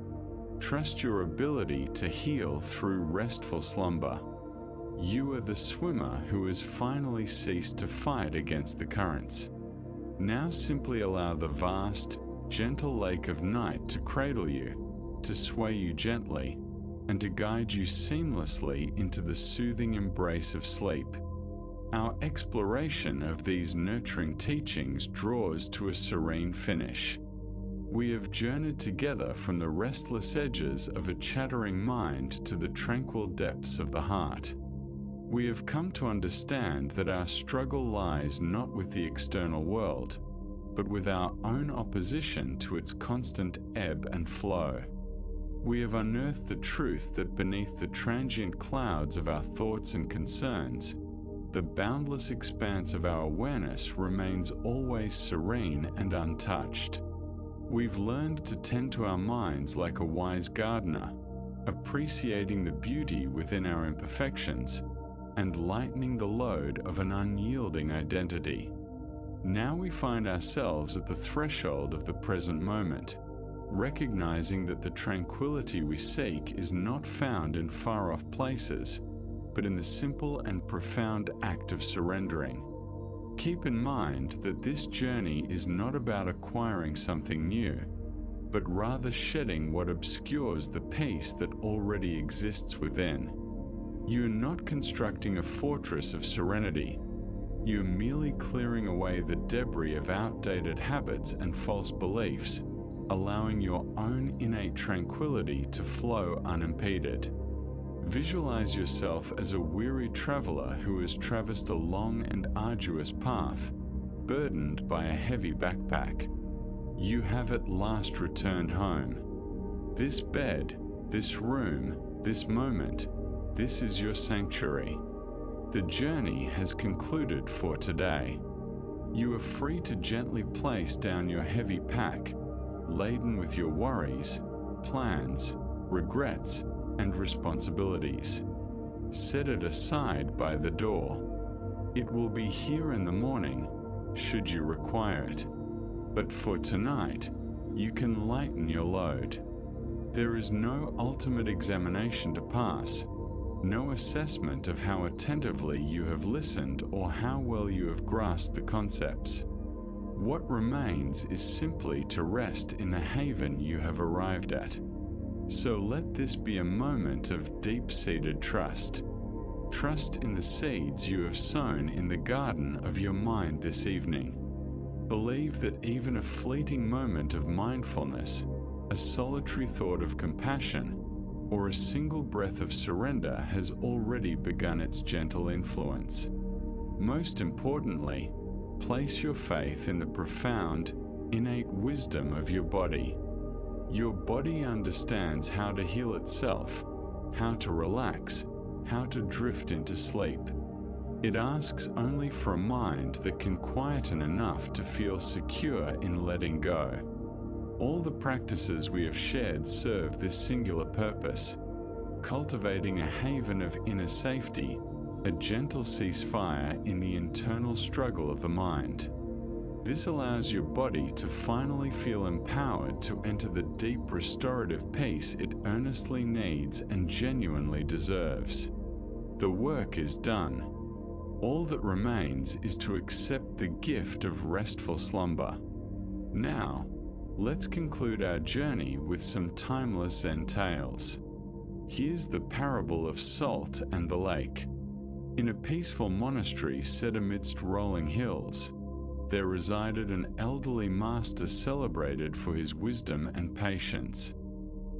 Speaker 1: Trust your ability to heal through restful slumber. You are the swimmer who has finally ceased to fight against the currents. Now simply allow the vast, gentle lake of night to cradle you, to sway you gently, and to guide you seamlessly into the soothing embrace of sleep. Our exploration of these nurturing teachings draws to a serene finish. We have journeyed together from the restless edges of a chattering mind to the tranquil depths of the heart. We have come to understand that our struggle lies not with the external world, but with our own opposition to its constant ebb and flow. We have unearthed the truth that beneath the transient clouds of our thoughts and concerns, the boundless expanse of our awareness remains always serene and untouched. We've learned to tend to our minds like a wise gardener, appreciating the beauty within our imperfections and lightening the load of an unyielding identity. Now we find ourselves at the threshold of the present moment, recognizing that the tranquility we seek is not found in far-off places, but in the simple and profound act of surrendering. Keep in mind that this journey is not about acquiring something new, but rather shedding what obscures the peace that already exists within. You are not constructing a fortress of serenity. You are merely clearing away the debris of outdated habits and false beliefs, allowing your own innate tranquility to flow unimpeded. Visualize yourself as a weary traveler who has traversed a long and arduous path, burdened by a heavy backpack. You have at last returned home. This bed, this room, this moment, this is your sanctuary. The journey has concluded for today. You are free to gently place down your heavy pack, laden with your worries, plans, regrets, and responsibilities. Set it aside by the door. It will be here in the morning, should you require it. But for tonight, you can lighten your load. There is no ultimate examination to pass, no assessment of how attentively you have listened or how well you have grasped the concepts. What remains is simply to rest in the haven you have arrived at. So let this be a moment of deep-seated trust. Trust in the seeds you have sown in the garden of your mind this evening. Believe that even a fleeting moment of mindfulness, a solitary thought of compassion, or a single breath of surrender has already begun its gentle influence. Most importantly, place your faith in the profound, innate wisdom of your body. Your body understands how to heal itself, how to relax, how to drift into sleep. It asks only for a mind that can quieten enough to feel secure in letting go. All the practices we have shared serve this singular purpose, cultivating a haven of inner safety, a gentle ceasefire in the internal struggle of the mind. This allows your body to finally feel empowered to enter the deep restorative peace it earnestly needs and genuinely deserves. The work is done. All that remains is to accept the gift of restful slumber. Now, let's conclude our journey with some timeless Zen tales. Here's the parable of salt and the lake. In a peaceful monastery set amidst rolling hills, there resided an elderly master celebrated for his wisdom and patience.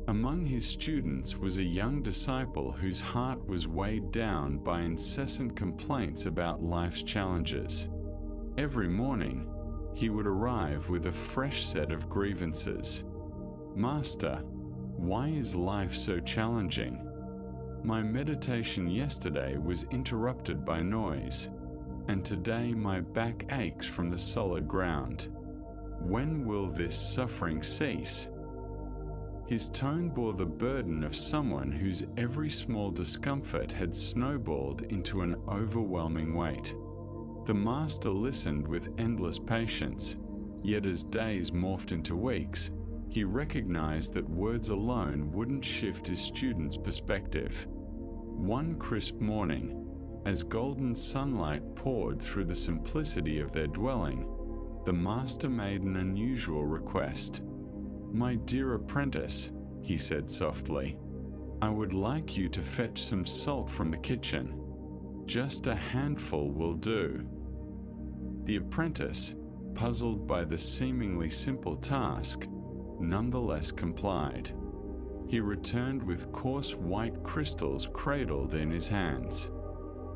Speaker 1: Among his students was a young disciple whose heart was weighed down by incessant complaints about life's challenges. Every morning, he would arrive with a fresh set of grievances. "Master, why is life so challenging? My meditation yesterday was interrupted by noise, and today my back aches from the solid ground. When will this suffering cease?" His tone bore the burden of someone whose every small discomfort had snowballed into an overwhelming weight. The master listened with endless patience, yet as days morphed into weeks, he recognized that words alone wouldn't shift his student's perspective. One crisp morning, as golden sunlight poured through the simplicity of their dwelling, the master made an unusual request. "My dear apprentice," he said softly, "I would like you to fetch some salt from the kitchen. Just a handful will do." The apprentice, puzzled by the seemingly simple task, nonetheless complied. He returned with coarse white crystals cradled in his hands.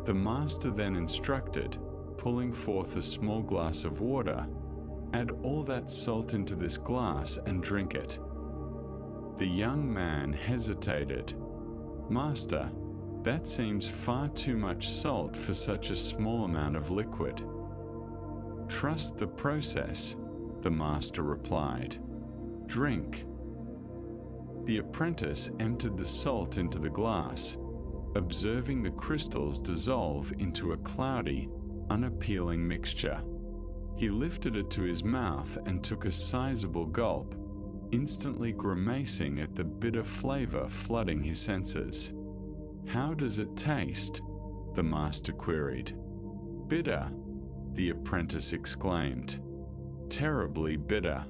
Speaker 1: The master then instructed, pulling forth a small glass of water, "Add all that salt into this glass and drink it." The young man hesitated. "Master, that seems far too much salt for such a small amount of liquid." "Trust the process," the master replied. "Drink." The apprentice emptied the salt into the glass, observing the crystals dissolve into a cloudy, unappealing mixture. He lifted it to his mouth and took a sizable gulp, instantly grimacing at the bitter flavor flooding his senses. "How does it taste?" the master queried. "Bitter," the apprentice exclaimed. "Terribly bitter.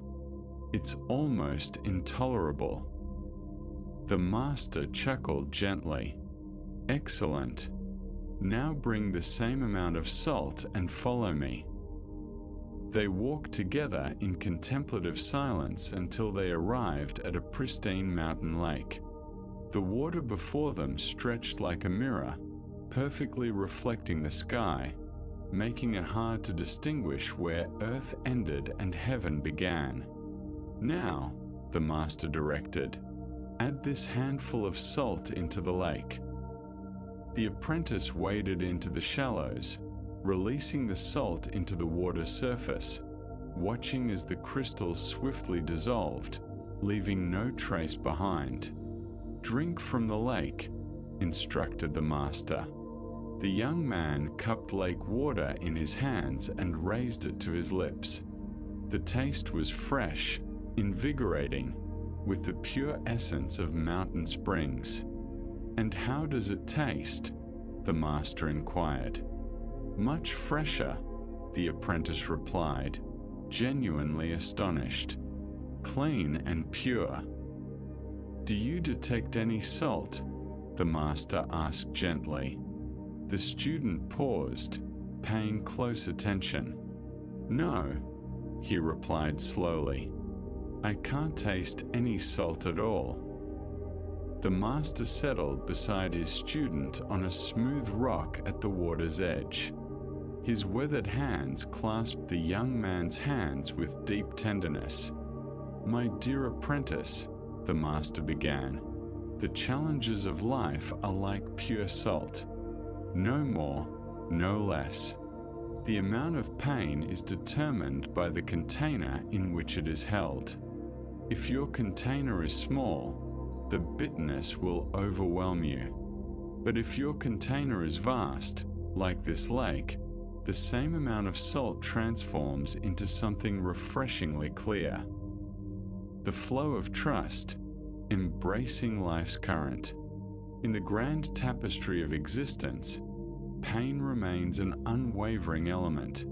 Speaker 1: It's almost intolerable." The master chuckled gently. "Excellent. Now bring the same amount of salt and follow me." They walked together in contemplative silence until they arrived at a pristine mountain lake. The water before them stretched like a mirror, perfectly reflecting the sky, making it hard to distinguish where earth ended and heaven began. "Now," the master directed, "add this handful of salt into the lake." The apprentice waded into the shallows, releasing the salt into the water's surface, watching as the crystals swiftly dissolved, leaving no trace behind. "Drink from the lake," instructed the master. The young man cupped lake water in his hands and raised it to his lips. The taste was fresh, invigorating, with the pure essence of mountain springs. "And how does it taste?" the master inquired. "Much fresher," the apprentice replied, genuinely astonished. "Clean and pure." "Do you detect any salt?" the master asked gently. The student paused, paying close attention. "No," he replied slowly. "I can't taste any salt at all." The master settled beside his student on a smooth rock at the water's edge. His weathered hands clasped the young man's hands with deep tenderness. "My dear apprentice," the master began, "the challenges of life are like pure salt. No more, no less. The amount of pain is determined by the container in which it is held. If your container is small, the bitterness will overwhelm you. But if your container is vast, like this lake, the same amount of salt transforms into something refreshingly clear. The flow of trust, embracing life's current. In the grand tapestry of existence, pain remains an unwavering element.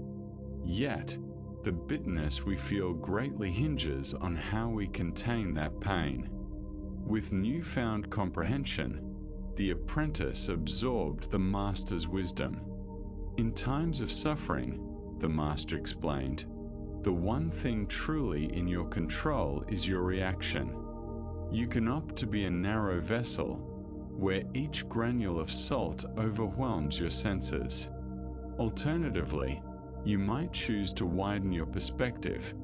Speaker 1: Yet, the bitterness we feel greatly hinges on how we contain that pain. With newfound comprehension, the apprentice absorbed the master's wisdom. In times of suffering, the master explained, the one thing truly in your control is your reaction. You can opt to be a narrow vessel, where each granule of salt overwhelms your senses. Alternatively, you might choose to widen your perspective,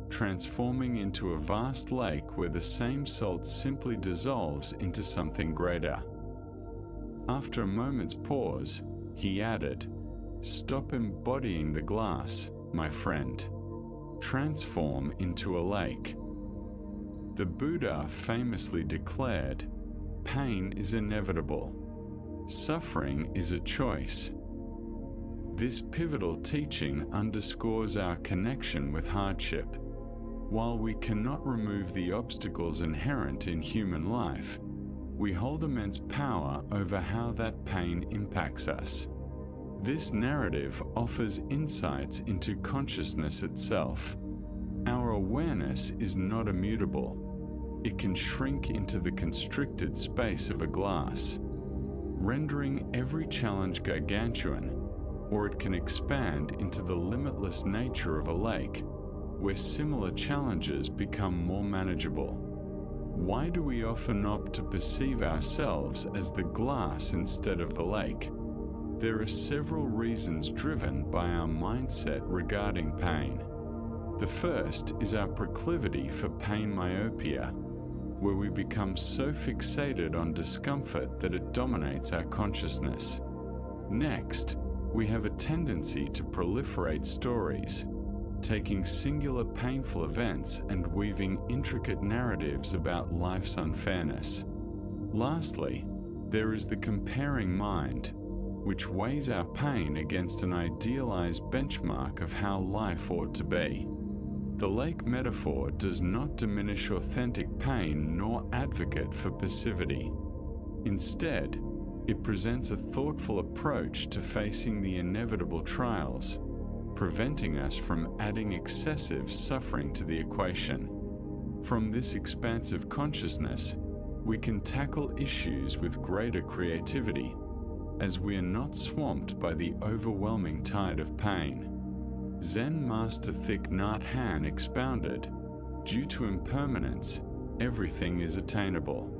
Speaker 1: transforming into a vast lake where the same salt simply dissolves into something greater. After a moment's pause, he added, "Stop embodying the glass, my friend. Transform into a lake." The Buddha famously declared, "Pain is inevitable. Suffering is a choice." This pivotal teaching underscores our connection with hardship. While we cannot remove the obstacles inherent in human life, we hold immense power over how that pain impacts us. This narrative offers insights into consciousness itself. Our awareness is not immutable. It can shrink into the constricted space of a glass, rendering every challenge gargantuan, or it can expand into the limitless nature of a lake, where similar challenges become more manageable. Why do we often opt to perceive ourselves as the glass instead of the lake? There are several reasons driven by our mindset regarding pain. The first is our proclivity for pain myopia, where we become so fixated on discomfort that it dominates our consciousness. Next, we have a tendency to proliferate stories, taking singular painful events and weaving intricate narratives about life's unfairness. Lastly, there is the comparing mind, which weighs our pain against an idealized benchmark of how life ought to be. The lake metaphor does not diminish authentic pain nor advocate for passivity. Instead, it presents a thoughtful approach to facing the inevitable trials, preventing us from adding excessive suffering to the equation. From this expansive consciousness, we can tackle issues with greater creativity, as we are not swamped by the overwhelming tide of pain. Zen Master Thich Nhat Hanh expounded, "Due to impermanence, everything is attainable."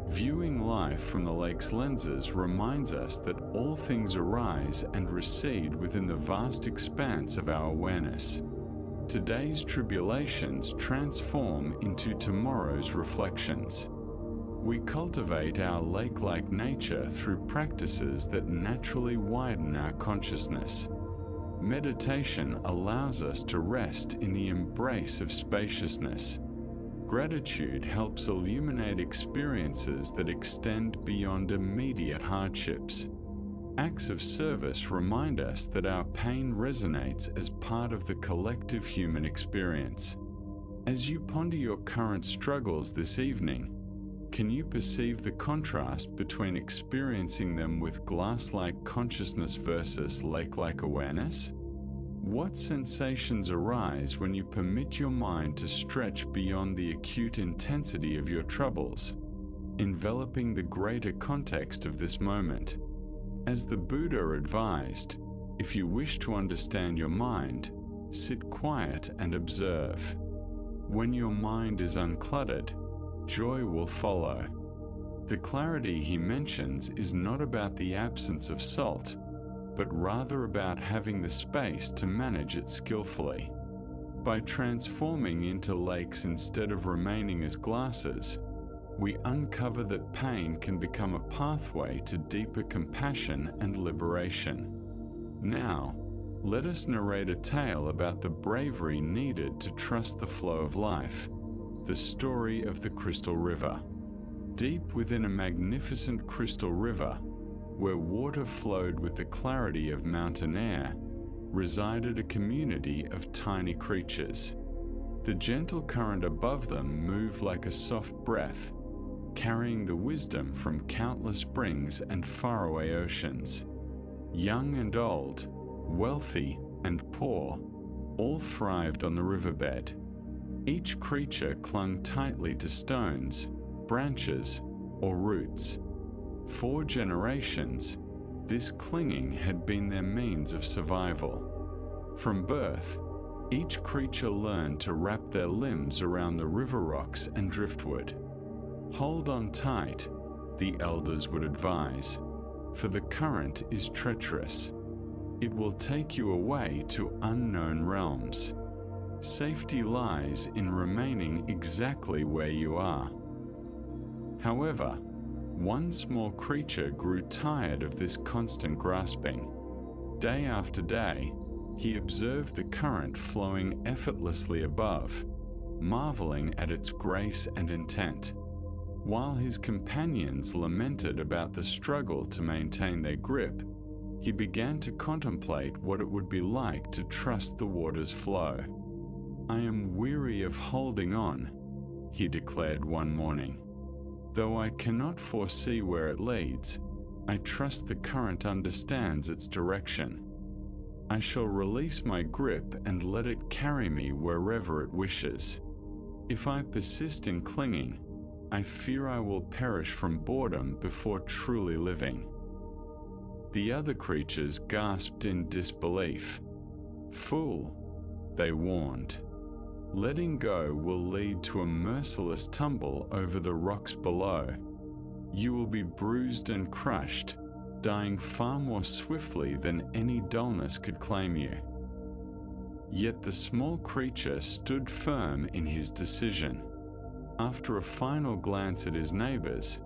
Speaker 1: Viewing life from the lake's lenses reminds us that all things arise and recede within the vast expanse of our awareness. Today's tribulations transform into tomorrow's reflections. We cultivate our lake-like nature through practices that naturally widen our consciousness. Meditation allows us to rest in the embrace of spaciousness. Gratitude helps illuminate experiences that extend beyond immediate hardships. Acts of service remind us that our pain resonates as part of the collective human experience. As you ponder your current struggles this evening, can you perceive the contrast between experiencing them with glass-like consciousness versus lake-like awareness? What sensations arise when you permit your mind to stretch beyond the acute intensity of your troubles, enveloping the greater context of this moment? As the Buddha advised, if you wish to understand your mind, sit quiet and observe. When your mind is uncluttered, joy will follow. The clarity he mentions is not about the absence of salt, but rather about having the space to manage it skillfully. By transforming into lakes instead of remaining as glasses, we uncover that pain can become a pathway to deeper compassion and liberation. Now, let us narrate a tale about the bravery needed to trust the flow of life, the story of the Crystal River. Deep within a magnificent crystal river, where water flowed with the clarity of mountain air, resided a community of tiny creatures. The gentle current above them moved like a soft breath, carrying the wisdom from countless springs and faraway oceans. Young and old, wealthy and poor, all thrived on the riverbed. Each creature clung tightly to stones, branches, or roots. For generations, this clinging had been their means of survival. From birth, Each creature learned to wrap their limbs around the river rocks and driftwood. "Hold on tight," the elders would advise, "for the current is treacherous. It will take you away to unknown realms. Safety lies in remaining exactly where you are." However, one small creature grew tired of this constant grasping. Day after day, he observed the current flowing effortlessly above, marveling at its grace and intent. While his companions lamented about the struggle to maintain their grip, he began to contemplate what it would be like to trust the water's flow. "I am weary of holding on," he declared one morning. "Though I cannot foresee where it leads, I trust the current understands its direction. I shall release my grip and let it carry me wherever it wishes. If I persist in clinging, I fear I will perish from boredom before truly living." The other creatures gasped in disbelief. "Fool," they warned. "Letting go will lead to a merciless tumble over the rocks below. You will be bruised and crushed, dying far more swiftly than any dullness could claim you." Yet the small creature stood firm in his decision. After a final glance at his neighbors,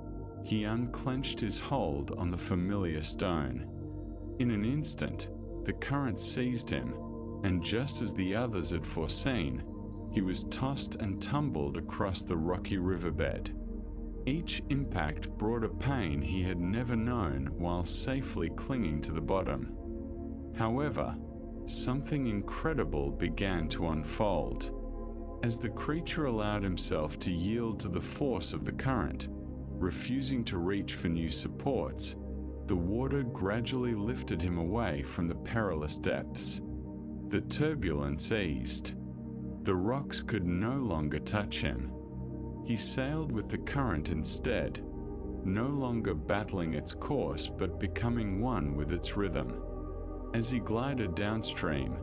Speaker 1: he unclenched his hold on the familiar stone. In an instant, the current seized him, and just as the others had foreseen, he was tossed and tumbled across the rocky riverbed. Each impact brought a pain he had never known while safely clinging to the bottom. However, something incredible began to unfold. As the creature allowed himself to yield to the force of the current, refusing to reach for new supports, the water gradually lifted him away from the perilous depths. The turbulence eased. The rocks could no longer touch him. He sailed with the current instead, no longer battling its course but becoming one with its rhythm. As he glided downstream,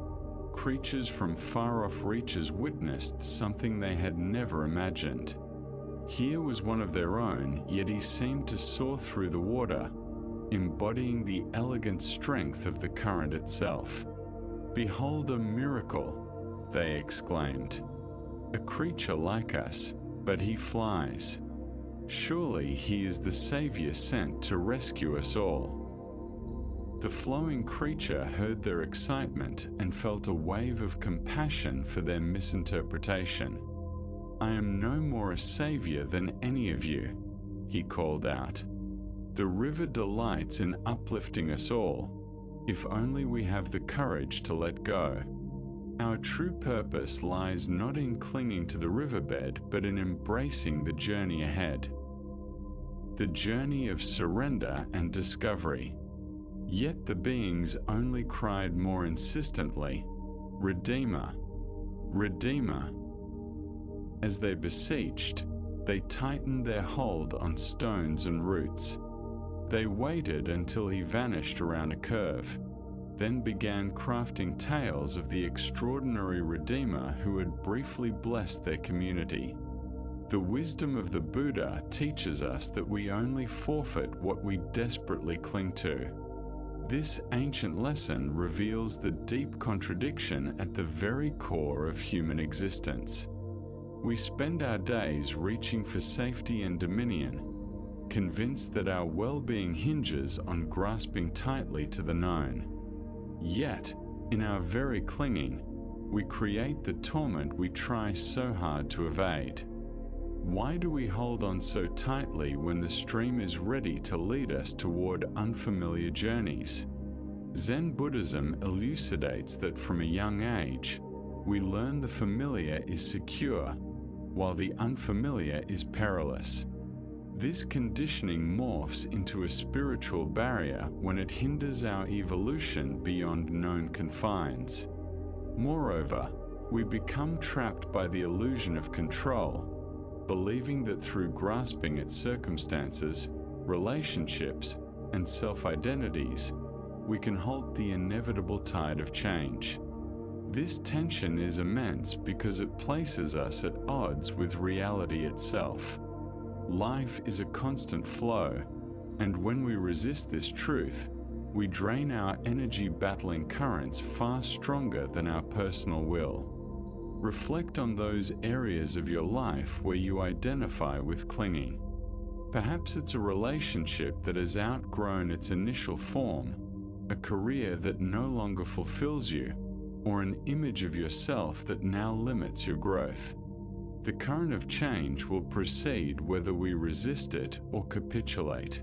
Speaker 1: creatures from far-off reaches witnessed something they had never imagined. Here was one of their own, yet he seemed to soar through the water, embodying the elegant strength of the current itself. "Behold a miracle," they exclaimed. "A creature like us, but he flies. Surely he is the Savior sent to rescue us all." The flowing creature heard their excitement and felt a wave of compassion for their misinterpretation. "I am no more a savior than any of you," he called out. "The river delights in uplifting us all, if only we have the courage to let go. Our true purpose lies not in clinging to the riverbed, but in embracing the journey ahead. The journey of surrender and discovery." Yet the beings only cried more insistently, "Redeemer, Redeemer." As they beseeched, they tightened their hold on stones and roots. They waited until he vanished around a curve, then began crafting tales of the extraordinary Redeemer who had briefly blessed their community. The wisdom of the Buddha teaches us that we only forfeit what we desperately cling to. This ancient lesson reveals the deep contradiction at the very core of human existence. We spend our days reaching for safety and dominion, convinced that our well-being hinges on grasping tightly to the known. Yet, in our very clinging, we create the torment we try so hard to evade. Why do we hold on so tightly when the stream is ready to lead us toward unfamiliar journeys? Zen Buddhism elucidates that from a young age, we learn the familiar is secure, while the unfamiliar is perilous. This conditioning morphs into a spiritual barrier when it hinders our evolution beyond known confines. Moreover, we become trapped by the illusion of control, believing that through grasping at circumstances, relationships, and self-identities, we can halt the inevitable tide of change. This tension is immense because it places us at odds with reality itself. Life is a constant flow, and when we resist this truth, we drain our energy battling currents far stronger than our personal will. Reflect on those areas of your life where you identify with clinging. Perhaps it's a relationship that has outgrown its initial form, a career that no longer fulfills you, or an image of yourself that now limits your growth. The current of change will proceed whether we resist it or capitulate.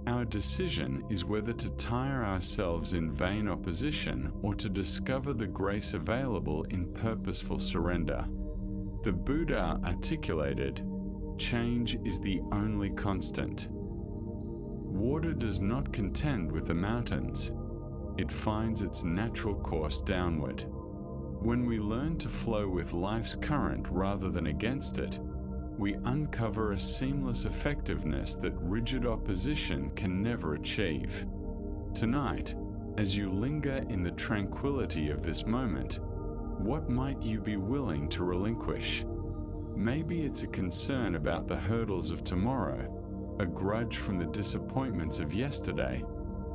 Speaker 1: Our decision is whether to tire ourselves in vain opposition or to discover the grace available in purposeful surrender. The Buddha articulated, "Change is the only constant." Water does not contend with the mountains. It finds its natural course downward. When we learn to flow with life's current rather than against it, we uncover a seamless effectiveness that rigid opposition can never achieve. Tonight, as you linger in the tranquility of this moment, what might you be willing to relinquish? Maybe it's a concern about the hurdles of tomorrow, a grudge from the disappointments of yesterday,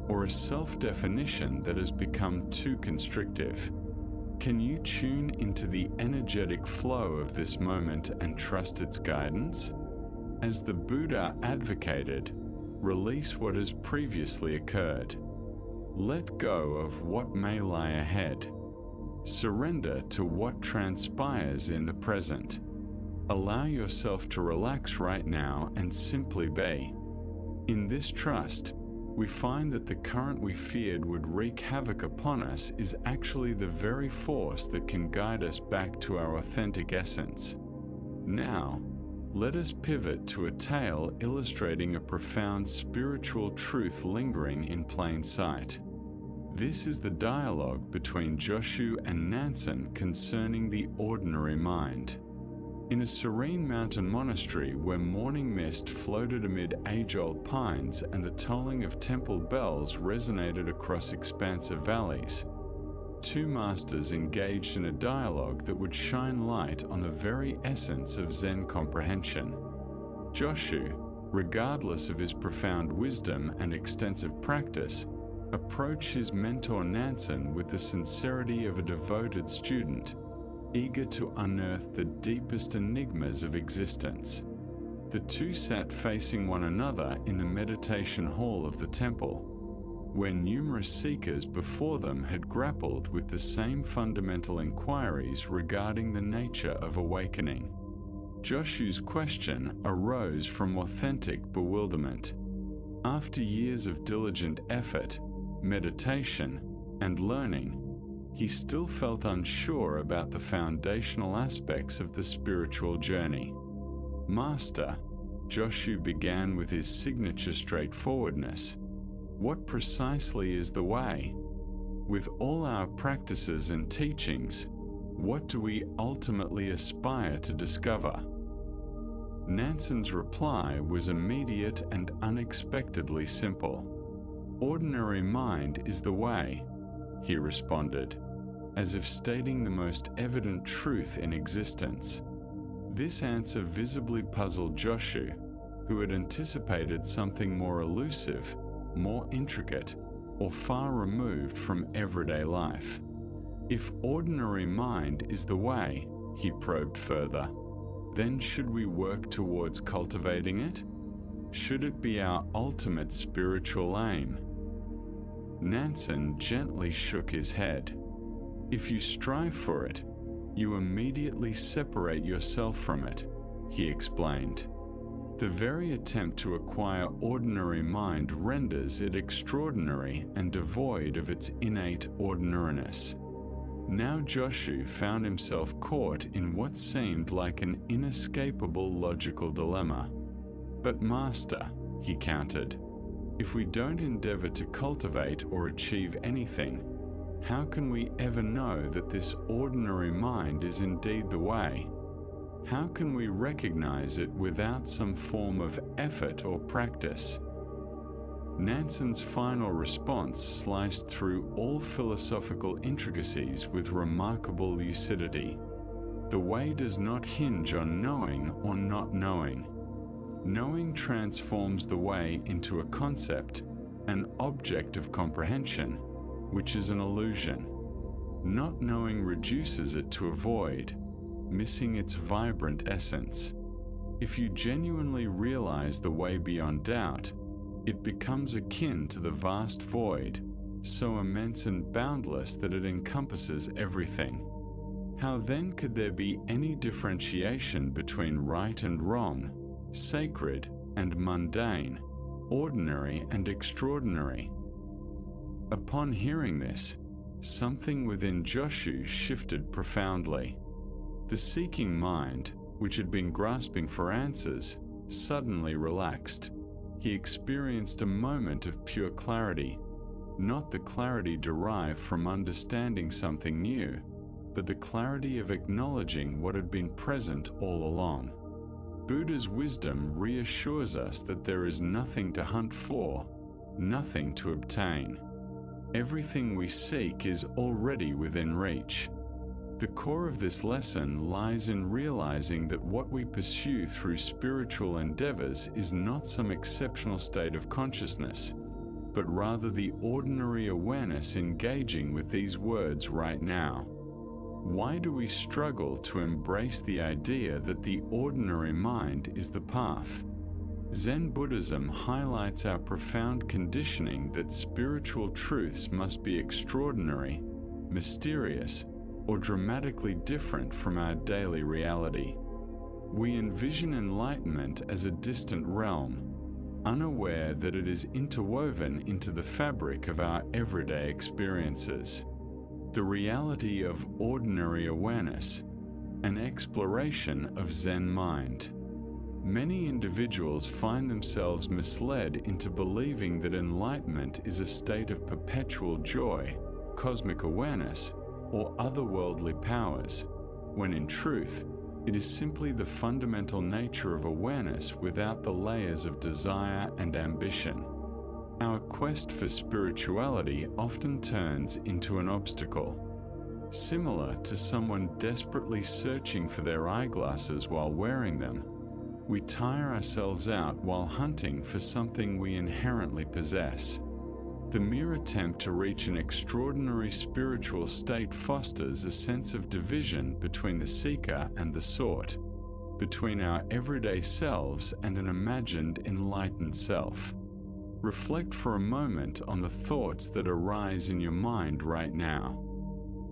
Speaker 1: or a self-definition that has become too constrictive. Can you tune into the energetic flow of this moment and trust its guidance? As the Buddha advocated, release what has previously occurred. Let go of what may lie ahead. Surrender to what transpires in the present. Allow yourself to relax right now and simply be. In this trust, we find that the current we feared would wreak havoc upon us is actually the very force that can guide us back to our authentic essence. Now, let us pivot to a tale illustrating a profound spiritual truth lingering in plain sight. This is the dialogue between Joshu and Nansen concerning the ordinary mind. In a serene mountain monastery where morning mist floated amid age-old pines and the tolling of temple bells resonated across expansive valleys, two masters engaged in a dialogue that would shine light on the very essence of Zen comprehension. Joshu, regardless of his profound wisdom and extensive practice, approached his mentor Nansen with the sincerity of a devoted student, eager to unearth the deepest enigmas of existence. The two sat facing one another in the meditation hall of the temple, where numerous seekers before them had grappled with the same fundamental inquiries regarding the nature of awakening. Joshu's question arose from authentic bewilderment. After years of diligent effort, meditation, and learning, he still felt unsure about the foundational aspects of the spiritual journey. "Master," Joshu began with his signature straightforwardness, "what precisely is the way? With all our practices and teachings, what do we ultimately aspire to discover?" Nansen's reply was immediate and unexpectedly simple. "Ordinary mind is the way," he responded, as if stating the most evident truth in existence. This answer visibly puzzled Joshu, who had anticipated something more elusive, more intricate, or far removed from everyday life. "If ordinary mind is the way," he probed further, "then should we work towards cultivating it? Should it be our ultimate spiritual aim?" Nansen gently shook his head. "If you strive for it, you immediately separate yourself from it," he explained. "The very attempt to acquire ordinary mind renders it extraordinary and devoid of its innate ordinariness." Now Joshu found himself caught in what seemed like an inescapable logical dilemma. "But Master," he countered, "if we don't endeavor to cultivate or achieve anything, how can we ever know that this ordinary mind is indeed the way? How can we recognize it without some form of effort or practice?" Nanson's final response sliced through all philosophical intricacies with remarkable lucidity. The way does not hinge on knowing or not knowing. Knowing transforms the way into a concept, an object of comprehension, which is an illusion. Not knowing reduces it to a void, missing its vibrant essence. If you genuinely realize the way beyond doubt, it becomes akin to the vast void, so immense and boundless that it encompasses everything. How then could there be any differentiation between right and wrong, sacred and mundane, ordinary and extraordinary? Upon hearing this, something within Joshu shifted profoundly. The seeking mind, which had been grasping for answers, suddenly relaxed. He experienced a moment of pure clarity, not the clarity derived from understanding something new, but the clarity of acknowledging what had been present all along. Buddha's wisdom reassures us that there is nothing to hunt for, nothing to obtain. Everything we seek is already within reach. The core of this lesson lies in realizing that what we pursue through spiritual endeavors is not some exceptional state of consciousness, but rather the ordinary awareness engaging with these words right now. Why do we struggle to embrace the idea that the ordinary mind is the path? Zen Buddhism highlights our profound conditioning that spiritual truths must be extraordinary, mysterious, or dramatically different from our daily reality. We envision enlightenment as a distant realm, unaware that it is interwoven into the fabric of our everyday experiences. The reality of ordinary awareness, an exploration of Zen mind. Many individuals find themselves misled into believing that enlightenment is a state of perpetual joy, cosmic awareness, or otherworldly powers, when in truth, it is simply the fundamental nature of awareness without the layers of desire and ambition. Our quest for spirituality often turns into an obstacle, similar to someone desperately searching for their eyeglasses while wearing them. We tire ourselves out while hunting for something we inherently possess. The mere attempt to reach an extraordinary spiritual state fosters a sense of division between the seeker and the sought, between our everyday selves and an imagined enlightened self. Reflect for a moment on the thoughts that arise in your mind right now.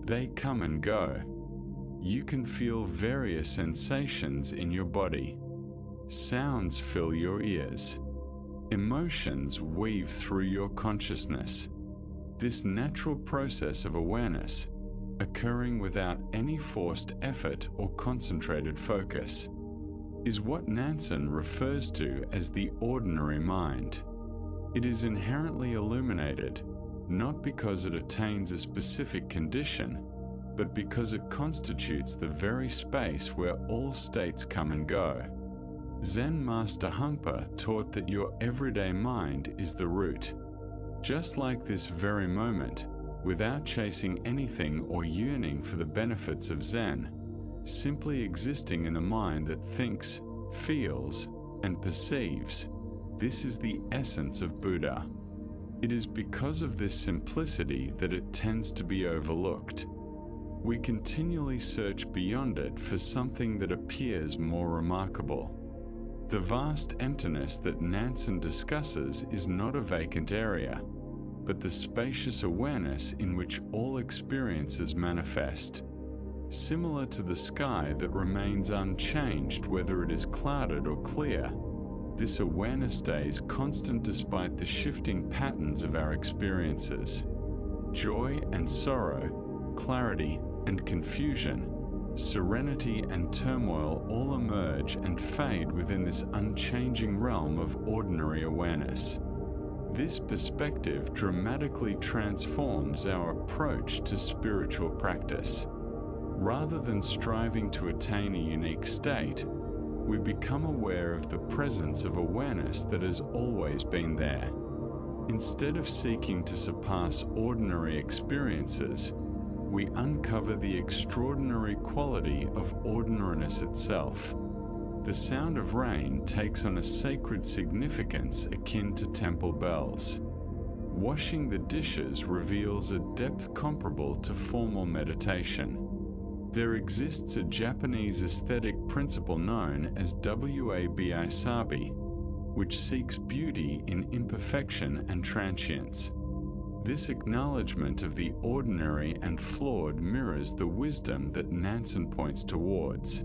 Speaker 1: They come and go. You can feel various sensations in your body. Sounds fill your ears. Emotions weave through your consciousness. This natural process of awareness, occurring without any forced effort or concentrated focus, is what Nansen refers to as the ordinary mind. It is inherently illuminated, not because it attains a specific condition, but because it constitutes the very space where all states come and go. Zen Master Humpa taught that your everyday mind is the root. Just like this very moment, without chasing anything or yearning for the benefits of Zen, simply existing in a mind that thinks, feels, and perceives, this is the essence of Buddha. It is because of this simplicity that it tends to be overlooked. We continually search beyond it for something that appears more remarkable. The vast emptiness that Nansen discusses is not a vacant area, but the spacious awareness in which all experiences manifest. Similar to the sky that remains unchanged whether it is clouded or clear, this awareness stays constant despite the shifting patterns of our experiences. Joy and sorrow, clarity and confusion, serenity and turmoil all emerge and fade within this unchanging realm of ordinary awareness. This perspective dramatically transforms our approach to spiritual practice. Rather than striving to attain a unique state, we become aware of the presence of awareness that has always been there. Instead of seeking to surpass ordinary experiences, we uncover the extraordinary quality of ordinariness itself. The sound of rain takes on a sacred significance akin to temple bells. Washing the dishes reveals a depth comparable to formal meditation. There exists a Japanese aesthetic principle known as wabi-sabi, which seeks beauty in imperfection and transience. This acknowledgement of the ordinary and flawed mirrors the wisdom that Nansen points towards.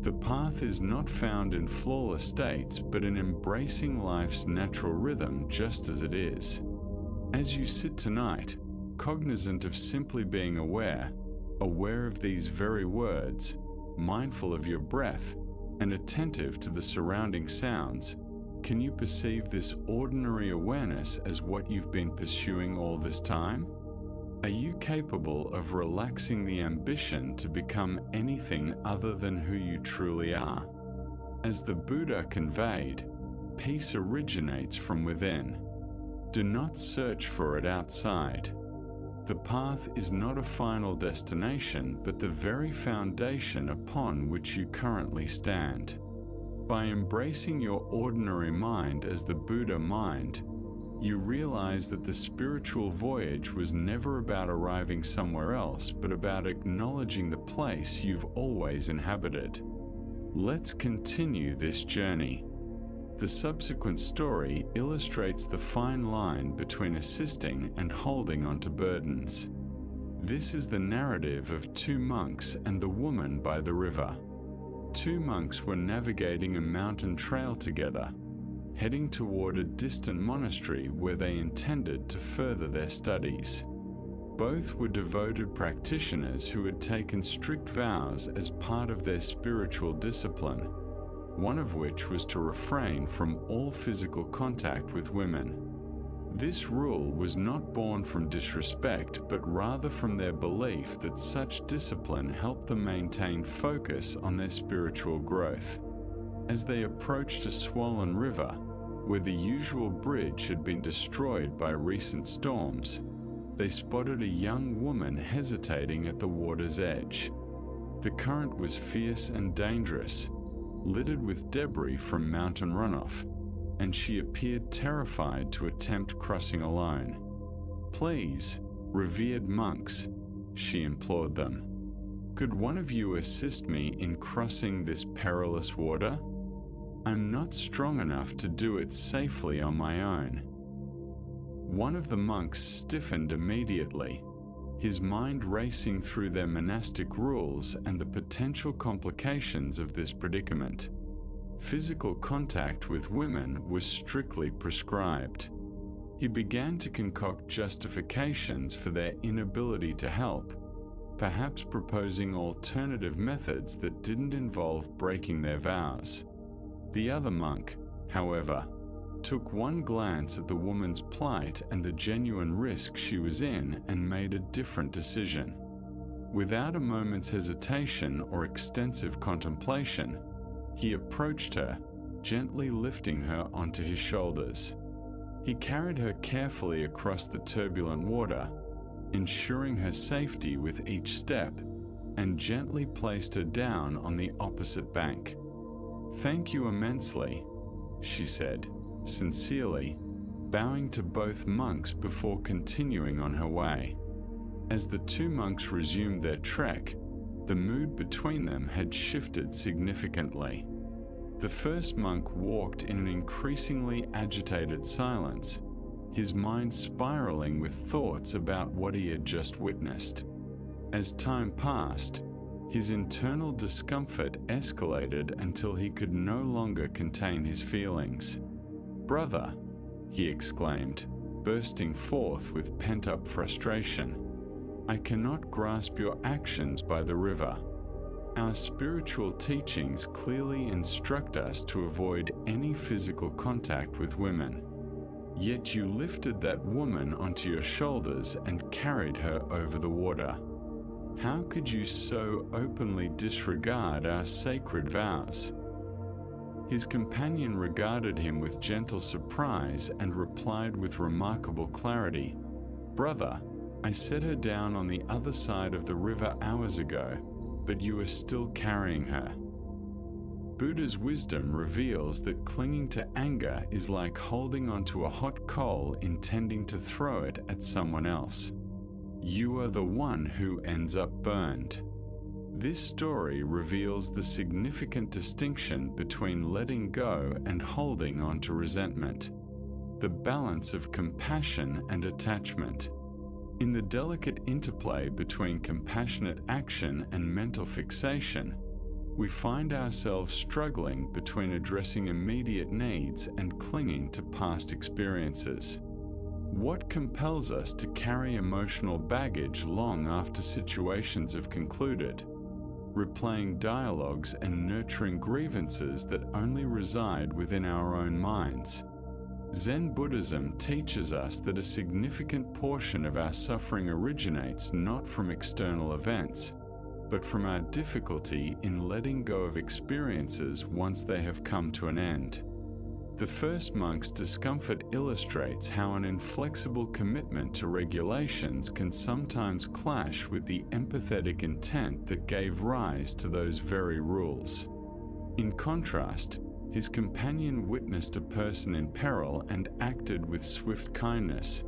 Speaker 1: The path is not found in flawless states, but in embracing life's natural rhythm just as it is. As you sit tonight, cognizant of simply being aware of these very words, mindful of your breath, and attentive to the surrounding sounds, can you perceive this ordinary awareness as what you've been pursuing all this time? Are you capable of relaxing the ambition to become anything other than who you truly are? As the Buddha conveyed, peace originates from within. Do not search for it outside. The path is not a final destination, but the very foundation upon which you currently stand. By embracing your ordinary mind as the Buddha mind, you realize that the spiritual voyage was never about arriving somewhere else, but about acknowledging the place you've always inhabited. Let's continue this journey. The subsequent story illustrates the fine line between assisting and holding onto burdens. This is the narrative of two monks and the woman by the river. Two monks were navigating a mountain trail together, heading toward a distant monastery where they intended to further their studies. Both were devoted practitioners who had taken strict vows as part of their spiritual discipline, one of which was to refrain from all physical contact with women. This rule was not born from disrespect, but rather from their belief that such discipline helped them maintain focus on their spiritual growth. As they approached a swollen river, where the usual bridge had been destroyed by recent storms, they spotted a young woman hesitating at the water's edge. The current was fierce and dangerous, littered with debris from mountain runoff, and she appeared terrified to attempt crossing alone. "Please, revered monks," she implored them, "could one of you assist me in crossing this perilous water? I'm not strong enough to do it safely on my own." One of the monks stiffened immediately, his mind racing through their monastic rules and the potential complications of this predicament. Physical contact with women was strictly prescribed. He began to concoct justifications for their inability to help, perhaps proposing alternative methods that didn't involve breaking their vows. The other monk, however, took one glance at the woman's plight and the genuine risk she was in and made a different decision. Without a moment's hesitation or extensive contemplation, he approached her, gently lifting her onto his shoulders. He carried her carefully across the turbulent water, ensuring her safety with each step, and gently placed her down on the opposite bank. "Thank you immensely," she said, sincerely, bowing to both monks before continuing on her way. As the two monks resumed their trek, the mood between them had shifted significantly. The first monk walked in an increasingly agitated silence, his mind spiraling with thoughts about what he had just witnessed. As time passed, his internal discomfort escalated until he could no longer contain his feelings. "Brother," he exclaimed, bursting forth with pent-up frustration, "I cannot grasp your actions by the river. Our spiritual teachings clearly instruct us to avoid any physical contact with women. Yet you lifted that woman onto your shoulders and carried her over the water. How could you so openly disregard our sacred vows?" His companion regarded him with gentle surprise and replied with remarkable clarity, "Brother, I set her down on the other side of the river hours ago, but you are still carrying her." Buddha's wisdom reveals that clinging to anger is like holding onto a hot coal intending to throw it at someone else. You are the one who ends up burned. This story reveals the significant distinction between letting go and holding on to resentment, the balance of compassion and attachment. In the delicate interplay between compassionate action and mental fixation, we find ourselves struggling between addressing immediate needs and clinging to past experiences. What compels us to carry emotional baggage long after situations have concluded, replaying dialogues and nurturing grievances that only reside within our own minds? Zen Buddhism teaches us that a significant portion of our suffering originates not from external events, but from our difficulty in letting go of experiences once they have come to an end. The first monk's discomfort illustrates how an inflexible commitment to regulations can sometimes clash with the empathetic intent that gave rise to those very rules. In contrast, his companion witnessed a person in peril and acted with swift kindness,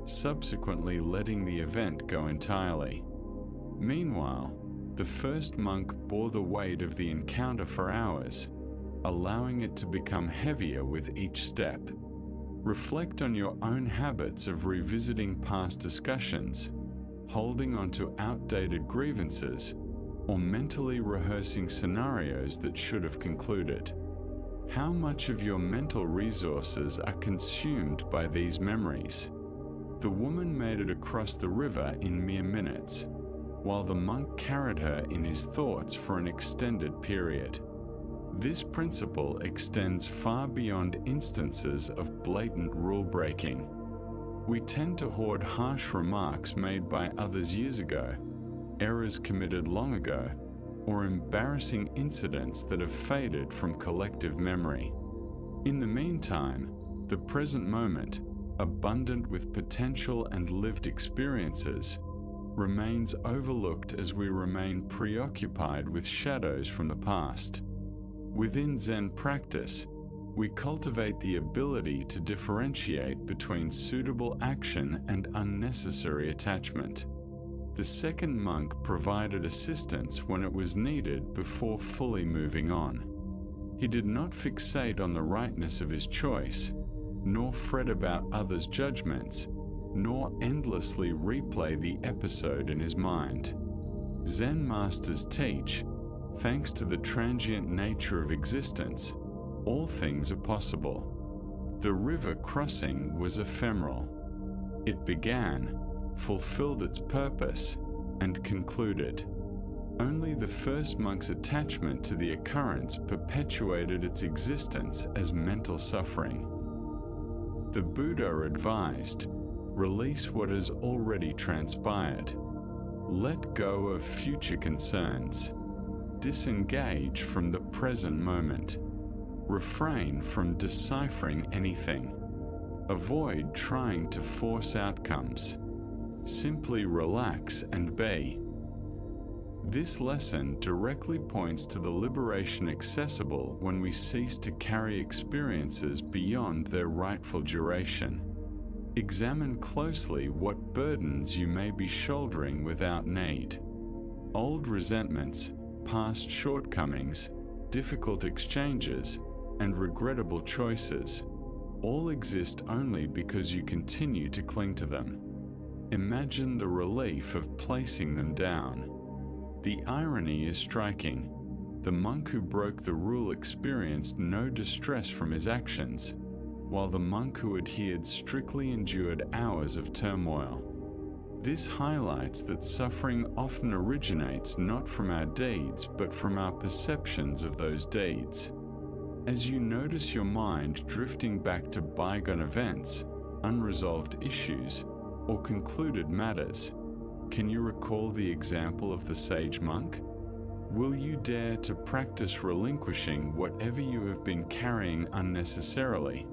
Speaker 1: subsequently letting the event go entirely. Meanwhile, the first monk bore the weight of the encounter for hours, allowing it to become heavier with each step. Reflect on your own habits of revisiting past discussions, holding on to outdated grievances, or mentally rehearsing scenarios that should have concluded. How much of your mental resources are consumed by these memories? The woman made it across the river in mere minutes, while the monk carried her in his thoughts for an extended period. This principle extends far beyond instances of blatant rule-breaking. We tend to hoard harsh remarks made by others years ago, errors committed long ago, or embarrassing incidents that have faded from collective memory. In the meantime, the present moment, abundant with potential and lived experiences, remains overlooked as we remain preoccupied with shadows from the past. Within Zen practice, we cultivate the ability to differentiate between suitable action and unnecessary attachment. The second monk provided assistance when it was needed before fully moving on. He did not fixate on the rightness of his choice, nor fret about others' judgments, nor endlessly replay the episode in his mind. Zen masters teach, thanks to the transient nature of existence, all things are possible. The river crossing was ephemeral. It began, fulfilled its purpose, and concluded. Only the first monk's attachment to the occurrence perpetuated its existence as mental suffering. The Buddha advised, release what has already transpired. Let go of future concerns. Disengage from the present moment. Refrain from deciphering anything. Avoid trying to force outcomes. Simply relax and be. This lesson directly points to the liberation accessible when we cease to carry experiences beyond their rightful duration. Examine closely what burdens you may be shouldering without need. Old resentments, past shortcomings, difficult exchanges, and regrettable choices all exist only because you continue to cling to them. Imagine the relief of placing them down. The irony is striking. The monk who broke the rule experienced no distress from his actions, while the monk who adhered strictly endured hours of turmoil. This highlights that suffering often originates not from our deeds, but from our perceptions of those deeds. As you notice your mind drifting back to bygone events, unresolved issues, or concluded matters, can you recall the example of the sage monk? Will you dare to practice relinquishing whatever you have been carrying unnecessarily,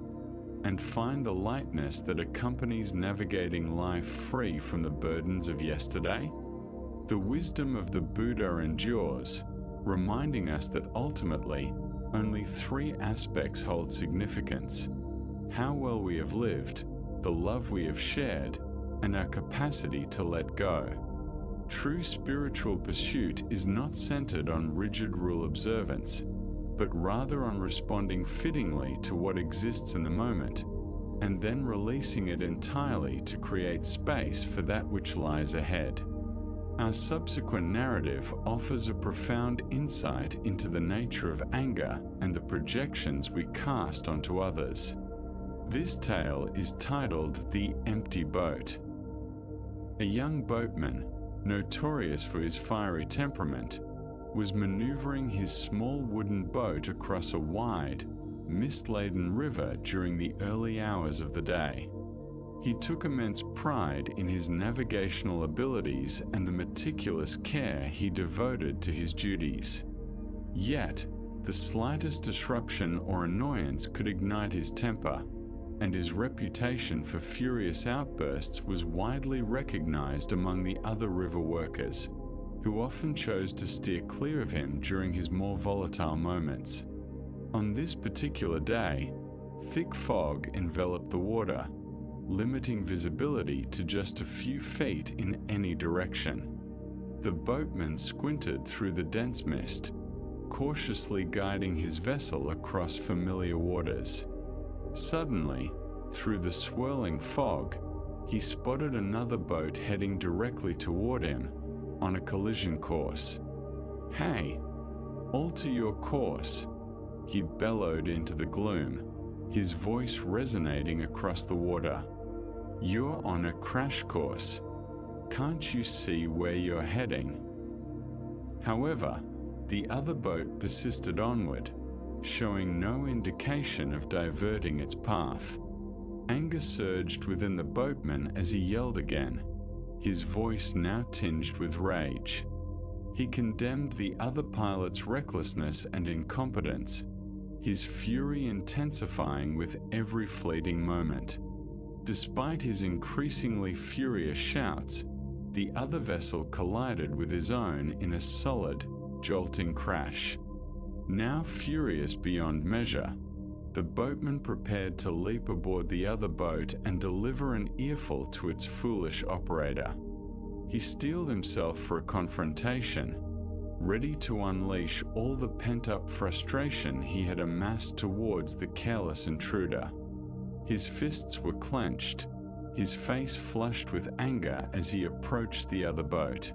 Speaker 1: and find the lightness that accompanies navigating life free from the burdens of yesterday? The wisdom of the Buddha endures, reminding us that ultimately, only three aspects hold significance: how well we have lived, the love we have shared, and our capacity to let go. True spiritual pursuit is not centered on rigid rule observance, but rather on responding fittingly to what exists in the moment, and then releasing it entirely to create space for that which lies ahead. Our subsequent narrative offers a profound insight into the nature of anger and the projections we cast onto others. This tale is titled The Empty Boat. A young boatman, notorious for his fiery temperament, was maneuvering his small wooden boat across a wide, mist-laden river during the early hours of the day. He took immense pride in his navigational abilities and the meticulous care he devoted to his duties. Yet, the slightest disruption or annoyance could ignite his temper, and his reputation for furious outbursts was widely recognized among the other river workers, who often chose to steer clear of him during his more volatile moments. On this particular day, thick fog enveloped the water, limiting visibility to just a few feet in any direction. The boatman squinted through the dense mist, cautiously guiding his vessel across familiar waters. Suddenly, through the swirling fog, he spotted another boat heading directly toward him, on a collision course. "Hey, alter your course," he bellowed into the gloom, his voice resonating across the water. "You're on a crash course. Can't you see where you're heading?" However, the other boat persisted onward, showing no indication of diverting its path. Anger surged within the boatman as he yelled again, his voice now tinged with rage. He condemned the other pilot's recklessness and incompetence, his fury intensifying with every fleeting moment. Despite his increasingly furious shouts, the other vessel collided with his own in a solid, jolting crash. Now furious beyond measure, the boatman prepared to leap aboard the other boat and deliver an earful to its foolish operator. He steeled himself for a confrontation, ready to unleash all the pent-up frustration he had amassed towards the careless intruder. His fists were clenched, his face flushed with anger as he approached the other boat.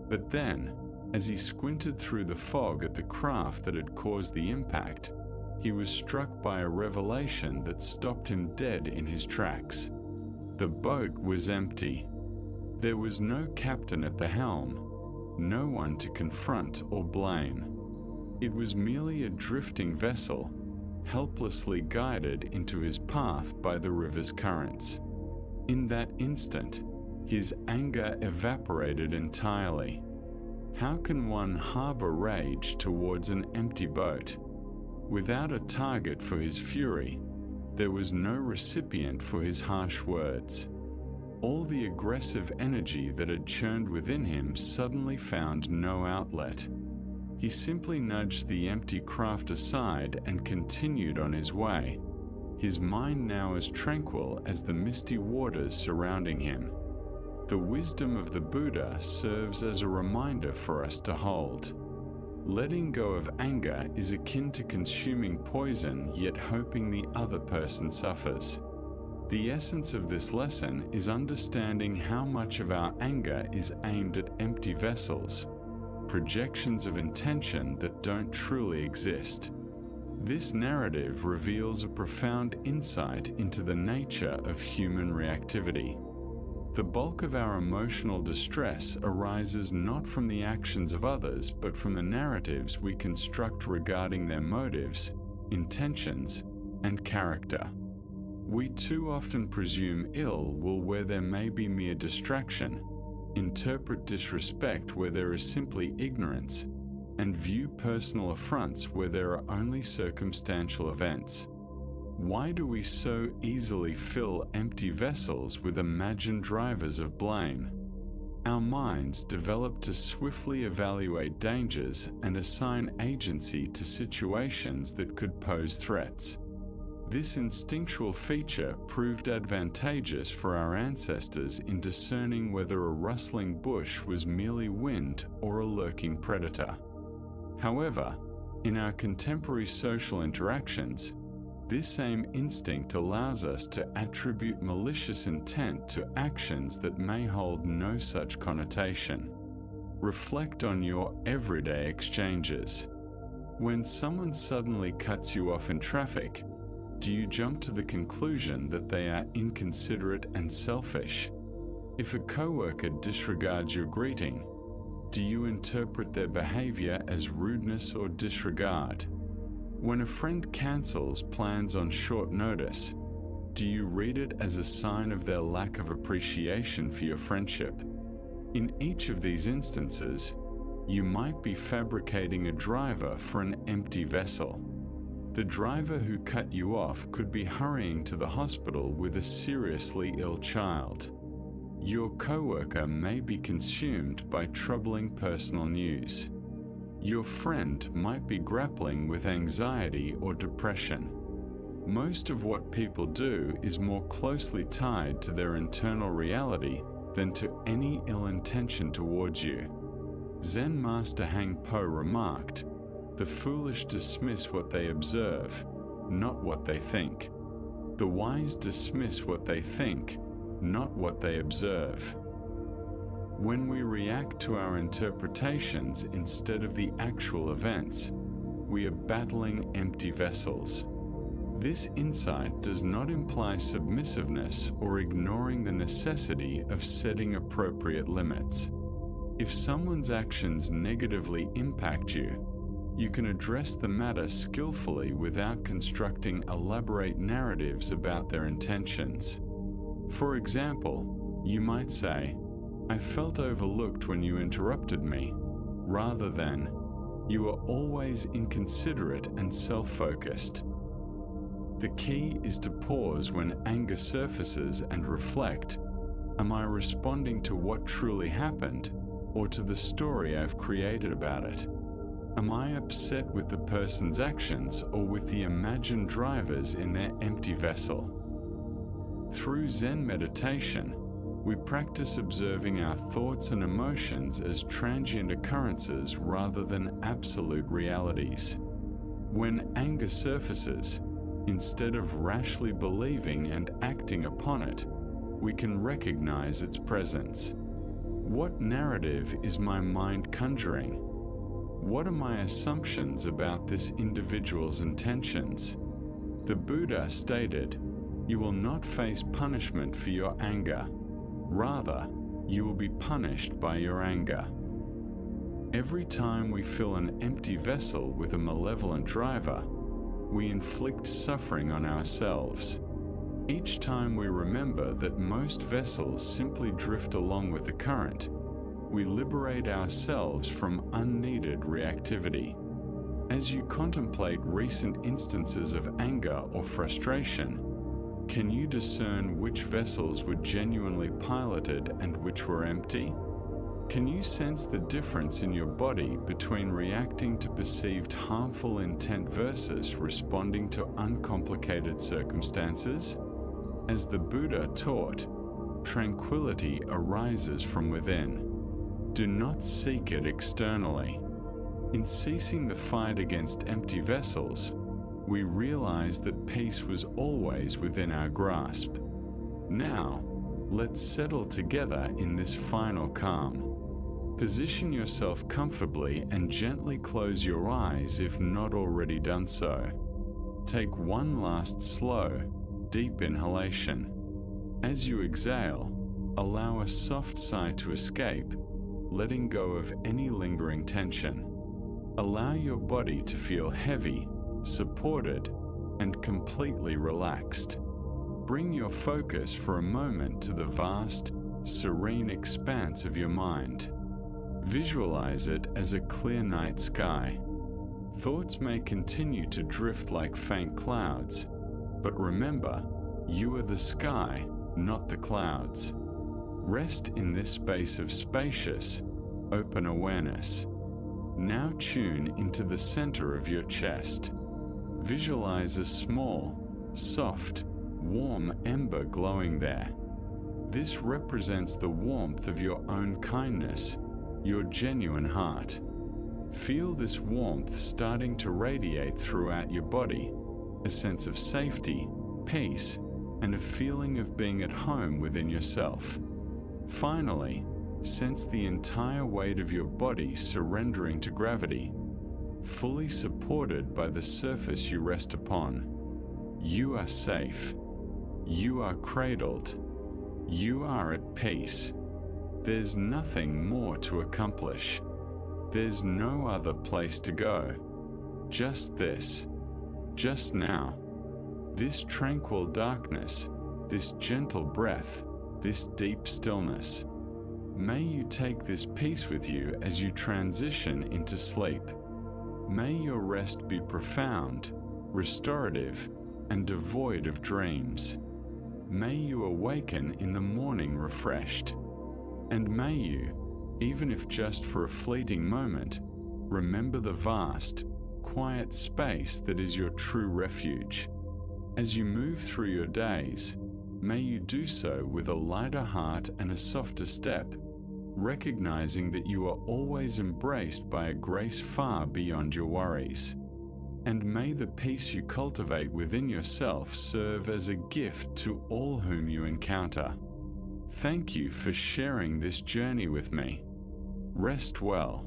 Speaker 1: But then, as he squinted through the fog at the craft that had caused the impact, he was struck by a revelation that stopped him dead in his tracks. The boat was empty. There was no captain at the helm, no one to confront or blame. It was merely a drifting vessel, helplessly guided into his path by the river's currents. In that instant, his anger evaporated entirely. How can one harbor rage towards an empty boat? Without a target for his fury, there was no recipient for his harsh words. All the aggressive energy that had churned within him suddenly found no outlet. He simply nudged the empty craft aside and continued on his way, his mind now as tranquil as the misty waters surrounding him. The wisdom of the Buddha serves as a reminder for us to hold. Letting go of anger is akin to consuming poison yet hoping the other person suffers. The essence of this lesson is understanding how much of our anger is aimed at empty vessels, projections of intention that don't truly exist. This narrative reveals a profound insight into the nature of human reactivity. The bulk of our emotional distress arises not from the actions of others, but from the narratives we construct regarding their motives, intentions, and character. We too often presume ill will where there may be mere distraction, interpret disrespect where there is simply ignorance, and view personal affronts where there are only circumstantial events. Why do we so easily fill empty vessels with imagined drivers of blame? Our minds develop to swiftly evaluate dangers and assign agency to situations that could pose threats. This instinctual feature proved advantageous for our ancestors in discerning whether a rustling bush was merely wind or a lurking predator. However, in our contemporary social interactions, this same instinct allows us to attribute malicious intent to actions that may hold no such connotation. Reflect on your everyday exchanges. When someone suddenly cuts you off in traffic, do you jump to the conclusion that they are inconsiderate and selfish? If a coworker disregards your greeting, do you interpret their behavior as rudeness or disregard? When a friend cancels plans on short notice, do you read it as a sign of their lack of appreciation for your friendship? In each of these instances, you might be fabricating a driver for an empty vessel. The driver who cut you off could be hurrying to the hospital with a seriously ill child. Your coworker may be consumed by troubling personal news. Your friend might be grappling with anxiety or depression. Most of what people do is more closely tied to their internal reality than to any ill intention towards you. Zen master Hang Po remarked, "The foolish dismiss what they observe, not what they think. The wise dismiss what they think, not what they observe." When we react to our interpretations instead of the actual events, we are battling empty vessels. This insight does not imply submissiveness or ignoring the necessity of setting appropriate limits. If someone's actions negatively impact you, you can address the matter skillfully without constructing elaborate narratives about their intentions. For example, you might say, "I felt overlooked when you interrupted me," rather than, "You are always inconsiderate and self-focused." The key is to pause when anger surfaces and reflect, "Am I responding to what truly happened, or to the story I've created about it? Am I upset with the person's actions or with the imagined drivers in their empty vessel?" Through Zen meditation, we practice observing our thoughts and emotions as transient occurrences rather than absolute realities. When anger surfaces, instead of rashly believing and acting upon it, we can recognize its presence. What narrative is my mind conjuring? What are my assumptions about this individual's intentions? The Buddha stated, "You will not face punishment for your anger. Rather, you will be punished by your anger." Every time we fill an empty vessel with a malevolent driver, we inflict suffering on ourselves. Each time we remember that most vessels simply drift along with the current, we liberate ourselves from unneeded reactivity. As you contemplate recent instances of anger or frustration, can you discern which vessels were genuinely piloted and which were empty? Can you sense the difference in your body between reacting to perceived harmful intent versus responding to uncomplicated circumstances? As the Buddha taught, tranquility arises from within. Do not seek it externally. In ceasing the fight against empty vessels, we realize that peace was always within our grasp. Now, let's settle together in this final calm. Position yourself comfortably and gently close your eyes if not already done so. Take one last slow, deep inhalation. As you exhale, allow a soft sigh to escape, letting go of any lingering tension. Allow your body to feel heavy, supported, and completely relaxed. Bring your focus for a moment to the vast, serene expanse of your mind. Visualize it as a clear night sky. Thoughts may continue to drift like faint clouds, but remember, you are the sky, not the clouds. Rest in this space of spacious, open awareness. Now tune into the center of your chest. Visualize a small, soft, warm ember glowing there. This represents the warmth of your own kindness, your genuine heart. Feel this warmth starting to radiate throughout your body, a sense of safety, peace, and a feeling of being at home within yourself. Finally, sense the entire weight of your body surrendering to gravity, fully supported by the surface you rest upon. You are safe. You are cradled. You are at peace. There's nothing more to accomplish. There's no other place to go. Just this. Just now. This tranquil darkness, this gentle breath, this deep stillness. May you take this peace with you as you transition into sleep. May your rest be profound, restorative, and devoid of dreams. May you awaken in the morning refreshed. And may you, even if just for a fleeting moment, remember the vast, quiet space that is your true refuge. As you move through your days, may you do so with a lighter heart and a softer step, recognizing that you are always embraced by a grace far beyond your worries. And may the peace you cultivate within yourself serve as a gift to all whom you encounter. Thank you for sharing this journey with me. Rest well.